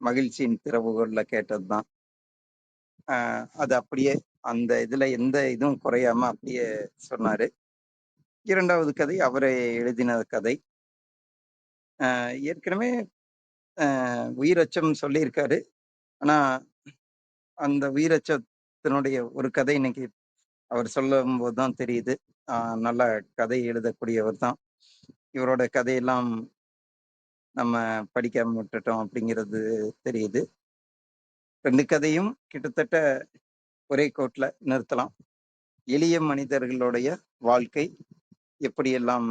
மகிழ்ச்சியின் திறவுகோல்ல கேட்டதுதான். அது அப்படியே அந்த இதுல எந்த இதுவும் குறையாம அப்படியே சொன்னாரு. 2வது கதை அவரே எழுதின கதை. ஏற்கனவே உயிரச்சம் சொல்லியிருக்காரு. ஆனா அந்த உயிரச்சத்தினுடைய ஒரு கதை இன்னைக்கு அவர் சொல்லும் போதுதான் தெரியுது. நல்ல கதை எழுதக்கூடியவர் தான். இவரோட கதையெல்லாம் நம்ம படிக்காம விட்டுட்டோம் அப்படிங்கிறது தெரியுது. 2 கதையும் கிட்டத்தட்ட ஒரே கோட்ல நிறுத்தலாம். எளிய மனிதர்களுடைய வாழ்க்கை எப்படியெல்லாம்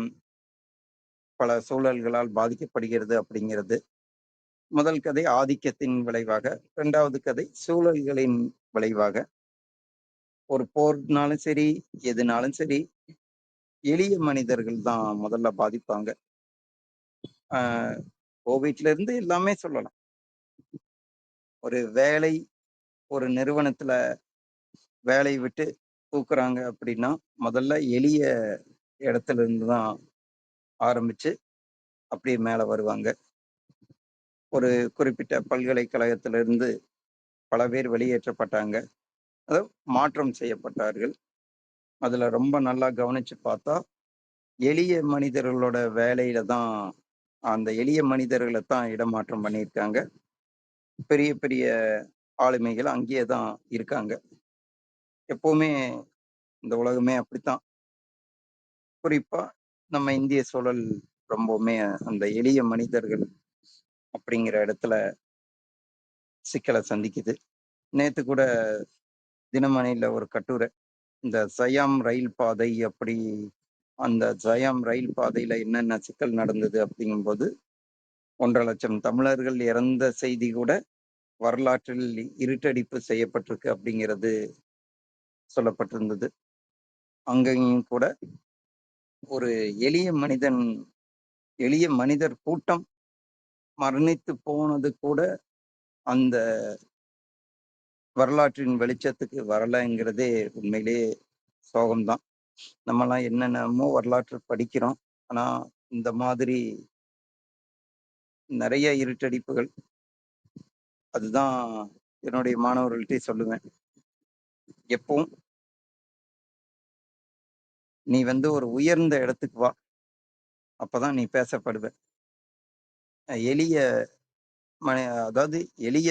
பல சூழல்களால் பாதிக்கப்படுகிறது அப்படிங்கிறது. முதல் கதை ஆதிக்கத்தின் விளைவாக, இரண்டாவது கதை சூழல்களின் விளைவாக. ஒரு போர்னாலும் சரி, எதுனாலும் சரி, எளிய மனிதர்கள் தான் முதல்ல பாதிப்பாங்க. கோவிட்ல இருந்து எல்லாமே சொல்லலாம். ஒரு வேலை, ஒரு நிறுவனத்துல வேலையை விட்டு தூக்குறாங்க அப்படின்னா முதல்ல எளிய இடத்துல இருந்து தான் ஆரம்பிச்சு அப்படியே மேல வருவாங்க. ஒரு குறிப்பிட்ட பல்கலைக்கழகத்திலிருந்து பல பேர் வெளியேற்றப்பட்டாங்க, அதாவது மாற்றம் செய்யப்பட்டார்கள். அதுல ரொம்ப நல்லா கவனிச்சு பார்த்தா எளிய மனிதர்களோட வேலையில தான், அந்த எளிய மனிதர்களை தான் இடமாற்றம் பண்ணியிருக்காங்க. பெரிய பெரிய ஆளுமைகள் அங்கேயே தான் இருக்காங்க. எப்பவுமே இந்த உலகமே அப்படித்தான். குறிப்பா நம்ம இந்திய சூழல் ரொம்பவுமே அந்த எளிய மனிதர்கள் அப்படிங்கிற இடத்துல சிக்கலை சந்திக்குது. நேத்து கூட தினமணில ஒரு கட்டுரை, இந்த சயாம் ரயில் பாதை அப்படி, அந்த சயாம் ரயில் பாதையில என்னென்ன சிக்கல் நடந்தது அப்படிங்கும்போது 1,50,000 தமிழர்கள் இறந்த செய்தி கூட வரலாற்றில் இருட்டடிப்பு செய்யப்பட்டிருக்கு அப்படிங்கிறது சொல்லப்பட்டிருந்தது. அங்கேயும் கூட ஒரு எளிய மனிதர் கூட்டம் மரணித்து போனது கூட அந்த வரலாற்றின் வெளிச்சத்துக்கு வரலைங்கிறதே உண்மையிலேயே சோகம்தான். நம்மலாம் என்னென்னமோ வரலாற்று படிக்கிறோம், ஆனா இந்த மாதிரி நிறைய இருட்டடிப்புகள். அதுதான் என்னுடைய மாணவர்கள்ட்டே சொல்லுவேன், எப்பவும் நீ ஒரு உயர்ந்த இடத்துக்கு வா, அப்பதான் நீ பேசப்படுவ. எளிய அதாவது எளிய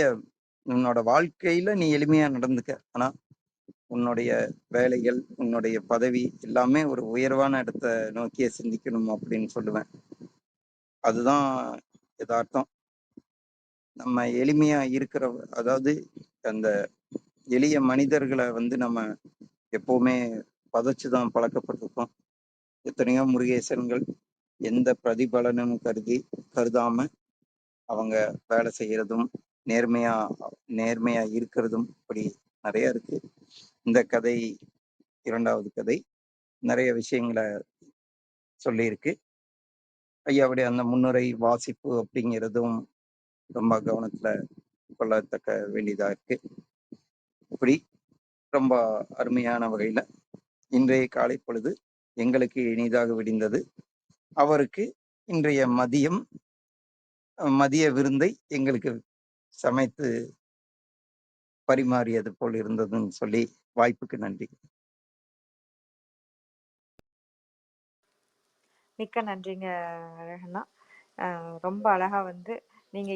உன்னோட வாழ்க்கையில நீ எளிமையா நடந்துக்க, ஆனா உன்னுடைய வேலைகள், உன்னுடைய பதவி எல்லாமே ஒரு உயர்வான இடத்தை நோக்கியே சிந்திக்கணும் அப்படின்னு சொல்லுவேன். அதுதான் யதார்த்தம். நம்ம எளிமையா இருக்கிற, அதாவது அந்த எளிய மனிதர்களை நம்ம எப்பவுமே பதைச்சுதான் பழக்கப்பட்டிருக்கோம். எத்தனையோ முருகேசன்கள் எந்த பிரதிபலனும் கருதாம அவங்க வேலை செய்யறதும், நேர்மையா இருக்கிறதும் இப்படி நிறைய இருக்கு. இந்த கதை, இரண்டாவது கதை, நிறைய விஷயங்களை சொல்லியிருக்கு. ஐயாவுடைய அந்த முன்னுரை வாசிப்பு அப்படிங்கிறதும் ரொம்ப கவனத்துல கொள்ளத்தக்க வேண்டியதா இருக்கு. இப்படி ரொம்ப அருமையான வகையில இன்றைய காலை பொழுது எங்களுக்கு இனிதாக விடிந்தது. அவருக்கு இன்றைய மதிய விருந்தை எங்களுக்கு சமைத்து பரிமாறியது போல் இருந்ததுன்னு சொல்லி வாய்ப்புக்கு நன்றி. மிக்க நன்றிங்க அழகண்ணா. ரொம்ப அழகா நீங்க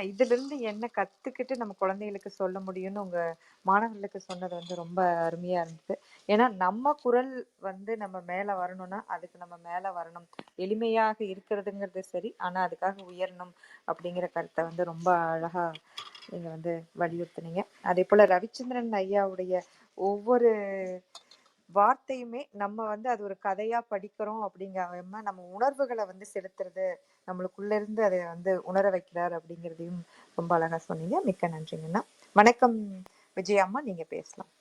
இதுல இருந்து என்ன கத்துக்கிட்டு நம்ம குழந்தைகளுக்கு சொல்ல முடியும்னு உங்க மாணவர்களுக்கு சொன்னது ரொம்ப அருமையா இருந்தது. ஏன்னா நம்ம குரல் நம்ம மேல வரணும்னா அதுக்கு நம்ம மேல வரணும். எளிமையாக இருக்கிறதுங்கிறது சரி, ஆனா அதுக்காக உயரணும் அப்படிங்கிற கருத்தை ரொம்ப அழகா நீங்க வலியுறுத்துனீங்க. அதே போல ரவிச்சந்திரன் ஐயாவுடைய ஒவ்வொரு வார்த்தையுமே நம்ம அது ஒரு கதையா படிக்கிறோம் அப்படிங்காம நம்ம உணர்வுகளை செலுத்துறது, நம்மளுக்குள்ள இருந்து அதை உணர வைக்கிறார் அப்படிங்கிறதையும் ரொம்ப அழகா சொன்னீங்க. மிக்க நன்றிங்கண்ணா. வணக்கம் விஜயம்மா, நீங்க பேசலாம்.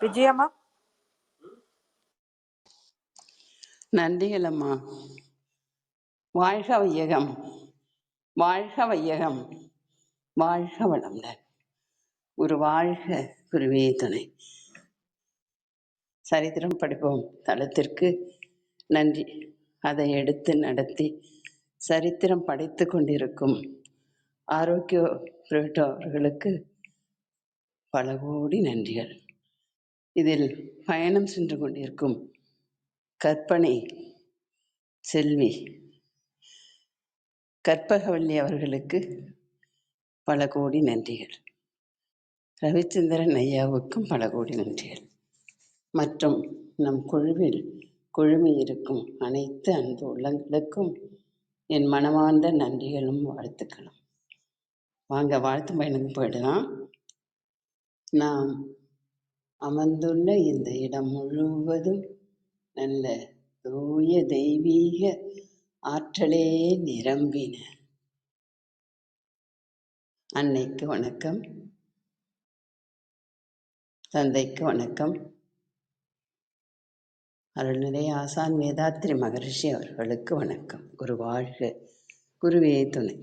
விஜயம்மா. நன்றிகள் அம்மா. வாழ்க வையகம், வாழ்க வையகம், வாழ்க வளமுடன். ஒரு வாழ்க குருவே துணை. சரித்திரம் படிப்போம் தளத்திற்கு நன்றி. அதை எடுத்து நடத்தி சரித்திரம் படைத்து கொண்டிருக்கும் ஆரோக்கிய புரோட்டோ அவர்களுக்கு பல கோடி நன்றிகள். இதில் பயணம் சென்று கொண்டிருக்கும் கற்பனை செல்வி கற்பகவல்லி அவர்களுக்கு பல கோடி நன்றிகள். ரவிச்சந்திரன் ஐயாவுக்கும் பல கோடி நன்றிகள். மற்றும் நம் குழுவில் குழுமி இருக்கும் அனைத்து அன்பு உள்ளங்களுக்கும் என் மனமார்ந்த நன்றிகளும் வாழ்த்துக்களும். வாங்க வாழ்த்து பயணம் போயிடலாம். நாம் அமர்ந்துள்ள இந்த இடம் முழுவதும் நல்ல தூய தெய்வீக ஆற்றலே நிரம்பின. அன்னைக்கு வணக்கம், தந்தைக்கு வணக்கம், அருள்நிலை ஆசான் வேதாத்ரி மகரிஷி அவர்களுக்கு வணக்கம். குரு வாழ்க, குருவே துணை.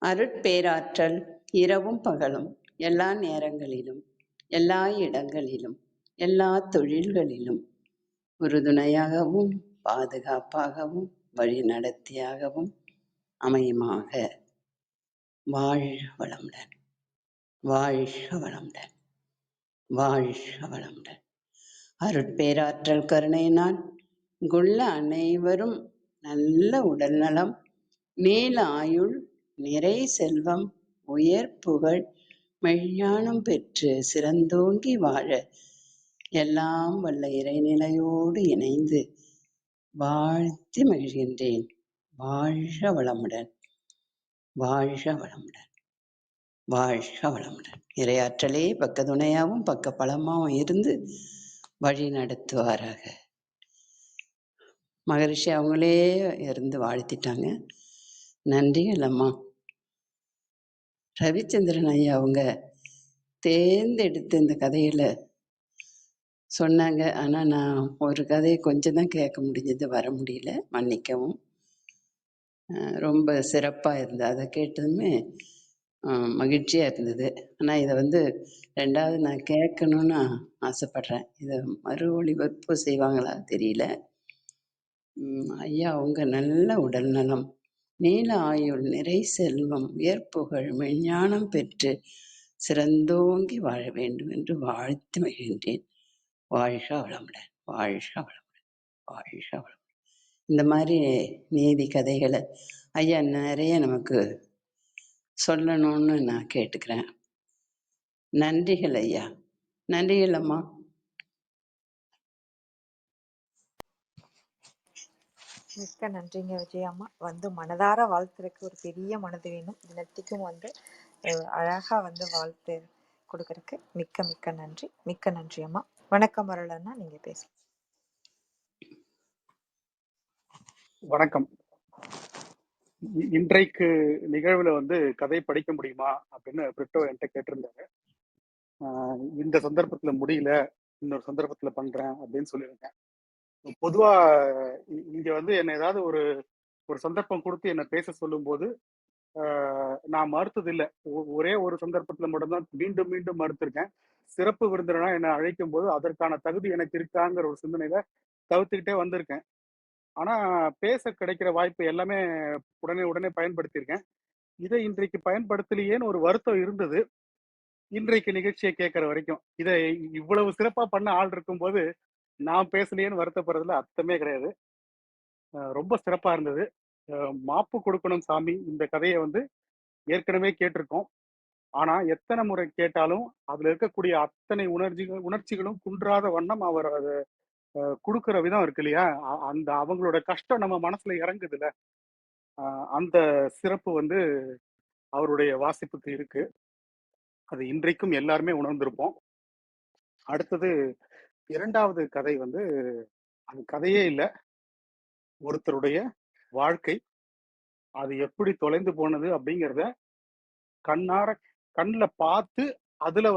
அருட்பேராற்றல் இரவும் பகலும் எல்லா நேரங்களிலும் எல்லா இடங்களிலும் எல்லா தொழில்களிலும் உறுதுணையாகவும் பாதுகாப்பாகவும் வழிநடத்தியாகவும் அமையுமாக. வாழ்க வளமுடன், வாழ்க வளமுடன், வாழ்க வளமுடன். அருட்பேராற்றல் கருணையினால் இங்குள்ள அனைவரும் நல்ல உடல்நலம், நீல ஆயுள், நிறை செல்வம், உயர் புகழ், மெய்ஞானம் பெற்று சிறந்தோங்கி வாழ எல்லாம் வல்ல இறைநிலையோடு இணைந்து வாழ்த்தி மகிழ்கின்றேன். வாழ்க வளமுடன், வாழ்க வளமுடன், வாழ்க வளமுடன். இறையாற்றலே பக்க துணையாகவும் பக்க பலமாகவும் இருந்து வழி நடத்துவாராக. மகரிஷி அவங்களே இருந்து வாழ்த்திட்டாங்க. நன்றிகள் அம்மா. ரவிச்சந்திரன் ஐயா அவங்க தேர்ந்தெடுத்து இந்த கதையில சொன்னாங்க. ஆனால் நான் ஒரு கதையை கொஞ்சம் தான் கேட்க முடிஞ்சது, வர முடியல, மன்னிக்கவும். ரொம்ப சிறப்பாக இருந்தது. அதை கேட்டதுமே மகிழ்ச்சியாக இருந்தது. ஆனால் இதை ரெண்டாவது நான் கேட்கணுன்னு ஆசைப்பட்றேன். இதை மறு ஒளிபரப்பு செய்வாங்களா தெரியல. ஐயா அவங்க நல்ல உடல்நலம், நீல ஆயுள், நிறை செல்வம், உயர்ப்புகழ், மெய்ஞானம் பெற்று சிறந்தோங்கி வாழ வேண்டும் என்று வாழ்த்து மகிழ்கின்றேன். வாழ்க வளமுடன், வாழ்க வளமுடன், வாழ்க வளமுடன். இந்த மாதிரி நீதி கதைகளை ஐயா நிறைய நமக்கு சொல்லணும்னு நான் கேட்டுக்கிறேன். நன்றிகள் ஐயா. நன்றிகள் அம்மா. மிக்க நன்றிங்க விஜயம்மா. மனதார வாழ்த்துறதுக்கு ஒரு பெரிய மனது வேணும். தினத்துக்கும் அழகா வாழ்த்து கொடுக்கறதுக்கு மிக்க மிக்க நன்றி. மிக்க நன்றி அம்மா. வணக்கம் அருளண்ணா, நீங்க பேசுங்க. வணக்கம். இன்றைக்கு நிகழ்வுல கதை படிக்க முடியுமா அப்படின்னு பிரிட்டோ என்கிட்ட கேட்டிருந்தாரு. இந்த சந்தர்ப்பத்துல முடியல, இன்னொரு சந்தர்ப்பத்துல பண்றேன் அப்படின்னு சொல்லியிருக்கேன். பொதுவா இங்க என்ன ஏதாவது ஒரு ஒரு சந்தர்ப்பம் கொடுத்து என்ன பேச சொல்லும் போது நான் மறுத்தது இல்லை. ஒரே ஒரு சந்தர்ப்பத்துல மட்டும்தான் மீண்டும் மீண்டும் மறுத்திருக்கேன். சிறப்பு விருந்தினரா என்னை அழைக்கும் போது அதற்கான தகுதி எனக்கு இருக்காங்கிற ஒரு சிந்தனையில தவிர்த்துக்கிட்டே வந்திருக்கேன். ஆனா பேச கிடைக்கிற வாய்ப்பு எல்லாமே உடனே பயன்படுத்தியிருக்கேன். இதை இன்றைக்கு பயன்படுத்தலையேன்னு ஒரு வருத்தம் இருந்தது இன்றைக்கு நிகழ்ச்சியை கேட்கற வரைக்கும். இதை இவ்வளவு சிறப்பா பண்ண ஆள் இருக்கும்போது நான் பேசலையேன்னு வருத்தப்படுறதுல அர்த்தமே கிடையாது. ரொம்ப சிறப்பா இருந்தது. மாப்பு கொடுக்கணும் சாமி. இந்த கதையை ஏற்கனவே கேட்டிருக்கோம். ஆனா எத்தனை முறை கேட்டாலும் அதுல இருக்கக்கூடிய அத்தனை உணர்ச்சிகளும் குன்றாத வண்ணம் அவர் அதை கொடுக்குற விதம் இருக்கு இல்லையா, அந்த அவங்களோட கஷ்டம் நம்ம மனசுல இறங்குதுல, அந்த சிறப்பு அவருடைய வாசிப்புக்கு இருக்கு. அது இன்றைக்கும் எல்லாருமே உணர்ந்திருப்போம். அடுத்தது இரண்டாவது கதை அது கதையே இல்லை, ஒருத்தருடைய வாழ்க்கை. அது எப்படி தொலைந்து போனது அப்படிங்கிறத கண்ணில் பார்த்து அதுல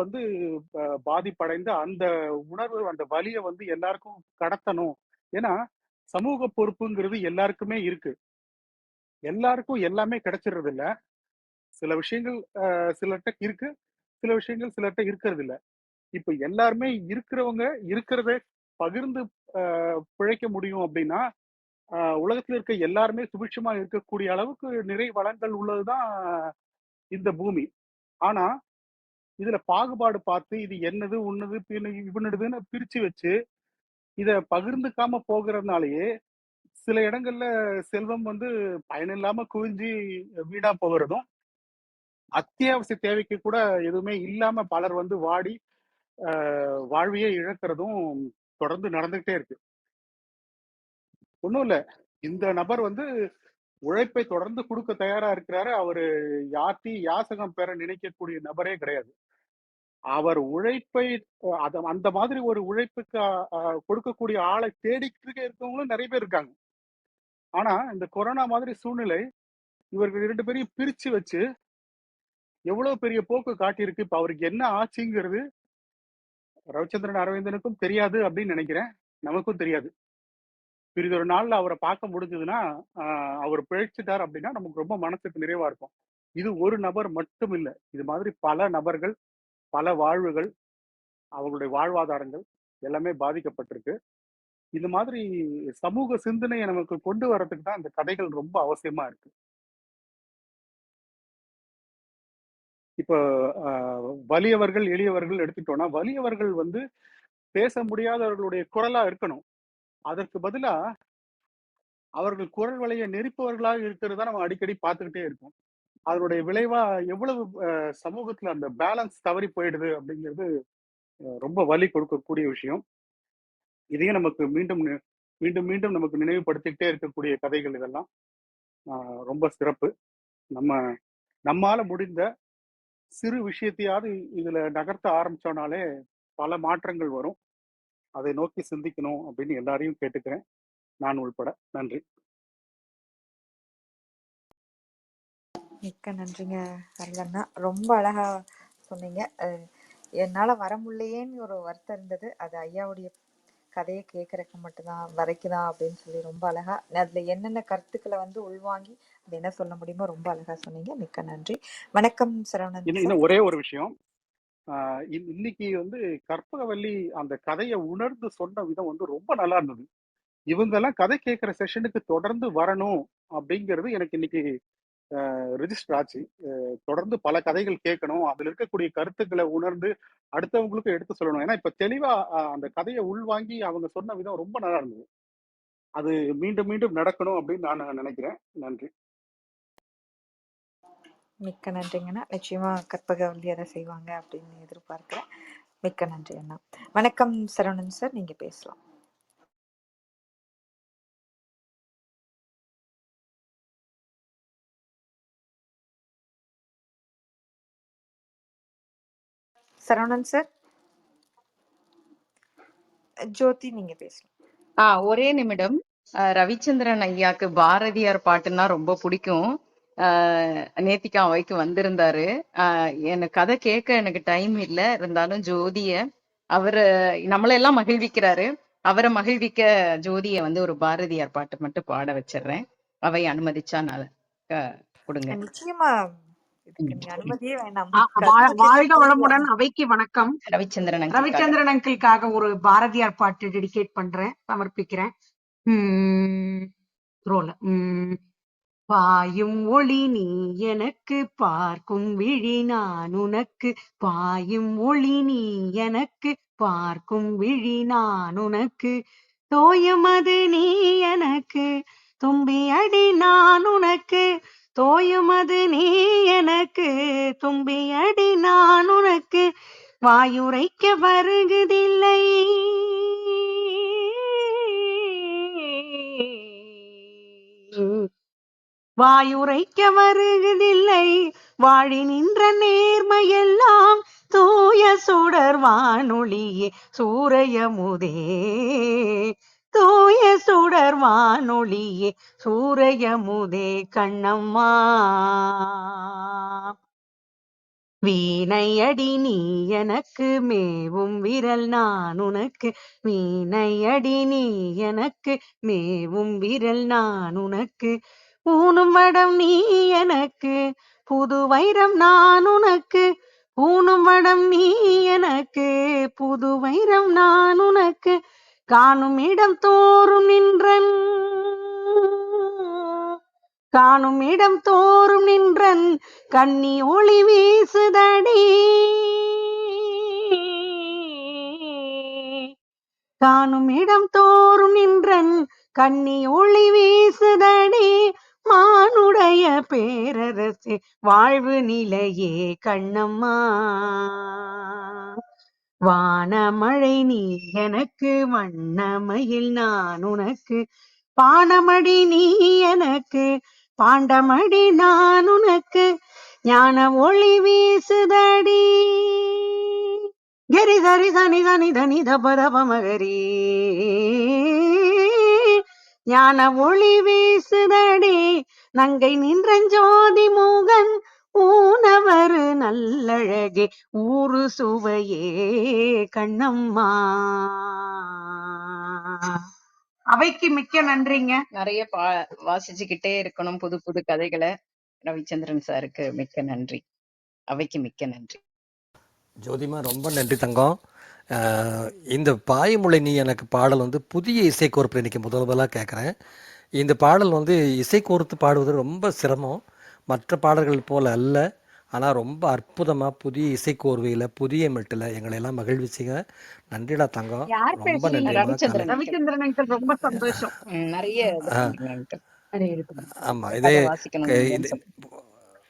பாதிப்படைந்த அந்த உணர்வு, அந்த வலியை எல்லாருக்கும் கடத்தணும். ஏன்னா சமூக பொறுப்புங்கிறது எல்லாருக்குமே இருக்கு. எல்லாருக்கும் எல்லாமே கிடைச்சிடுறது இல்ல. சில விஷயங்கள் சிலர்கிட்ட இருக்கு, சில விஷயங்கள் சிலர்கிட்ட இருக்கிறது இல்ல. இப்ப எல்லாருமே இருக்கிறவங்க இருக்கிறத பகிர்ந்து பிழைக்க முடியும் அப்படின்னா உலகத்துல இருக்க எல்லாருமே சுபிட்சமா இருக்கக்கூடிய அளவுக்கு நிறை வளங்கள் உள்ளதுதான் இந்த பூமி. ஆனா இதுல பாகுபாடு பார்த்து இது என்னது உன்னது இவனுதுன்னு பிரிச்சு வச்சு இத பகிர்ந்துக்காம போகிறதுனாலயே சில இடங்கள்ல செல்வம் பயனில்லாம குவிஞ்சு வீணா போகிறதும், அத்தியாவசிய தேவைக்கு கூட எதுவுமே இல்லாம பலர் வாடி வாழ்வையே இழக்கிறதும் தொடர்ந்து நடந்துகிட்டே இருக்கு. ஒண்ணும் இல்ல, இந்த நபர் உழைப்பை தொடர்ந்து கொடுக்க தயாரா இருக்கிறாரு. அவரு யார்ட்டையும் யாசகம் பெற நினைக்கக்கூடிய நபரே கிடையாது. அவர் உழைப்பை அந்த மாதிரி ஒரு உழைப்புக்கு கொடுக்கக்கூடிய ஆளை தேடிக்கிட்டு இருக்கவங்களும் நிறைய பேர் இருக்காங்க. ஆனா இந்த கொரோனா மாதிரி சூழ்நிலை இவர்கள் 2 பேரையும் பிரிச்சு வச்சு எவ்வளவு பெரிய போக்கு காட்டியிருக்கு. இப்ப அவருக்கு என்ன ஆச்சுங்கிறது ரவிச்சந்திரன் அரவிந்தனுக்கும் தெரியாது அப்படின்னு நினைக்கிறேன். நமக்கும் தெரியாது. பிறிதொரு நாள்ல அவரை பார்க்க முடிஞ்சதுன்னா அவர் பிழைச்சிட்டார் அப்படின்னா நமக்கு ரொம்ப மனசுக்கு நிறைவா இருக்கும். இது ஒரு நபர் மட்டும் இல்லை, இது மாதிரி பல நபர்கள், பல வாழ்வுகள், அவங்களுடைய வாழ்வாதாரங்கள் எல்லாமே பாதிக்கப்பட்டிருக்கு. இந்த மாதிரி சமூக சிந்தனையை நமக்கு கொண்டு வர்றதுக்கு தான் இந்த கதைகள் ரொம்ப அவசியமா இருக்கு. இப்போ வலியவர்கள் எளியவர்கள் எடுத்துட்டோம்னா, வலியவர்கள் வந்து பேச முடியாதவர்களுடைய குரலா இருக்கணும். அதற்கு பதிலா அவர்கள் குரல் வலையை நெரிப்பவர்களாக இருக்கிறது நம்ம அடிக்கடி பார்த்துக்கிட்டே இருக்கோம். அதனுடைய விளைவா எவ்வளவு சமூகத்துல அந்த பேலன்ஸ் தவறி போயிடுது அப்படிங்கிறது ரொம்ப வலி கொடுக்கக்கூடிய விஷயம். இதையும் நமக்கு மீண்டும் மீண்டும் மீண்டும் நமக்கு நினைவுபடுத்திக்கிட்டே இருக்கக்கூடிய கதைகள் இதெல்லாம் ரொம்ப சிறப்பு. நம்மால முடிந்த சிறு விஷயத்தையாவது இதுல நகர்த்த ஆரம்பிச்சோம்னாலே பல மாற்றங்கள் வரும். அதை நோக்கி சிந்திக்கணும் அப்படின்னு எல்லாரையும் கேட்டுக்கிறேன், நான் உள்பட. நன்றி. மிக்க நன்றிங்க அருளண்ணா. ரொம்ப அழகா சொன்னீங்க. என்னால வர முடியலையேன்னு ஒரு வருத்தம் இருந்தது. அது ஐயாவுடைய கதையை கேட்கறதுக்கு மட்டும்தான் வரைக்குதான் அப்படின்னு சொல்லி ரொம்ப அழகா அதுல என்னென்ன கருத்துக்களை வந்து உள்வாங்கி அது என்ன சொல்ல முடியுமோ ரொம்ப அழகா சொன்னீங்க. மிக்க நன்றி. வணக்கம் சரவணன். இன்னும் ஒரே ஒரு விஷயம், இன்னைக்கு வந்து கற்பகவல்லி அந்த கதையை உணர்ந்து சொன்ன விதம் வந்து ரொம்ப நல்லா இருந்தது. இவங்க எல்லாம் கதை கேட்கிற செஷனுக்கு தொடர்ந்து வரணும் அப்படிங்கிறது எனக்கு இன்னைக்கு ரிஜிஸ்டர் ஆச்சு. தொடர்ந்து பல கதைகள் கேட்கணும், அதுல இருக்கக்கூடிய கருத்துக்களை உணர்ந்து அடுத்தவங்களுக்கும் எடுத்து சொல்லணும். ஏன்னா இப்ப தெளிவா அந்த கதையை உள்வாங்கி அவங்க சொன்ன விதம் ரொம்ப நல்லா இருந்தது. அது மீண்டும் மீண்டும் நடக்கணும் அப்படின்னு நான் நினைக்கிறேன். நன்றி. மிக்க நன்றிங்கண்ணா. நிச்சயமா கற்பகவல்லி அதை செய்வாங்க அப்படின்னு எதிர்பார்க்கிறேன். மிக்க நன்றி அண்ணா. வணக்கம் சரவணன் சார், நீங்க பேசலாம். சரவணன் சார். ஜோதி, நீங்க பேசலாம். ஒரே நிமிடம். ரவிச்சந்திரன் ஐயாக்கு பாரதியார் பாட்டுன்னா ரொம்ப பிடிக்கும். நேத்திக்கு அவைக்கு வந்திருந்தாரு. எனக்கு கதை கேட்க எனக்கு டைம் இல்ல, இருந்தாலும் ஜோதிய அவரு நம்மளெல்லாம் மகிழ்விக்கிறாரு. அவரை மகிழ்விக்க ஜோதிய வந்து ஒரு பாரதியார் பாட்டு மட்டும் பாட வச்சிடுறேன், அவை அனுமதிச்சா நான் கொடுங்க. நிச்சயமா அனுமதியே வேண்டாம். வாழ்க வளமுடன். அவைக்கு வணக்கம். ரவிச்சந்திரன் அங்கிளுக்காக ஒரு பாரதியார் பாட்டு டெடிகேட் பண்றேன், சமர்ப்பிக்கிறேன். பாயும் ஒளி நீ எனக்கு, பார்க்கும் விழி நான் உனக்கு. பாயும் ஒளி நீ எனக்கு, பார்க்கும் விழி நான் உனக்கு. தோயமது நீ எனக்கு, தும்பி அடி நான் உனக்கு. தோயுமது நீ எனக்கு, தும்பி அடி நான் உனக்கு. வாயுரைக்க வருகுதில்லை, வாயுரைக்க வருகுதில்லை. வாழி நின்ற நேர்மையெல்லாம் தூய சுடர் வானொளியே சூரையமுதே. தூய சுடர் வானொளியே சூரையமுதே கண்ணம்மா. வீணையடி நீ எனக்கு, மேவும் விரல் நான் உனக்கு. வீணையடி நீ எனக்கு, மேவும் விரல் நான் உனக்கு. ஊனும் வடம் நீ எனக்கு, புது வைரம் நான் உனக்கு. ஊனும் வடம் நீ எனக்கு, புது வைரம் நான் உனக்கு. காணும் இடம் தோறும் நின்றன், காணும் இடம் தோறும் நின்றன் கண்ணி ஒளி வீசுதடி. காணும் இடம் தோறும் நின்றன் கண்ணி ஒளி வீசுதடி. மானுடைய பேரரசே வாழ்வு நிலையே கண்ணம்மா. வானமழை நீ எனக்கு, வண்ணமயில் நான் உனக்கு. பானமடி நீ எனக்கு, பாண்டமடி நான் உனக்கு. ஞான ஒளி வீசுதடி. கரி சரி சனி தனி தனி தப மகரி ஞான ஒளி வீசுதடி நங்கை நின்றஞ்சோதி மூகன் ஊனவர் நல்லழகே ஊரு சுவையே கண்ணம்மா. அவைக்கு மிக்க நன்றிங்க. நிறைய வாசிச்சுக்கிட்டே இருக்கணும் புது புது கதைகளை. ரவிச்சந்திரன் சாருக்கு மிக்க நன்றி. அவைக்கு மிக்க நன்றி. ஜோதிமா ரொம்ப நன்றி தங்கம். இந்த பாய்மொழி நீ எனக்கு பாடல் வந்து புதிய இசைக்கோர்ப்பு இன்றைக்கி முதலாக கேட்குறேன். இந்த பாடல் வந்து இசைக்கோர்த்து பாடுவது ரொம்ப சிரமம், மற்ற பாடல்கள் போல் அல்ல. ஆனால் ரொம்ப அற்புதமாக புதிய இசைக்கோர்வையில் புதிய மெட்டில் எங்களை எல்லாம் மகிழ்விச்சிங்க. நன்றிடா தங்கம், யார் ரொம்ப பேசுறீங்க? நன்றிம்மா. ரவிச்சந்திரன் uncle. ரவிச்சந்திரன் அங்கிள், ரொம்ப சந்தோஷம். நிறைய இது பண்றீங்க uncle. ஆமாம், இதே கதை வாசிக்கணும் இது நீங்கன்னு சொல்லி.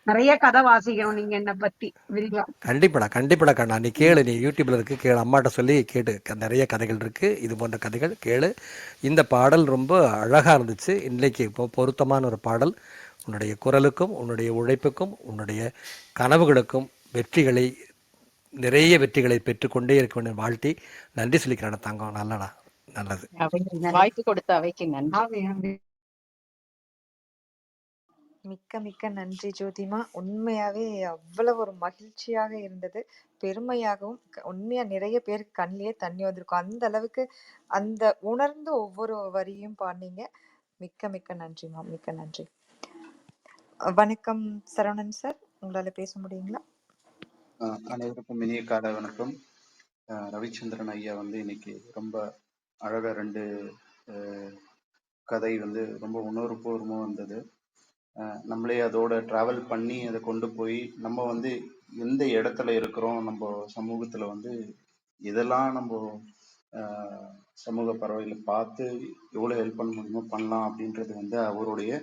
நிறைய கதை வாசிக்கணும் நீங்க என்ன பத்தி விரிவா. கண்டிப்படா கண்ணா, நீ கேளு, நீ யூடியூப்ல இருக்கு கேளு, அம்மாட்ட சொல்லி கேட்டு, நிறைய கதைகள் இருக்கு, இது போன்ற கதைகள் கேளு. இந்த பாடல் ரொம்ப அழகாக இருந்துச்சு, இன்றைக்கு இப்போ பொருத்தமான ஒரு பாடல். உன்னுடைய குரலுக்கும் உன்னுடைய உழைப்புக்கும் உன்னுடைய கனவுகளுக்கும் வெற்றிகளை, நிறைய வெற்றிகளை பெற்றுக்கொண்டே இருக்க வேண்டும் வாழ்த்தி நன்றி சொல்லிக்கிறேன் தங்கம். நல்லடா, நல்லது. வாய்ப்பு கொடுத்த அவைக்கு நன்றி. மிக்க மிக்க நன்றி ஜோதிமா. உண்மையாவே அவ்வளவு ஒரு மகிழ்ச்சியாக இருந்தது, பெருமையாகவும். உண்மையா நிறைய பேருக்கு கண்ணிலேயே தண்ணி வந்திருக்கும், அந்த அளவுக்கு அந்த உணர்ந்து ஒவ்வொரு வரியும் பாடினீங்க. மிக்க மிக்க நன்றிமா, மிக்க நன்றி. வணக்கம் சரவணன் சார், உங்களால பேச முடியுங்களா? அனைவருக்கும் இனிய காலை வணக்கம். ரவிச்சந்திரன் ஐயா வந்து இன்னைக்கு ரொம்ப அழகா 2 கதை வந்து ரொம்ப உணர்வுபூர்வமாக வந்தது. நம்மளே அதோட டிராவல் பண்ணி அதை கொண்டு போய் நம்ம வந்து எந்த இடத்துல இருக்கிறோம், நம்ம சமூகத்தில் வந்து இதெல்லாம் நம்ம சமூக பறவைகளை பார்த்து எவ்வளோ ஹெல்ப் பண்ண முடியுமோ பண்ணலாம் அப்படின்றது வந்து அவருடைய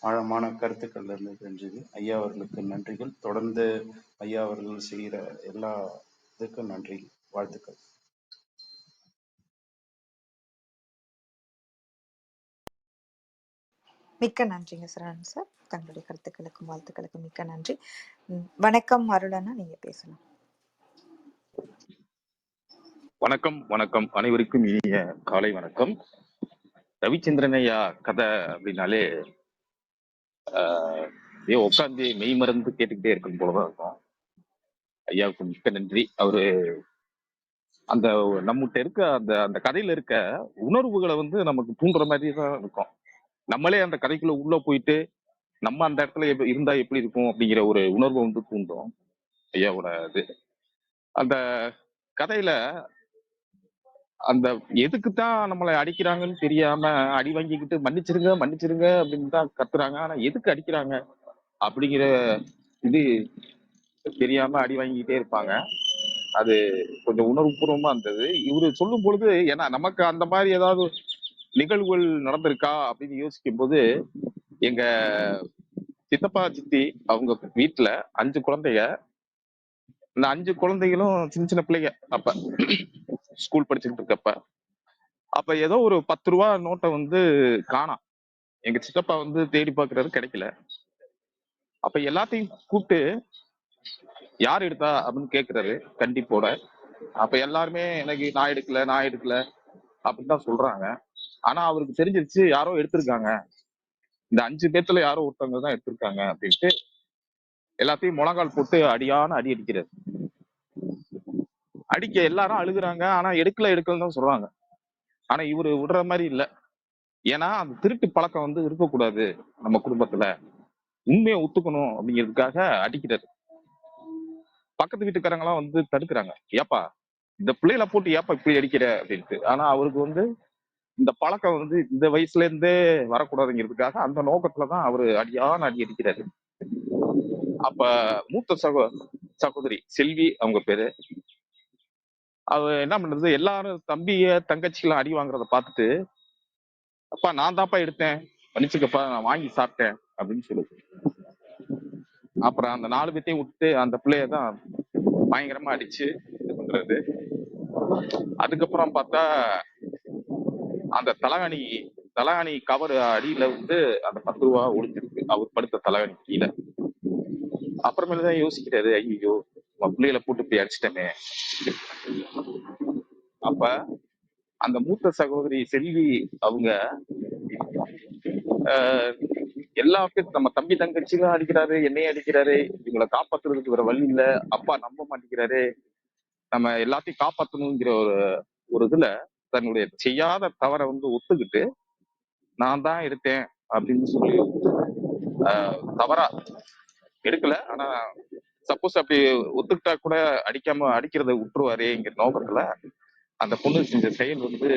ஆழமான கருத்துக்கள்ல இருந்து தெரிஞ்சது. ஐயா அவர்களுக்கு நன்றிகள். தொடர்ந்து ஐயா அவர்கள் செய்கிற எல்லா இதுக்கும் நன்றி, வாழ்த்துக்கள். மிக்க நன்றிங்க சரவணன் சார், தங்களுடைய கருத்துக்களுக்கும் வாழ்த்துக்களுக்கும் மிக்க நன்றி. வணக்கம் அருளண்ணா, நீங்க பேசலாம். வணக்கம் வணக்கம், அனைவருக்கும் இனிய காலை வணக்கம். ரவிச்சந்திரன் ஐயா கதை அப்படின்னாலே உட்காந்து மெய் மறந்து கேட்டுக்கிட்டே இருக்கும் போலதான் இருக்கும். ஐயாவுக்கு மிக்க நன்றி. அவரு அந்த நம்மகிட்ட இருக்க அந்த அந்த கதையில இருக்க உணர்வுகளை வந்து நமக்கு தூண்டுற மாதிரி தான் இருக்கும். நம்மளே அந்த கதைக்குள்ள உள்ள போயிட்டு நம்ம அந்த இடத்துல இருந்தா எப்படி இருக்கும் அப்படிங்கிற ஒரு உணர்வை வந்து தூண்டும் ஐயாவோட இது. அந்த கதையில அந்த எதுக்குத்தான் நம்மளை அடிக்கிறாங்கன்னு தெரியாம அடி வாங்கிக்கிட்டு மன்னிச்சிருங்க மன்னிச்சிருங்க அப்படின்னு தான் கத்துறாங்க. ஆனா எதுக்கு அடிக்கிறாங்க அப்படிங்கிற இது தெரியாம அடி வாங்கிக்கிட்டே இருப்பாங்க. அது கொஞ்சம் உணர்வுபூர்வமா இருந்தது இவரு சொல்லும் பொழுது. ஏன்னா நமக்கு அந்த மாதிரி ஏதாவது நிகழ்வுகள் நடந்திருக்கா அப்படின்னு யோசிக்கும் போது, எங்க சித்தப்பா சித்தி அவங்க வீட்டுல 5 குழந்தைங்க. இந்த 5 குழந்தைகளும் சின்ன சின்ன பிள்ளைங்க. அப்ப ஸ்கூல் படிச்சுக்கிட்டு இருக்கப்ப அப்ப ஏதோ ஒரு 10 ரூபா நோட்டை வந்து காணாம். எங்க சித்தப்பா வந்து தேடி பார்க்கறது கிடைக்கல. அப்ப எல்லாத்தையும் கூப்பிட்டு யார் எடுத்தா அப்படின்னு கேட்கிறாரு கண்டிப்போட. அப்ப எல்லாருமே எனக்கு நான் எடுக்கல அப்படின்னு தான் சொல்றாங்க. ஆனா அவருக்கு தெரிஞ்சிருச்சு யாரோ எடுத்திருக்காங்க, இந்த 5 பேர்த்துல யாரோ ஒருத்தவங்க தான் எடுத்திருக்காங்க அப்படின்ட்டு எல்லாத்தையும் முழங்கால் போட்டு அடியான அடி அடிக்கிறாரு. அடிக்க எல்லாரும் அழுகுறாங்க. ஆனா எடுக்கலன்னு தான் சொல்றாங்க. ஆனா இவரு விடுற மாதிரி இல்ல. ஏன்னா அந்த திருட்டு பழக்கம் வந்து இருக்கக்கூடாது நம்ம குடும்பத்துல, உண்மையை ஒத்துக்கணும் அப்படிங்கிறதுக்காக அடிக்கிறாரு. பக்கத்து வீட்டுக்காரங்க எல்லாம் வந்து தடுக்கிறாங்க, ஏப்பா இந்த பிள்ளைகளை போட்டு ஏப்பா இப்படி அடிக்கிற அப்படின்ட்டு. ஆனா அவருக்கு வந்து இந்த பழக்கம் வந்து இந்த வயசுல இருந்தே வரக்கூடாதுங்கிறதுக்காக அந்த நோக்கத்துலதான் அவரு அடியான அடி அடிக்கிறாரு. அப்ப மூத்த சகோதரி செல்வி அவங்க பேரு, அவ என்ன பண்றது, எல்லாரும் தம்பிய தங்கச்சிக்கெல்லாம் அடி வாங்குறத பார்த்துட்டு, அப்பா நான் தான்ப்பா எடுத்தேன் மன்னிச்சுக்கப்பா நான் வாங்கி சாப்பிட்டேன் அப்படின்னு சொல்லுது. அப்புறம் அந்த 4 பேத்தையும் விட்டு அந்த பிள்ளையதான் பயங்கரமா அடிச்சு இது பண்றது. அதுக்கப்புறம் பார்த்தா அந்த தலகாணி கவர் அடியில வந்து அந்த 10 ரூபா ஒளிஞ்சிருக்கு, அவர் படுத்த தலகாணி கீழே. அப்புறமேலதான் யோசிக்கிறாரு, ஐயோ பிள்ளைகளை போட்டு இப்படி அடிச்சிட்டமே. அப்ப அந்த மூத்த சகோதரி செல்வி அவங்க ஆஹ், எல்லா பேரும் நம்ம தம்பி தங்கச்சியும் அடிக்கிறாரு, என்னையும் அடிக்கிறாரு, இவங்களை காப்பாத்துறதுக்கு வேற வழி இல்ல, அப்பா நம்ப மாட்டேங்கிறாரு, நம்ம எல்லாத்தையும் காப்பாத்தணுங்கிற ஒரு ஒரு இதுல தன்னுடைய செய்யாத தவறை வந்து ஒத்துக்கிட்டு நான் தான் எடுத்தேன் அப்படின்னு சொல்லி தவறா எடுக்கல. ஆனா சப்போஸ் அப்படி ஒத்துக்கிட்டா கூட அடிக்கிறத விட்டுருவாருங்கிற நோக்கத்துல அந்த பொண்ணு செஞ்ச செயல் வந்து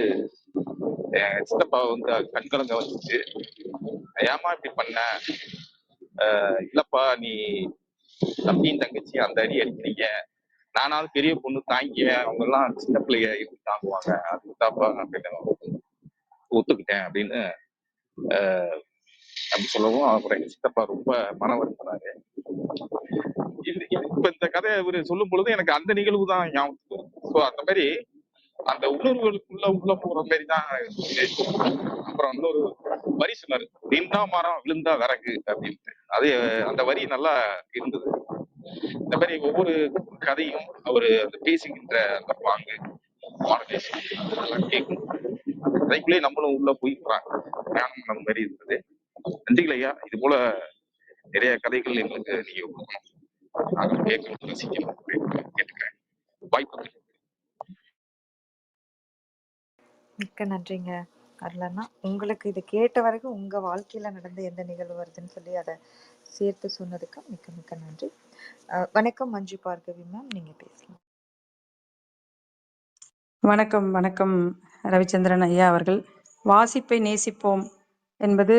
என் சித்தப்பா வந்து கண்கலங்க வந்துச்சு. ஏமா இப்படி பண்ண? இல்லப்பா, நீ தம்பியும் தங்கச்சி அந்த அடி அடிக்கிறீங்க, நானாவது பெரிய பொண்ணு தாங்கிக்குவேன், அவங்க எல்லாம் சின்ன பிள்ளைங்க இருந்து தாங்குவாங்க, அதுக்குதாப்பா நான் ஒத்துக்கிட்டேன் அப்படின்னு அப்படி சொல்லவும் அப்புறம் எங்க சித்தப்பா ரொம்ப மன வருத்தினாரு. இப்ப இந்த கதையை இவரு சொல்லும் பொழுது எனக்கு அந்த நிகழ்வு தான் ஞாபகத்துக்கு வரும். ஸோ அந்த மாதிரி அந்த உணர்வுகளுக்குள்ள உள்ள போற மாதிரி தான் இருந்துச்சு. அப்புறம் இன்னொரு வரி சொன்னாரு, நின்றா மரம் விழுந்தா விறகு அப்படின்ட்டு. அது அந்த வரி நல்லா இருந்தது. இந்த மாதிரி ஒவ்வொரு கதையும் அவரு அந்த பேசுகின்ற அந்த பாங்கு மாடலேஷன் அதெல்லாம் கேட்கும். கதைக்குள்ளே நம்மளும் உள்ள போய்க்கிறாங்க. ஞானம் அந்த மாதிரி இருந்தது. நன்றிகள் ஐயா. இது போல நிறைய கதைகள் எங்களுக்கு நீங்க கொடுக்கணும், நாங்கள் கேட்கணும், ரசிக்கணும் அப்படின்னு கேட்டுக்கிறேன். வாய்ப்பு. மிக்க நன்றிங்க அருளண்ணா. உங்களுக்கு இது கேட்ட வரைக்கும் உங்க வாழ்க்கையில நடந்த எந்த நிகழ்வு வருதுன்னு சொல்லி அதை சேர்த்து சொன்னதுக்கு மிக்க மிக்க நன்றி. வணக்கம் மஞ்சு பார்கவி மேம், நீங்க பேசலாம். வணக்கம் வணக்கம் ரவிச்சந்திரன் ஐயா அவர்கள். வாசிப்பை நேசிப்போம் என்பது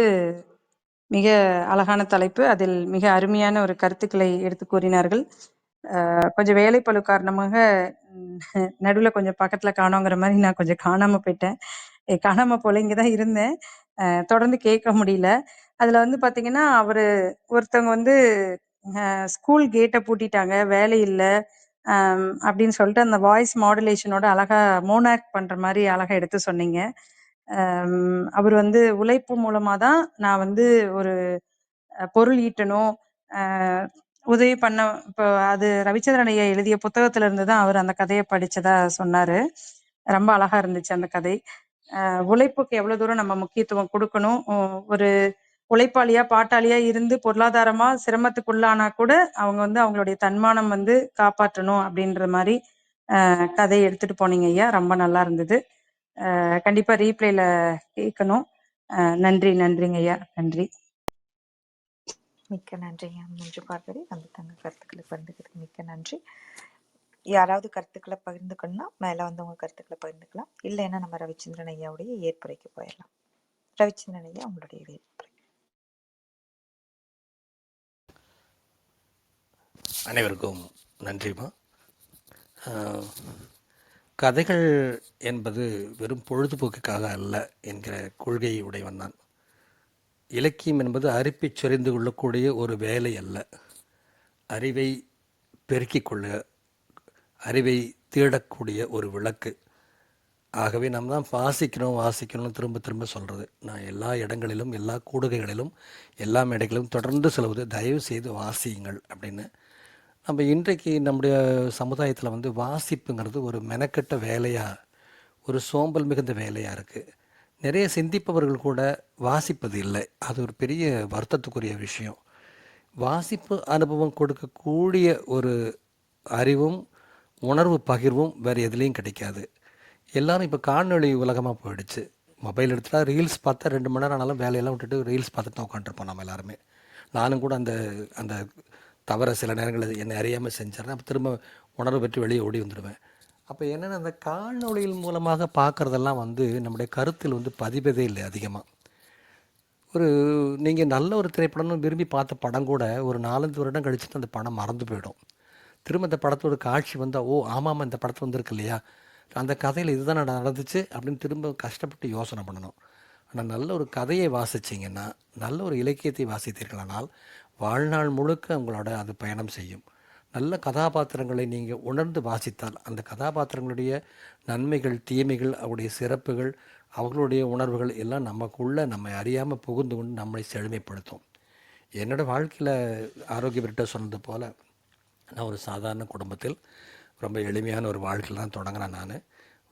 மிக அழகான தலைப்பு. அதில் மிக அருமையான ஒரு கருத்துக்களை எடுத்து கூறினார்கள். கொஞ்சம் வேலைப்பளு காரணமாக நடுவில் கொஞ்சம் பக்கத்தில் காணோங்கிற மாதிரி நான் கொஞ்சம் காணாம போயிட்டேன். காணாம போல இங்கே தான் இருந்தேன், தொடர்ந்து கேட்க முடியல. அதில் வந்து பார்த்தீங்கன்னா ஒருத்தவங்க வந்து ஸ்கூல் கேட்டை பூட்டிட்டாங்க, வேலை இல்லை அப்படின்னு சொல்லிட்டு அந்த வாய்ஸ் மாடுலேஷனோட அழகா மோனாக்ட் பண்ற மாதிரி அழகா எடுத்து சொன்னீங்க. அவர் வந்து உழைப்பு மூலமா தான் நான் வந்து ஒரு பொருள் ஈட்டணும், உதவி பண்ண. இப்போ அது ரவிச்சந்திரன் ஐயா எழுதிய புத்தகத்துல இருந்து தான் அவர் அந்த கதையை படிச்சதா சொன்னாரு. ரொம்ப அழகா இருந்துச்சு அந்த கதை. உழைப்புக்கு எவ்வளவு தூரம் நம்ம முக்கியத்துவம் கொடுக்கணும். ஒரு உழைப்பாளியா பாட்டாளியா இருந்து பொருளாதாரமா சிரமத்துக்குள்ளானா கூட அவங்க வந்து அவங்களுடைய தன்மானம் வந்து காப்பாற்றணும் அப்படின்ற மாதிரி கதையை எடுத்துட்டு போனீங்க ஐயா. ரொம்ப நல்லா இருந்தது. கண்டிப்பா ரீப்ளேல கேட்கணும். நன்றிங்க ஐயா. நன்றி. மிக்க நன்றிங்க மஞ்சு பார்கவி. வந்து தங்க கருத்துக்களை பகிர்ந்துக்கிறதுக்கு மிக்க நன்றி. யாராவது கருத்துக்களை பகிர்ந்துக்கணும்னா மேலே வந்து உங்க கருத்துக்களை பகிர்ந்துக்கலாம், இல்லைன்னா நம்ம ரவிச்சந்திரன் ஐயாவுடைய ஏற்புரைக்கு போயிடலாம். ரவிச்சந்திரன் ஐயா, உங்களுடைய ஏற்புரை. அனைவருக்கும் நன்றிமா. கதைகள் என்பது வெறும் பொழுதுபோக்குக்காக அல்ல என்கிற கொள்கையை உடையவன் நான். இலக்கியம் என்பது அரிப்பிச் சொரிந்து கொள்ளக்கூடிய ஒரு வேலை அல்ல, அறிவை பெருக்கிக் கொள்ள, அறிவை தேடக்கூடிய ஒரு விளக்கு. ஆகவே நாம் தான் வாசிக்கணும்னு திரும்ப திரும்ப சொல்கிறது. நான் எல்லா இடங்களிலும், எல்லா கூடுகைகளிலும், எல்லா மேடைகளிலும் தொடர்ந்து சொல்வது, தயவு செய்து வாசியுங்கள் அப்படின்னு. நம்ம இன்றைக்கு நம்முடைய சமுதாயத்தில் வந்து வாசிப்புங்கிறது ஒரு மெனக்கெட்ட வேலையாக, ஒரு சோம்பல் மிகுந்த வேலையாக இருக்குது. நிறைய சிந்திப்பவர்கள் கூட வாசிப்பது இல்லை. அது ஒரு பெரிய வருத்தத்துக்குரிய விஷயம். வாசிப்பு அனுபவம் கொடுக்கக்கூடிய ஒரு அறிவும் உணர்வு பகிர்வும் வேறு எதுலேயும் கிடைக்காது. எல்லோரும் இப்போ காணொளி உலகமாக போயிடுச்சு. மொபைல் எடுத்துட்டா ரீல்ஸ் பார்த்தா 2 மணி நேரம் ஆனாலும் வேலையெல்லாம் விட்டுட்டு ரீல்ஸ் பார்த்துட்டு தான் உட்காந்துருப்போம் நம்ம எல்லாருமே. நானும் கூட அந்த அந்த தவறை சில நேரங்களில் என்னை அறியாமல் செஞ்சிடறேன். அப்போ திரும்ப உணர்வு பெற்று வெளியே ஓடி வந்துடுவேன். அப்போ என்னென்னா, அந்த காணொளியின் மூலமாக பார்க்குறதெல்லாம் வந்து நம்முடைய கருத்தில் வந்து பதிவதே இல்லை அதிகமாக. நீங்கள் நல்ல ஒரு திரைப்படம்னு விரும்பி பார்த்த படம் கூட ஒரு 4-5 வருடம் கழிச்சுட்டு அந்த படம் மறந்து போயிடும். திரும்ப அந்த படத்தோட காட்சி வந்தால், ஓ ஆமாம் இந்த படத்தில் வந்திருக்கு இல்லையா, அந்த கதையில் இதுதான் நடந்துச்சு அப்படின்னு திரும்ப கஷ்டப்பட்டு யோசனை பண்ணணும். ஆனால் நல்ல ஒரு கதையை வாசிச்சிங்கன்னா, நல்ல ஒரு இலக்கியத்தை வாசித்தீர்களானால் வாழ்நாள் முழுக்க உங்களோட அது பயணம் செய்யும். நல்ல கதாபாத்திரங்களை நீங்கள் உணர்ந்து வாசித்தால் அந்த கதாபாத்திரங்களுடைய நன்மைகள், தீமைகள், அவருடைய சிறப்புகள், அவர்களுடைய உணர்வுகள் எல்லாம் நமக்குள்ளே நம்மை அறியாமல் புகுந்து கொண்டு நம்மளை செழுமைப்படுத்தும். என்னோடய வாழ்க்கையில் ஆரோக்கியப்பட்ட சொன்னது போல், நான் ஒரு சாதாரண குடும்பத்தில் ரொம்ப எளிமையான ஒரு வாழ்க்கையில் தான் தொடங்கினேன். நான்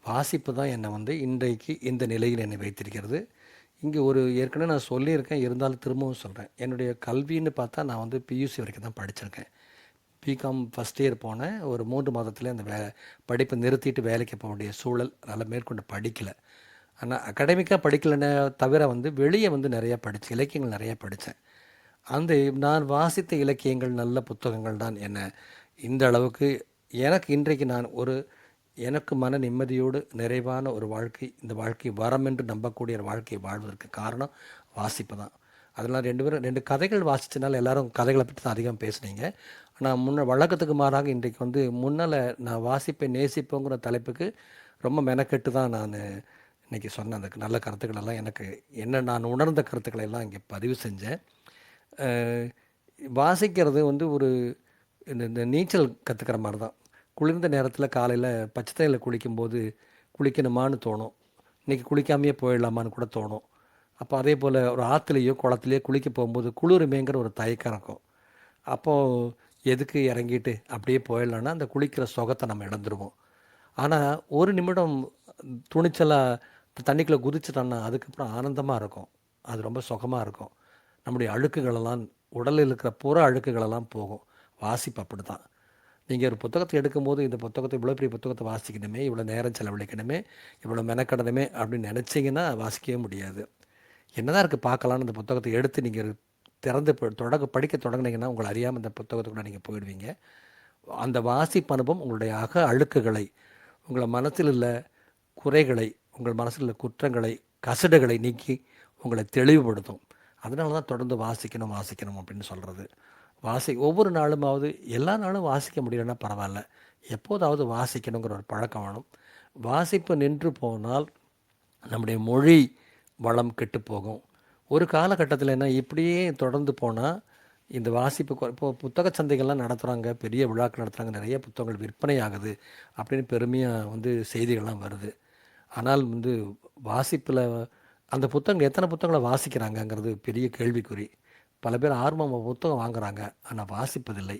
வாசிப்பு தான் என்னை வந்து இன்றைக்கு இந்த நிலையில் என்னை வைத்திருக்கிறது. இங்கே ஒரு ஏற்கனவே நான் சொல்லியிருக்கேன், இருந்தாலும் திரும்பவும் சொல்கிறேன். என்னுடைய கல்வின்னு பார்த்தா நான் வந்து பியூசி வரைக்கும் தான் படிச்சிருக்கேன். பிகாம் ஃபஸ்ட் இயர் போனேன். ஒரு 3 மாதத்துலேயே அந்த படிப்பை நிறுத்திட்டு வேலைக்கு போக வேண்டிய சூழல். அதனால் மேற்கொண்டு படிக்கலை. ஆனால் அகாடமிக்காக படிக்கலைன்னு தவிர வந்து வெளியே வந்து நிறையா படித்தேன், இலக்கியங்கள் நிறையா படித்தேன். அந்த நான் வாசித்த இலக்கியங்கள் நல்ல புத்தகங்கள் தான் என்னை இந்த அளவுக்கு எனக்கு இன்றைக்கு நான் எனக்கு மன நிம்மதியோடு நிறைவான ஒரு வாழ்க்கை, இந்த வாழ்க்கை வரம் என்று நம்பக்கூடிய ஒரு வாழ்க்கையை வாழ்வதற்கு காரணம் வாசிப்பு தான். அதெல்லாம் 2 கதைகள் வாசித்தனால எல்லாரும் கதைகளை பற்றி தான் அதிகம் பேசுனீங்க. ஆனால் வழக்கத்துக்கு மாறாக இன்றைக்கு வந்து முன்னால் நான் வாசிப்பை நேசிப்போங்கிற தலைப்புக்கு ரொம்ப மெனக்கெட்டு தான் நான் இன்றைக்கி சொன்ன அந்த நல்ல கருத்துக்களெல்லாம் எனக்கு என்ன நான் உணர்ந்த கருத்துக்களை எல்லாம் இங்கே பதிவு செஞ்சேன். வாசிக்கிறது வந்து ஒரு இந்த நீச்சல் கற்றுக்கிற மாதிரி தான். குளிர்ந்த நேரத்தில் காலையில் பச்சை தண்ணியில் குளிக்கும்போது குளிக்கணுமான்னு தோணும், இன்றைக்கி குளிக்காமையே போயிடலாமான்னு கூட தோணும். அப்போ அதே போல் ஒரு ஆற்றுலையோ குளத்துலையோ குளிக்க போகும்போது குளிருமேங்கிற ஒரு தயக்கம் இருக்கும். அப்போது எதுக்கு இறங்கிட்டு அப்படியே போயிடலான்னா அந்த குளிக்கிற சுகத்தை நம்ம இழந்துருவோம். ஆனால் ஒரு நிமிடம் துணிச்சலாக தண்ணிக்குள்ளே குதிச்சிட்டோன்னா அதுக்கப்புறம் ஆனந்தமாக இருக்கும், அது ரொம்ப சுகமாக இருக்கும். நம்முடைய அழுக்குகளெல்லாம், உடலில் இருக்கிற புற அழுக்குகளெல்லாம் போகும். வாசிப்பு அப்படி தான். நீங்கள் ஒரு புத்தகத்தை எடுக்கும்போது இந்த புத்தகத்தை இவ்வளோ பெரிய புத்தகத்தை வாசிக்கணுமே, இவ்வளோ நேரம் செலவழிக்கணுமே, இவ்வளோ மெனக்கடணுமே அப்படின்னு நினச்சிங்கன்னா வாசிக்கவே முடியாது. என்னதான் இருக்குது பார்க்கலான்னு அந்த புத்தகத்தை எடுத்து நீங்கள் திறந்து படிக்க தொடங்குனீங்கன்னா உங்களை அறியாமல் இந்த புத்தகத்துக்குள்ள நீங்கள் போயிடுவீங்க. அந்த வாசிப்பு அனுபவம் உங்களுடைய அழுக்குகளை, உங்கள் மனசில் உள்ள குறைகளை, உங்கள் மனசில் உள்ள குற்றங்களை, கசடுகளை நீக்கி உங்களை தெளிவுபடுத்தும். அதனால தான் தொடர்ந்து வாசிக்கணும் அப்படின்னு சொல்கிறது. ஒவ்வொரு நாளுமாவது, எல்லா நாளும் வாசிக்க முடியலன்னா பரவாயில்ல, எப்போதாவது வாசிக்கணுங்கிற ஒரு பழக்கம் வேணும். வாசிப்பு நின்று போனால் நம்முடைய மொழி வளம் கெட்டு போகும். ஒரு காலகட்டத்தில் என்ன இப்படியே தொடர்ந்து போனால் இந்த வாசிப்பு இப்போது புத்தக சந்தைகள்லாம் நடத்துகிறாங்க, பெரிய விழாக்கள் நடத்துகிறாங்க, நிறைய புத்தகங்கள் விற்பனை ஆகுது அப்படின்னு பெருமையாக வந்து செய்திகள்லாம் வருது. ஆனால் வந்து வாசிப்பில் அந்த புத்தகங்கள் எத்தனை புத்தகங்களை வாசிக்கிறாங்கங்கிறது பெரிய கேள்விக்குறி. பல பேர் ஆர்வமாக புத்தகம் வாங்குகிறாங்க, ஆனால் வாசிப்பதில்லை.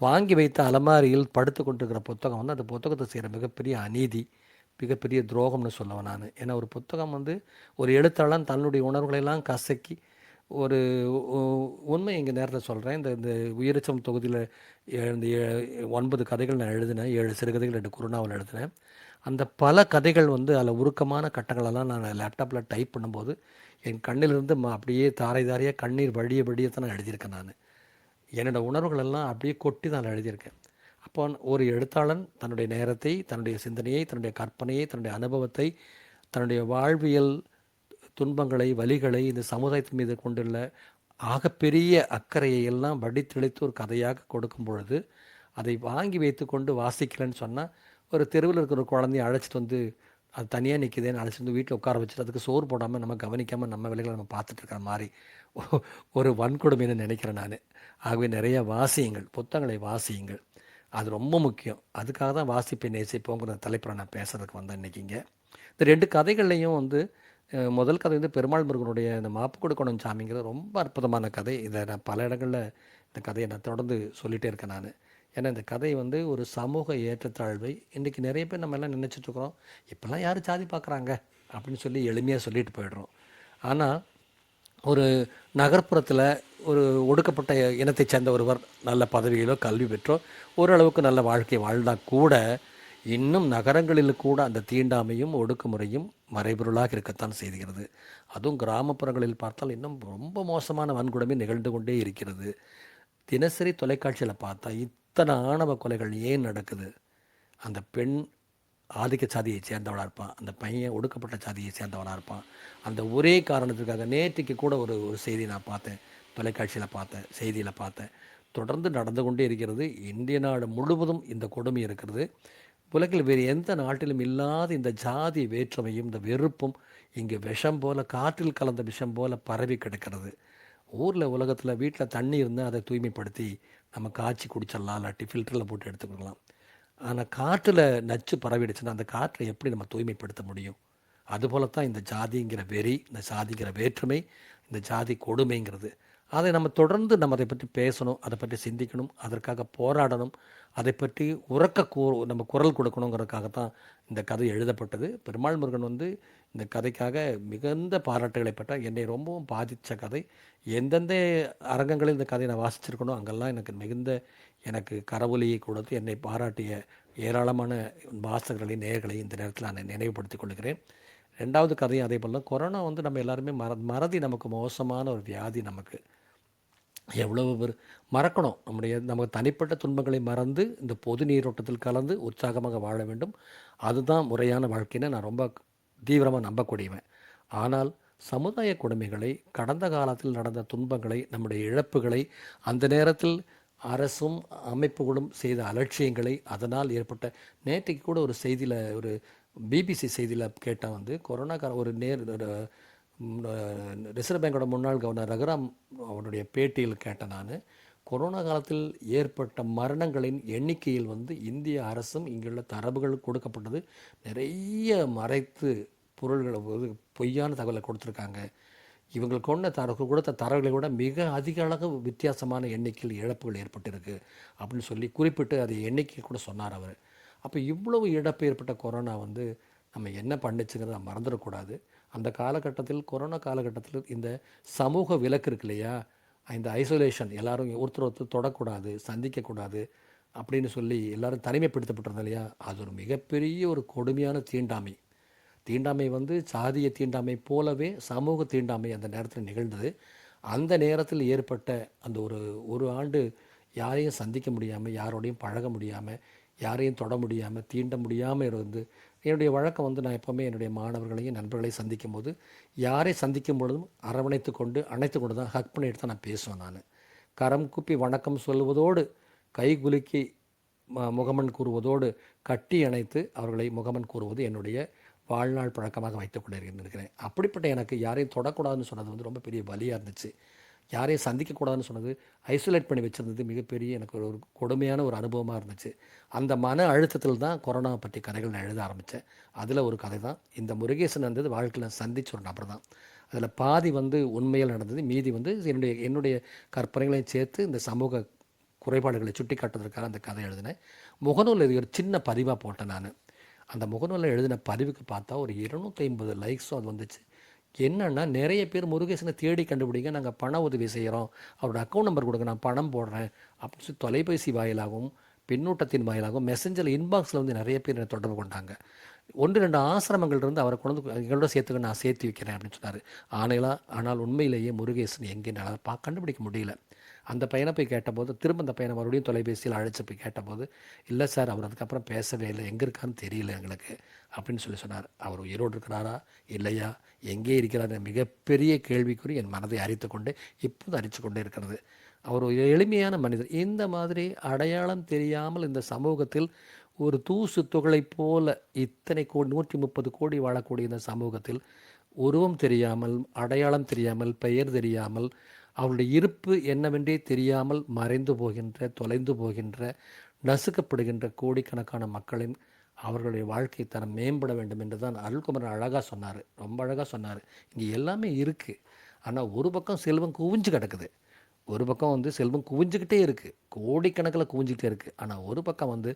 வாங்கி வைத்த அலமாரியில் படுத்து கொண்டிருக்கிற புத்தகம் வந்து அந்த புத்தகத்தை செய்கிற மிகப்பெரிய அநீதி, மிகப்பெரிய துரோகம்னு சொல்லுவேன் நான். ஏன்னா ஒரு புத்தகம் வந்து ஒரு எழுத்தாளன் தன்னுடைய உணர்வுகளெல்லாம் கசக்கி ஒரு உண்மை இங்கே நேரத்தில் சொல்கிறேன். இந்த உயிரச்சம் தொகுதியில் இந்த 9 கதைகள் நான் எழுதினேன், 7 சிறுகதைகள் 2 குறுநாவல் எழுதினேன். அந்த பல கதைகள் வந்து அதில் உருக்கமான கட்டங்களெல்லாம் நான் லேப்டாப்பில் டைப் பண்ணும்போது என் கண்ணிலிருந்து அப்படியே தாரை தாரையாக கண்ணீர் வழிய தான் நான் எழுதியிருக்கேன். நான் என்னோடய உணர்வுகளெல்லாம் அப்படியே கொட்டி தான் எழுதியிருக்கேன். அப்போ ஒரு எழுத்தாளன் தன்னுடைய நேரத்தை, தன்னுடைய சிந்தனையை, தன்னுடைய கற்பனையை, தன்னுடைய அனுபவத்தை, தன்னுடைய வாழ்வியல் துன்பங்களை, வலிகளை, இந்த சமுதாயத்தின் மீது கொண்டுள்ள ஆகப்பெரிய அக்கறையை எல்லாம் வடித்தெளித்து ஒரு கதையாக கொடுக்கும் பொழுது அதை வாங்கி வைத்து கொண்டு வாசிக்கலன்னு சொன்னால், ஒரு தெருவில் இருக்கிற ஒரு குழந்தைய அழைச்சிட்டு வந்து அது தனியாக நிற்கிதேன்னு அழைச்சிட்டு வந்து வீட்டில் உட்கார வச்சுட்டு அதுக்கு சோறு போடாமல் நம்ம கவனிக்காமல் நம்ம வேலைகளை நம்ம பார்த்துட்டு இருக்கிற மாதிரி ஒரு வன்கொடுமைன்னு நினைக்கிறேன் நான். ஆகவே நிறைய வாசியுங்கள், புத்தகங்களை வாசியுங்கள், அது ரொம்ப முக்கியம். அதுக்காக தான் வாசிப்பை நேசிப்போங்கிற தலைப்பில் நான் பேசுகிறதுக்கு வந்தேன் இன்றைக்கிங்க. இந்த 2 கதைகள்லையும் வந்து முதல் கதை வந்து பெருமாள் முருகனுடைய இந்த மாப்பு கொடுக்கணும் சாமிங்கிறது ரொம்ப அற்புதமான கதை. இதை நான் பல இடங்களில் இந்த கதையை நான் தொடர்ந்து சொல்லிகிட்டே இருக்கேன் நான். ஏன்னா இந்த கதை வந்து ஒரு சமூக ஏற்றத்தாழ்வை இன்றைக்கி நிறைய பேர் நம்ம எல்லாம் நினச்சிட்ருக்குறோம், இப்போல்லாம் யார் ஜாதி பார்க்குறாங்க அப்படின்னு சொல்லி எளிமையாக சொல்லிட்டு போயிடுறோம். ஆனால் ஒரு நகர்ப்புறத்தில் ஒரு ஒடுக்கப்பட்ட இனத்தை சேர்ந்த ஒருவர் நல்ல பதவியிலோ கல்வி பெற்றோ ஓரளவுக்கு நல்ல வாழ்க்கை வாழ்ந்தால் கூட இன்னும் நகரங்களில் கூட அந்த தீண்டாமையும் ஒடுக்குமுறையும் மறைபொருளாக இருக்கத்தான் செய்கிறது. அதுவும் கிராமப்புறங்களில் பார்த்தால் இன்னும் ரொம்ப மோசமான வன்கொடுமை நிகழ்ந்து கொண்டே இருக்கிறது. தினசரி தொலைக்காட்சியில் பார்த்தா இத்தனை ஆணவ கொலைகள் ஏன் நடக்குது? அந்த பெண் ஆதிக்க சாதியை சேர்ந்தவனாக இருப்பான், அந்த பையன் ஒடுக்கப்பட்ட சாதியை சேர்ந்தவனாக இருப்பான். அந்த ஒரே காரணத்துக்காக நேற்றுக்கு கூட ஒரு செய்தி நான் பார்த்தேன், தொலைக்காட்சியில் பார்த்தேன், செய்தியில் பார்த்தேன். தொடர்ந்து நடந்து கொண்டே இருக்கிறது. இந்திய நாடு முழுவதும் இந்த கொடுமை இருக்கிறது. உலகில் வேறு எந்த நாட்டிலும் இல்லாத இந்த ஜாதி வேற்றுமையும் இந்த வெறுப்பும் இங்கே விஷம் போல், காற்றில் கலந்த விஷம் போல் பரவி கிடக்கிறது. ஊரில் உலகத்தில் வீட்டில் தண்ணி இருந்தால் அதை தூய்மைப்படுத்தி நம்ம காய்ச்சி குடிச்சிடலாம், இல்லாட்டி ஃபில்டரில் போட்டு எடுத்துக்கலாம். ஆனால் காற்றில் நச்சு பரவிடுச்சுன்னா அந்த காற்றை எப்படி நம்ம தூய்மைப்படுத்த முடியும்? அதுபோல தான் இந்த ஜாதிங்கிற வெறி, இந்த ஜாதிங்கிற வேற்றுமை, இந்த ஜாதி கொடுமைங்கிறது. அதை நம்ம தொடர்ந்து நம்ம அதை பற்றி பேசணும், அதை பற்றி சிந்திக்கணும், அதற்காக போராடணும், அதை பற்றி உரக்க நம்ம குரல் கொடுக்கணுங்கிறதுக்காக தான் இந்த கதை எழுதப்பட்டது. பெருமாள் முருகன் வந்து இந்த கதைக்காக மிகுந்த பாராட்டுகளை பெற்றார். என்னை ரொம்பவும் பாதித்த கதை. எந்தெந்த அரங்கங்களில் இந்த கதையை நான் வாசிச்சிருக்கணும் அங்கெல்லாம் எனக்கு கரவொலியை கொடுத்து என்னை பாராட்டிய ஏராளமான வாசகர்களை, நேயர்களை இந்த நேரத்தில் நான் நினைவுபடுத்திக் கொள்கிறேன். 2வது கதையும் அதே போல் தான். கொரோனா வந்து நம்ம எல்லாருமே மறதி நமக்கு மோசமான ஒரு வியாதி. நமக்கு எவ்வளவு பேர் மறக்கணும். நமக்கு தனிப்பட்ட துன்பங்களை மறந்து இந்த பொது நீரோட்டத்தில் கலந்து உற்சாகமாக வாழ வேண்டும். அதுதான் முறையான வாழ்க்கைன்னு நான் ரொம்ப தீவிரமாக நம்பக்கூடியவன். ஆனால் சமுதாய கொடுமைகளை, கடந்த காலத்தில் நடந்த துன்பங்களை, நம்முடைய இழப்புகளை, அந்த நேரத்தில் அரசும் அமைப்புகளும் செய்த அலட்சியங்களை, அதனால் ஏற்பட்ட நேற்றைக்கு கூட ஒரு செய்தியில், ஒரு பிபிசி செய்தியில் கேட்டால் வந்து கொரோனா ஒரு ரிசர்வ் பேங்கோட முன்னாள் கவர்னர் ரகுராம் அவருடைய பேட்டியில் கேட்டேன் நான். கொரோனா காலத்தில் ஏற்பட்ட மரணங்களின் எண்ணிக்கையில் வந்து இந்திய அரசும் இங்குள்ள தரவுகள் கொடுக்கப்பட்டது நிறைய மறைத்து பொருள்களை பொய்யான தகவலை கொடுத்துருக்காங்க. இவங்கள் கொடுத்த தரவுகளை விட மிக அதிக அளவு வித்தியாசமான எண்ணிக்கையில் இழப்புகள் ஏற்பட்டிருக்கு அப்படின்னு சொல்லி குறிப்பிட்டு அதை எண்ணிக்கை கூட சொன்னார் அவர். அப்போ இவ்வளவு இழப்பு ஏற்பட்ட கொரோனா வந்து நம்ம என்ன பண்ணுச்சுங்கிறத மறந்துடக்கூடாது. அந்த காலகட்டத்தில், கொரோனா காலகட்டத்தில் இந்த சமூக விலக்கு இருக்கு இல்லையா, இந்த ஐசோலேஷன், எல்லாரும் ஒருத்தர் தொடக்கூடாது, சந்திக்கக்கூடாது அப்படின்னு சொல்லி எல்லாரும் தனிமைப்படுத்தப்பட்டிருந்தோம் இல்லையா, அது ஒரு மிகப்பெரிய ஒரு கொடுமையான தீண்டாமை. தீண்டாமை வந்து சாதிய தீண்டாமை போலவே சமூக தீண்டாமை அந்த நேரத்தில் நிகழ்ந்தது. அந்த நேரத்தில் ஏற்பட்ட அந்த ஒரு ஆண்டு யாரையும் சந்திக்க முடியாமல், யாரோடையும் பழக முடியாமல், யாரையும் தொட முடியாமல், தீண்ட முடியாமல் இருந்து, என்னுடைய வழக்கம் வந்து நான் எப்போவுமே என்னுடைய மாணவர்களையும் நண்பர்களையும் சந்திக்கும் போது யாரை சந்திக்கும் பொழுதும் அரவணைத்து கொண்டு அணைத்து கொண்டு தான் ஹக் பண்ணிட்டு தான் நான் பேசுவேன். நான் கரம் கூப்பி வணக்கம் சொல்வதோடு, கை குலுக்கி முகமன் கூறுவதோடு, கட்டி அணைத்து அவர்களை முகமன் கூறுவது என்னுடைய வாழ்நாள் பழக்கமாக வைத்துக் கொண்டு இருக்கிறேன். அப்படிப்பட்ட எனக்கு யாரையும் தொடக்கூடாதுன்னு சொன்னது வந்து ரொம்ப பெரிய வலியாக இருந்துச்சு. யாரையும் சந்திக்கக்கூடாதுன்னு சொன்னது, ஐசோலேட் பண்ணி வச்சுருந்தது மிகப்பெரிய எனக்கு ஒரு கொடுமையான ஒரு அனுபவமாக இருந்துச்சு. அந்த மன அழுத்தத்தில் தான் கொரோனாவை பற்றி கதைகள் நான் எழுத ஆரம்பித்தேன். அதில் ஒரு கதை தான் இந்த முருகேசன். இருந்தது வாழ்க்கையில் சந்தித்த ஒரு நபர் தான். அதில் பாதி வந்து உண்மையில் நடந்தது, மீதி வந்து என்னுடைய கற்பனைகளையும் சேர்த்து இந்த சமூக குறைபாடுகளை சுட்டி காட்டுவதற்காக அந்த கதை எழுதினேன். முகநூலில் இது ஒரு சின்ன பதிவாக போட்டேன் நான். அந்த முகநூலில் எழுதின பதிவுக்கு பார்த்தா ஒரு 250 லைக்ஸும் அது வந்துச்சு. என்னென்னா, நிறைய பேர் முருகேசனை தேடி கண்டுபிடிங்க, நாங்கள் பண உதவி செய்கிறோம், அவரோட அக்கௌண்ட் நம்பர் கொடுங்க, நான் பணம் போடுறேன் அப்படின்னு சொல்லி தொலைபேசி வாயிலாகவும் பின்னூட்டத்தின் வாயிலாகவும் மெசஞ்சரில் இன்பாக்ஸில் வந்து நிறைய பேர் என்னை தொடர்பு கொண்டாங்க. 1-2 ஆசிரமங்கள் இருந்து அவரை கொண்டு எங்களோட சேர்த்துக்க நான் சேர்த்து வைக்கிறேன் அப்படின்னு சொன்னார். ஆனால் உண்மையிலேயே முருகேசன் எங்கேன்னு கண்டுபிடிக்க முடியல. அந்த பையனை போய் கேட்டபோது, திரும்ப அந்த பையனை மறுபடியும் தொலைபேசியில் அழைச்சி போய் கேட்டபோது, இல்லை சார், அவர் அதுக்கப்புறம் பேசவே இல்லை, எங்கே இருக்கான்னு தெரியல எங்களுக்கு அப்படின்னு சொன்னார். அவர் உயிரோடு இருக்கிறாரா இல்லையா, எங்கே இருக்கிறார், மிகப்பெரிய கேள்விக்குறி என் மனதை அரித்து கொண்டு இப்போது அரித்து கொண்டே இருக்கிறது. அவர் ஒரு எளிமையான மனிதர். இந்த மாதிரி அடையாளம் தெரியாமல் இந்த சமூகத்தில் ஒரு தூசு துகளைப் போல இத்தனை கோடி 130 கோடி வாழக்கூடிய இந்த சமூகத்தில் உருவம் தெரியாமல், அடையாளம் தெரியாமல், பெயர் தெரியாமல், அவருடைய இருப்பு என்னவென்றே தெரியாமல் மறைந்து போகின்ற, தொலைந்து போகின்ற, நசுக்கப்படுகின்ற கோடிக்கணக்கான மக்களின் அவர்களுடைய வாழ்க்கை தரம் மேம்பட வேண்டும் என்று தான் அருள்குமரன் அழகாக சொன்னார். ரொம்ப அழகாக சொன்னார். இங்கே எல்லாமே இருக்குது. ஆனால் ஒரு பக்கம் செல்வம் குவிஞ்சு கிடக்குது, ஒரு பக்கம் வந்து செல்வம் குவிஞ்சுக்கிட்டே இருக்குது, கோடிக்கணக்கில் குவிஞ்சிக்கிட்டே இருக்குது. ஆனால் ஒரு பக்கம் வந்து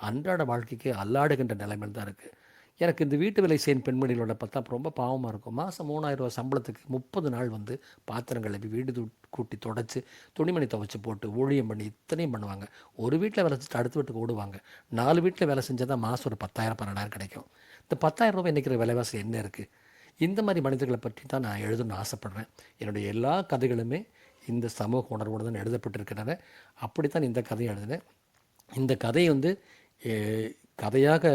அன்றாட வாழ்க்கைக்கு அல்லாடுகின்ற நிலைமையில் தான் இருக்குது. எனக்கு இந்த வீட்டு வேலை செய்யும் பெண்மணிகளோட பார்த்தா ரொம்ப பாவமாக இருக்கும். மாதம் 3000 ரூபா சம்பளத்துக்கு 30 நாள் வந்து பாத்திரம் கழுவி, வீடு கூட்டி தொடச்சி, துணிமணி துவைச்சி போட்டு, ஊழியம் பண்ணி இத்தனையும் பண்ணுவாங்க. ஒரு வீட்டில் வேலை செஞ்சுட்டு அடுத்த வீட்டுக்கு ஓடுவாங்க. 4 வீட்டில் வேலை செஞ்சால் தான் மாதம் ஒரு 10,000 12,000 கிடைக்கும். இந்த 10,000 ரூபாய் இன்றைக்கிற விலைவாசி என்ன இருக்குது? இந்த மாதிரி மனிதர்களை பற்றி தான் நான் எழுதணும்னு ஆசைப்பட்றேன். என்னுடைய எல்லா கதைகளுமே இந்த சமூக உணர்வோடு தான் எழுதப்பட்டிருக்கின்றன. அப்படித்தான் இந்த கதையை எழுதினேன். இந்த கதை வந்து கதையாக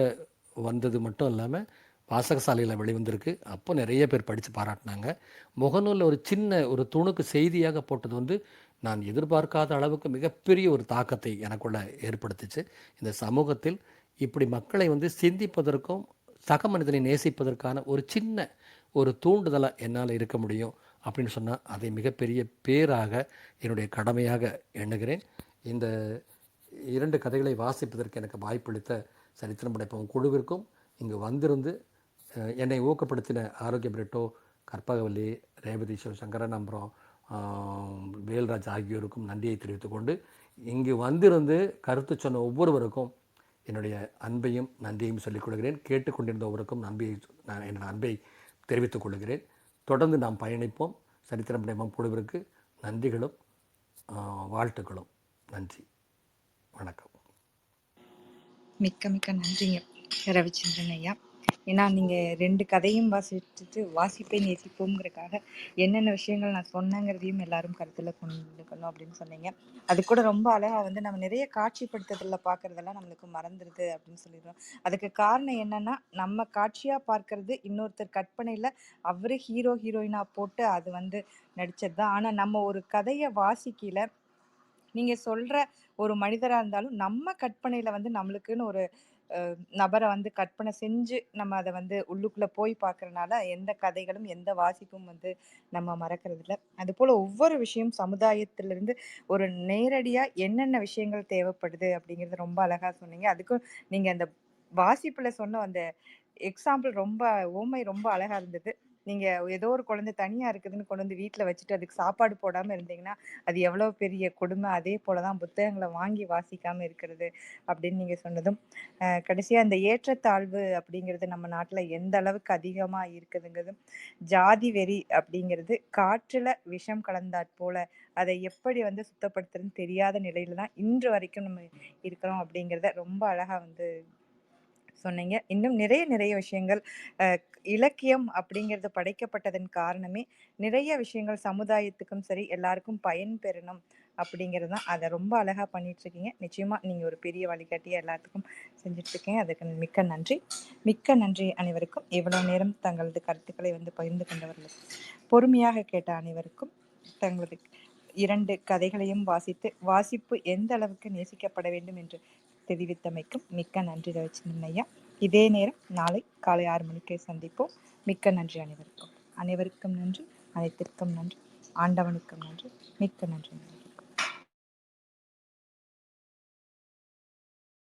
வந்தது மட்டும் இல்லாமல் வாசகசாலையில் வெளிவந்திருக்கு. அப்போ நிறைய பேர் படித்து பாராட்டினாங்க. முகநூலில் ஒரு சின்ன ஒரு துணுக்கு செய்தியாக போட்டது வந்து நான் எதிர்பார்க்காத அளவுக்கு மிகப்பெரிய ஒரு தாக்கத்தை எனக்குள்ள ஏற்படுத்துச்சு. இந்த சமூகத்தில் இப்படி மக்களை வந்து சிந்திப்பதற்கும் சக மனிதனை நேசிப்பதற்கான ஒரு சின்ன ஒரு தூண்டுதலாக என்னால் இருக்க முடியும் அப்படின்னு சொன்னால் அதை மிகப்பெரிய பேராக என்னுடைய கடமையாக எண்ணுகிறேன். இந்த 2 கதைகளை வாசிப்பதற்கு எனக்கு வாய்ப்பளித்த சரித்திரம் படைப்பவன் குழுவிற்கும், இங்கு வந்திருந்து என்னை ஊக்கப்படுத்தின ஆரோக்கிய பிரிட்டோ, கற்பகவல்லி, ரேவதி சங்கரநம்பரம், வேல்ராஜ் ஆகியோருக்கும் நன்றியை தெரிவித்துக்கொண்டு, இங்கு வந்திருந்து கருத்து சொன்ன ஒவ்வொருவருக்கும் என்னுடைய அன்பையும் நன்றியையும் சொல்லிக் கொள்கிறேன். கேட்டுக்கொண்டிருந்த ஒவ்வொருக்கும் என்னோட அன்பை தெரிவித்துக் கொள்கிறேன். தொடர்ந்து நாம் பயணிப்போம். சரித்திரம் படைப்போம் குழுவிற்கு நன்றிகளும் வாழ்த்துக்களும். நன்றி, வணக்கம். மிக்க மிக்க நன்றிங்க ரவிச்சந்திரன் ஐயா. ஏன்னா நீங்கள் 2 கதையும் வாசிச்சுட்டு வாசிப்பை நேசிப்போங்கிறதுக்காக என்னென்ன விஷயங்கள் நான் சொன்னேங்கிறதையும் எல்லாரும் கருத்தில் கொண்டுக்கணும் அப்படின்னு சொன்னீங்க. அது கூட ரொம்ப அழகாக வந்து நம்ம நிறைய காட்சிப்படுத்துதலில் பார்க்குறதெல்லாம் நம்மளுக்கு மறந்துடுது அப்படின்னு சொல்லிடுறோம். அதுக்கு காரணம் என்னன்னா, நம்ம காட்சியாக பார்க்கறது இன்னொருத்தர் கற்பனையில் அவரு ஹீரோ ஹீரோயினாக போட்டு அது வந்து நடித்தது தான். ஆனால் நம்ம ஒரு கதையை வாசிக்கல, நீங்க சொல்ற ஒரு மனிதரா இருந்தாலும் நம்ம கற்பனையில வந்து நம்மளுக்குன்னு ஒரு நபரை வந்து கற்பனை செஞ்சு நம்ம அதை வந்து உள்ளுக்குள்ள போய் பார்க்கறனால எந்த கதைகளும் எந்த வாசிப்பும் வந்து நம்ம மறக்கிறது இல்லை. அது போல ஒவ்வொரு விஷயம் சமுதாயத்திலிருந்து ஒரு நேரடியா என்னென்ன விஷயங்கள் தேவைப்படுது அப்படிங்கறது ரொம்ப அழகா சொன்னீங்க. அதுக்கும் நீங்க அந்த வாசிப்புல சொன்ன அந்த எக்ஸாம்பிள் ரொம்ப ஓமை ரொம்ப அழகா இருந்தது. நீங்க ஏதோ ஒரு குழந்தை தனியா இருக்குதுன்னு கொண்டு வந்து வீட்டுல வச்சுட்டு அதுக்கு சாப்பாடு போடாம இருந்தீங்கன்னா அது எவ்வளவு பெரிய கொடுமை. அதே போலதான் புத்தகங்களை வாங்கி வாசிக்காம இருக்கிறது அப்படின்னு நீங்க சொன்னதும், கடைசியா இந்த ஏற்றத்தாழ்வு அப்படிங்கிறது நம்ம நாட்டுல எந்த அளவுக்கு அதிகமா இருக்குதுங்கிறதும், ஜாதி வெறி அப்படிங்கிறது காற்றுல விஷம் கலந்தாற் போல அதை எப்படி வந்து சுத்தப்படுத்துறதுன்னு தெரியாத நிலையில தான் இன்று வரைக்கும் நம்ம இருக்கிறோம் அப்படிங்கிறத ரொம்ப அழகா வந்து சொன்னீங்க. இன்னும் நிறைய விஷயங்கள் இலக்கியம் அப்படிங்கிறது படைக்கப்பட்டதன் காரணமே நிறைய விஷயங்கள் சமுதாயத்துக்கும் சரி எல்லாருக்கும் பயன் பெறணும் அப்படிங்கிறது தான். அதை ரொம்ப அழகா பண்ணிட்டு இருக்கீங்க. நிச்சயமா நீங்க ஒரு பெரிய வழிகாட்டியா எல்லாத்துக்கும் செஞ்சுட்டு இருக்கீங்க. அதுக்கு மிக்க நன்றி. மிக்க நன்றி அனைவருக்கும். இவ்வளவு நேரம் தங்களது கருத்துக்களை வந்து பகிர்ந்து கொண்டவர்களுக்கு, பொறுமையாக கேட்ட அனைவருக்கும், தங்களது 2 கதைகளையும் வாசிப்பு எந்த அளவுக்கு நேசிக்கப்பட வேண்டும் என்று தெரிவித்தமைக்கும் மிக்க நன்றி ரவிச்சந்திரன் ஐயா. இதே நேரம் நாளை காலை 6 மணிக்கு சந்திப்போம். மிக்க நன்றி அனைவருக்கும். அனைவருக்கும் நன்றி, அனைத்திற்கும் நன்றி, ஆண்டவனுக்கும் நன்றி. மிக்க நன்றி.